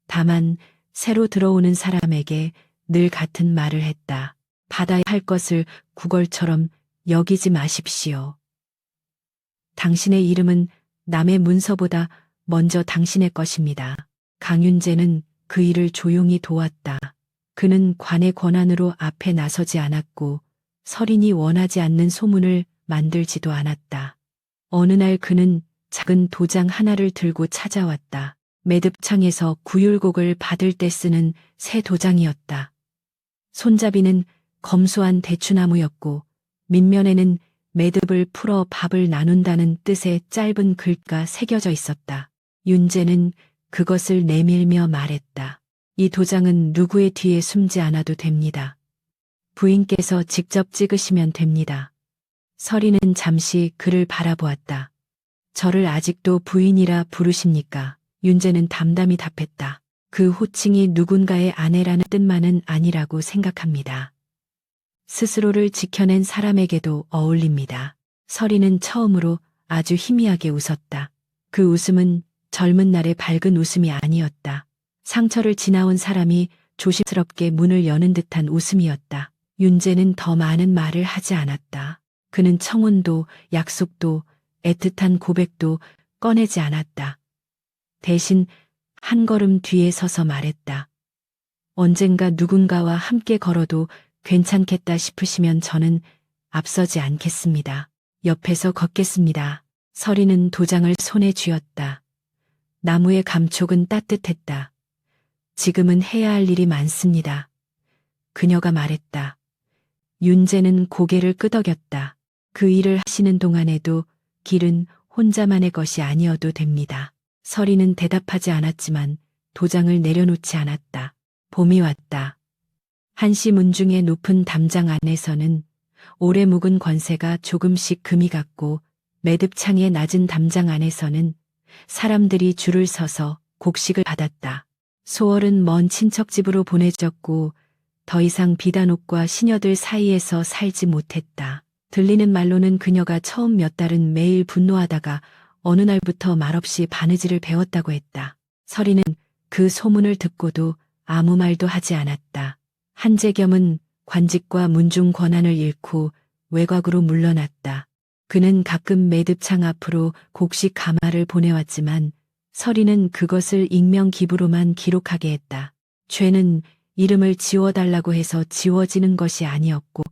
다만 새로 들어오는 사람에게 늘 같은 말을 했다. 받아야 할 것을 구걸처럼 여기지 마십시오. 당신의 이름은 남의 문서보다 먼저 당신의 것입니다. 강윤재는 그 일을 조용히 도왔다. 그는 관의 권한으로 앞에 나서지 않았고 서린이 원하지 않는 소문을 만들지도 않았다. 어느 날 그는 작은 도장 하나를 들고 찾아왔다. 매듭창에서 구율곡을 받을 때 쓰는 새 도장이었다. 손잡이는 검소한 대추나무였고 밑면에는 매듭을 풀어 밥을 나눈다는 뜻의 짧은 글가 새겨져 있었다. 윤재는 그것을 내밀며 말했다. 이 도장은 누구의 뒤에 숨지 않아도 됩니다. 부인께서 직접 찍으시면 됩니다. 서린은 잠시 그를 바라보았다. 저를 아직도 부인이라 부르십니까? 윤재는 담담히 답했다. 그 호칭이 누군가의 아내라는 뜻만은 아니라고 생각합니다. 스스로를 지켜낸 사람에게도 어울립니다. 서린은 처음으로 아주 희미하게 웃었다. 그 웃음은 젊은 날의 밝은 웃음이 아니었다. 상처를 지나온 사람이 조심스럽게 문을 여는 듯한 웃음이었다. 윤재는 더 많은 말을 하지 않았다. 그는 청혼도 약속도 애틋한 고백도 꺼내지 않았다. 대신 한 걸음 뒤에 서서 말했다. 언젠가 누군가와 함께 걸어도 괜찮겠다 싶으시면 저는 앞서지 않겠습니다. 옆에서 걷겠습니다. 서린은 도장을 손에 쥐었다. 나무의 감촉은 따뜻했다. 지금은 해야 할 일이 많습니다. 그녀가 말했다. 윤재는 고개를 끄덕였다. 그 일을 하시는 동안에도 길은 혼자만의 것이 아니어도 됩니다. 서린은 대답하지 않았지만 도장을 내려놓지 않았다. 봄이 왔다. 한시 문중의 높은 담장 안에서는 오래 묵은 권세가 조금씩 금이 갔고 매듭창의 낮은 담장 안에서는 사람들이 줄을 서서 곡식을 받았다. 소월은 먼 친척집으로 보내졌고 더 이상 비단옥과 시녀들 사이에서 살지 못했다. 들리는 말로는 그녀가 처음 몇 달은 매일 분노하다가 어느 날부터 말없이 바느질을 배웠다고 했다. 서리는 그 소문을 듣고도 아무 말도 하지 않았다. 한재겸은 관직과 문중 권한을 잃고 외곽으로 물러났다. 그는 가끔 매듭창 앞으로 곡식 가마를 보내왔지만 서리는 그것을 익명 기부로만 기록하게 했다. 죄는 이름을 지워달라고 해서 지워지는 것이 아니었고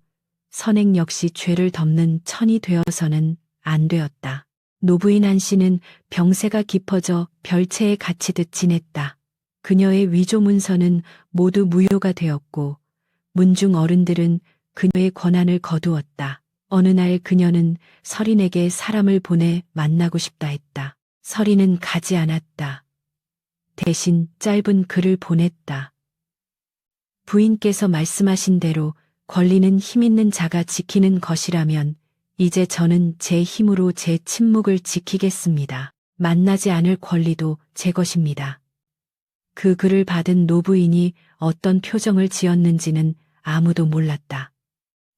선행 역시 죄를 덮는 천이 되어서는 안 되었다. 노부인 한씨는 병세가 깊어져 별채에 갇히듯 지냈다. 그녀의 위조 문서는 모두 무효가 되었고 문중 어른들은 그녀의 권한을 거두었다. 어느 날 그녀는 서린에게 사람을 보내 만나고 싶다 했다. 서린은 가지 않았다. 대신 짧은 글을 보냈다. 부인께서 말씀하신 대로 권리는 힘 있는 자가 지키는 것이라면 이제 저는 제 힘으로 제 침묵을 지키겠습니다. 만나지 않을 권리도 제 것입니다. 그 글을 받은 노부인이 어떤 표정을 지었는지는 아무도 몰랐다.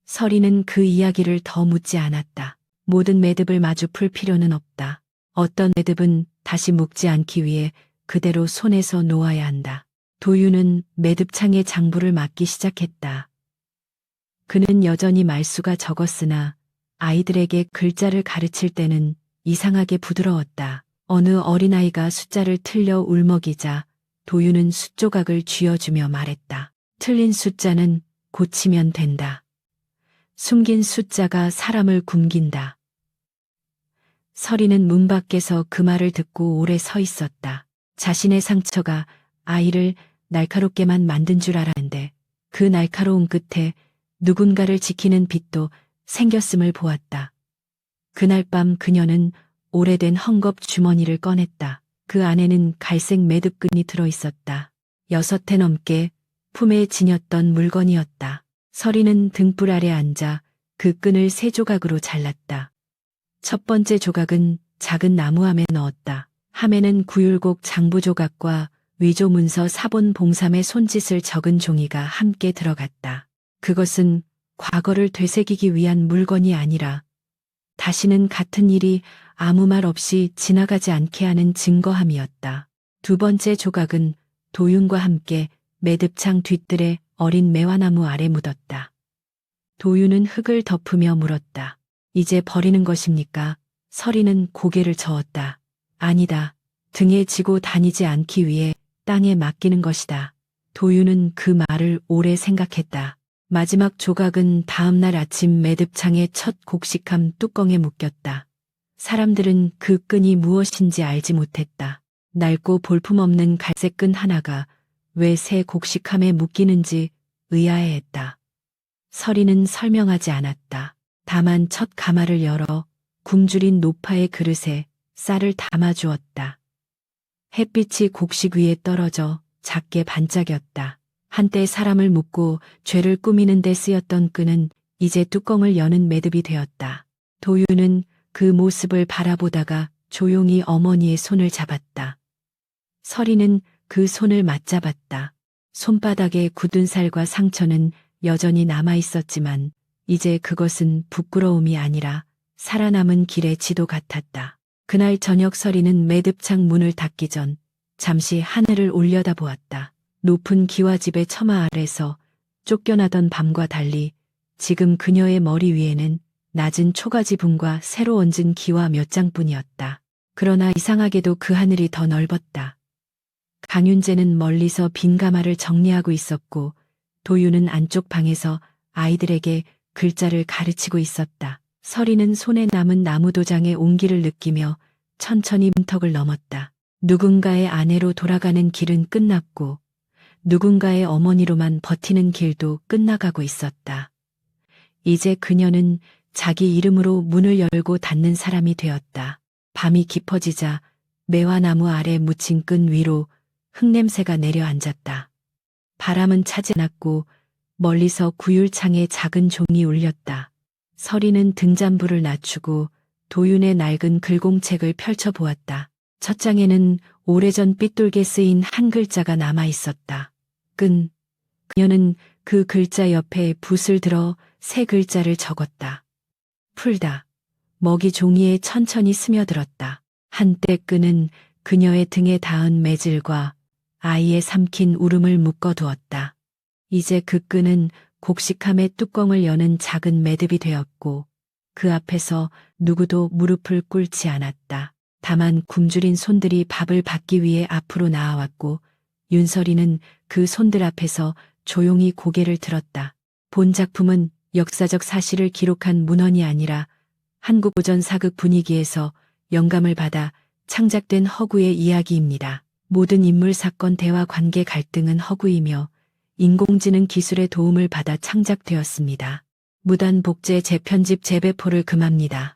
서리는 그 이야기를 더 묻지 않았다. 모든 매듭을 마주 풀 필요는 없다. 어떤 매듭은 다시 묶지 않기 위해 그대로 손에서 놓아야 한다. 도유는 매듭창의 장부를 맡기 시작했다. 그는 여전히 말수가 적었으나 아이들에게 글자를 가르칠 때는 이상하게 부드러웠다. 어느 어린아이가 숫자를 틀려 울먹이자 도유는 숫조각을 쥐어주며 말했다. 틀린 숫자는 고치면 된다. 숨긴 숫자가 사람을 굶긴다. 서리는 문 밖에서 그 말을 듣고 오래 서 있었다. 자신의 상처가 아이를 날카롭게만 만든 줄 알았는데 그 날카로운 끝에 누군가를 지키는 빛도 생겼음을 보았다. 그날 밤 그녀는 오래된 헝겊 주머니를 꺼냈다. 그 안에는 갈색 매듭끈이 들어있었다. 6해 넘게 품에 지녔던 물건이었다. 서리는 등불 아래 앉아 그 끈을 3조각으로 잘랐다. 첫 번째 조각은 작은 나무함에 넣었다. 함에는 구율곡 장부 조각과 위조 문서 사본 봉삼의 손짓을 적은 종이가 함께 들어갔다. 그것은 과거를 되새기기 위한 물건이 아니라 다시는 같은 일이 아무 말 없이 지나가지 않게 하는 증거함이었다. 두 번째 조각은 도윤과 함께 매듭창 뒷뜰에 어린 매화나무 아래 묻었다. 도윤은 흙을 덮으며 물었다. 이제 버리는 것입니까? 서리는 고개를 저었다. 아니다. 등에 지고 다니지 않기 위해 땅에 맡기는 것이다. 도윤은 그 말을 오래 생각했다. 마지막 조각은 다음날 아침 매듭창의 첫 곡식함 뚜껑에 묶였다. 사람들은 그 끈이 무엇인지 알지 못했다. 낡고 볼품없는 갈색 끈 하나가 왜 새 곡식함에 묶이는지 의아해했다. 서리는 설명하지 않았다. 다만 첫 가마를 열어 굶주린 노파의 그릇에 쌀을 담아주었다. 햇빛이 곡식 위에 떨어져 작게 반짝였다. 한때 사람을 묶고 죄를 꾸미는 데 쓰였던 끈은 이제 뚜껑을 여는 매듭이 되었다. 도윤은 그 모습을 바라보다가 조용히 어머니의 손을 잡았다. 서리는 그 손을 맞잡았다. 손바닥에 굳은 살과 상처는 여전히 남아 있었지만 이제 그것은 부끄러움이 아니라 살아남은 길의 지도 같았다. 그날 저녁 서리는 매듭창 문을 닫기 전 잠시 하늘을 올려다보았다. 높은 기와집의 처마 아래서 쫓겨나던 밤과 달리 지금 그녀의 머리 위에는 낮은 초가지분과 새로 얹은 기와 몇 장뿐이었다. 그러나 이상하게도 그 하늘이 더 넓었다. 강윤재는 멀리서 빈 가마를 정리하고 있었고 도윤은 안쪽 방에서 아이들에게 글자를 가르치고 있었다. 서리는 손에 남은 나무도장의 온기를 느끼며 천천히 문턱을 넘었다. 누군가의 아내로 돌아가는 길은 끝났고 누군가의 어머니로만 버티는 길도 끝나가고 있었다. 이제 그녀는 자기 이름으로 문을 열고 닫는 사람이 되었다. 밤이 깊어지자 매화나무 아래 묻힌 끈 위로 흙냄새가 내려앉았다. 바람은 차지 않았고 멀리서 구율창에 작은 종이 울렸다. 서리는 등잔불을 낮추고 도윤의 낡은 글공책을 펼쳐보았다. 첫 장에는 오래전 삐뚤게 쓰인 한 글자가 남아 있었다. 끈. 그녀는 그 글자 옆에 붓을 들어 새 글자를 적었다. 풀다. 먹이 종이에 천천히 스며들었다. 한때 끈은 그녀의 등에 닿은 매질과 아이의 삼킨 울음을 묶어두었다. 이제 그 끈은 곡식함의 뚜껑을 여는 작은 매듭이 되었고 그 앞에서 누구도 무릎을 꿇지 않았다. 다만 굶주린 손들이 밥을 받기 위해 앞으로 나아왔고 윤설이는 그 손들 앞에서 조용히 고개를 들었다. 본 작품은 역사적 사실을 기록한 문헌이 아니라 한국 고전 사극 분위기에서 영감을 받아 창작된 허구의 이야기입니다. 모든 인물 사건 대화 관계 갈등은 허구이며 인공지능 기술의 도움을 받아 창작되었습니다. 무단 복제 재편집 재배포를 금합니다.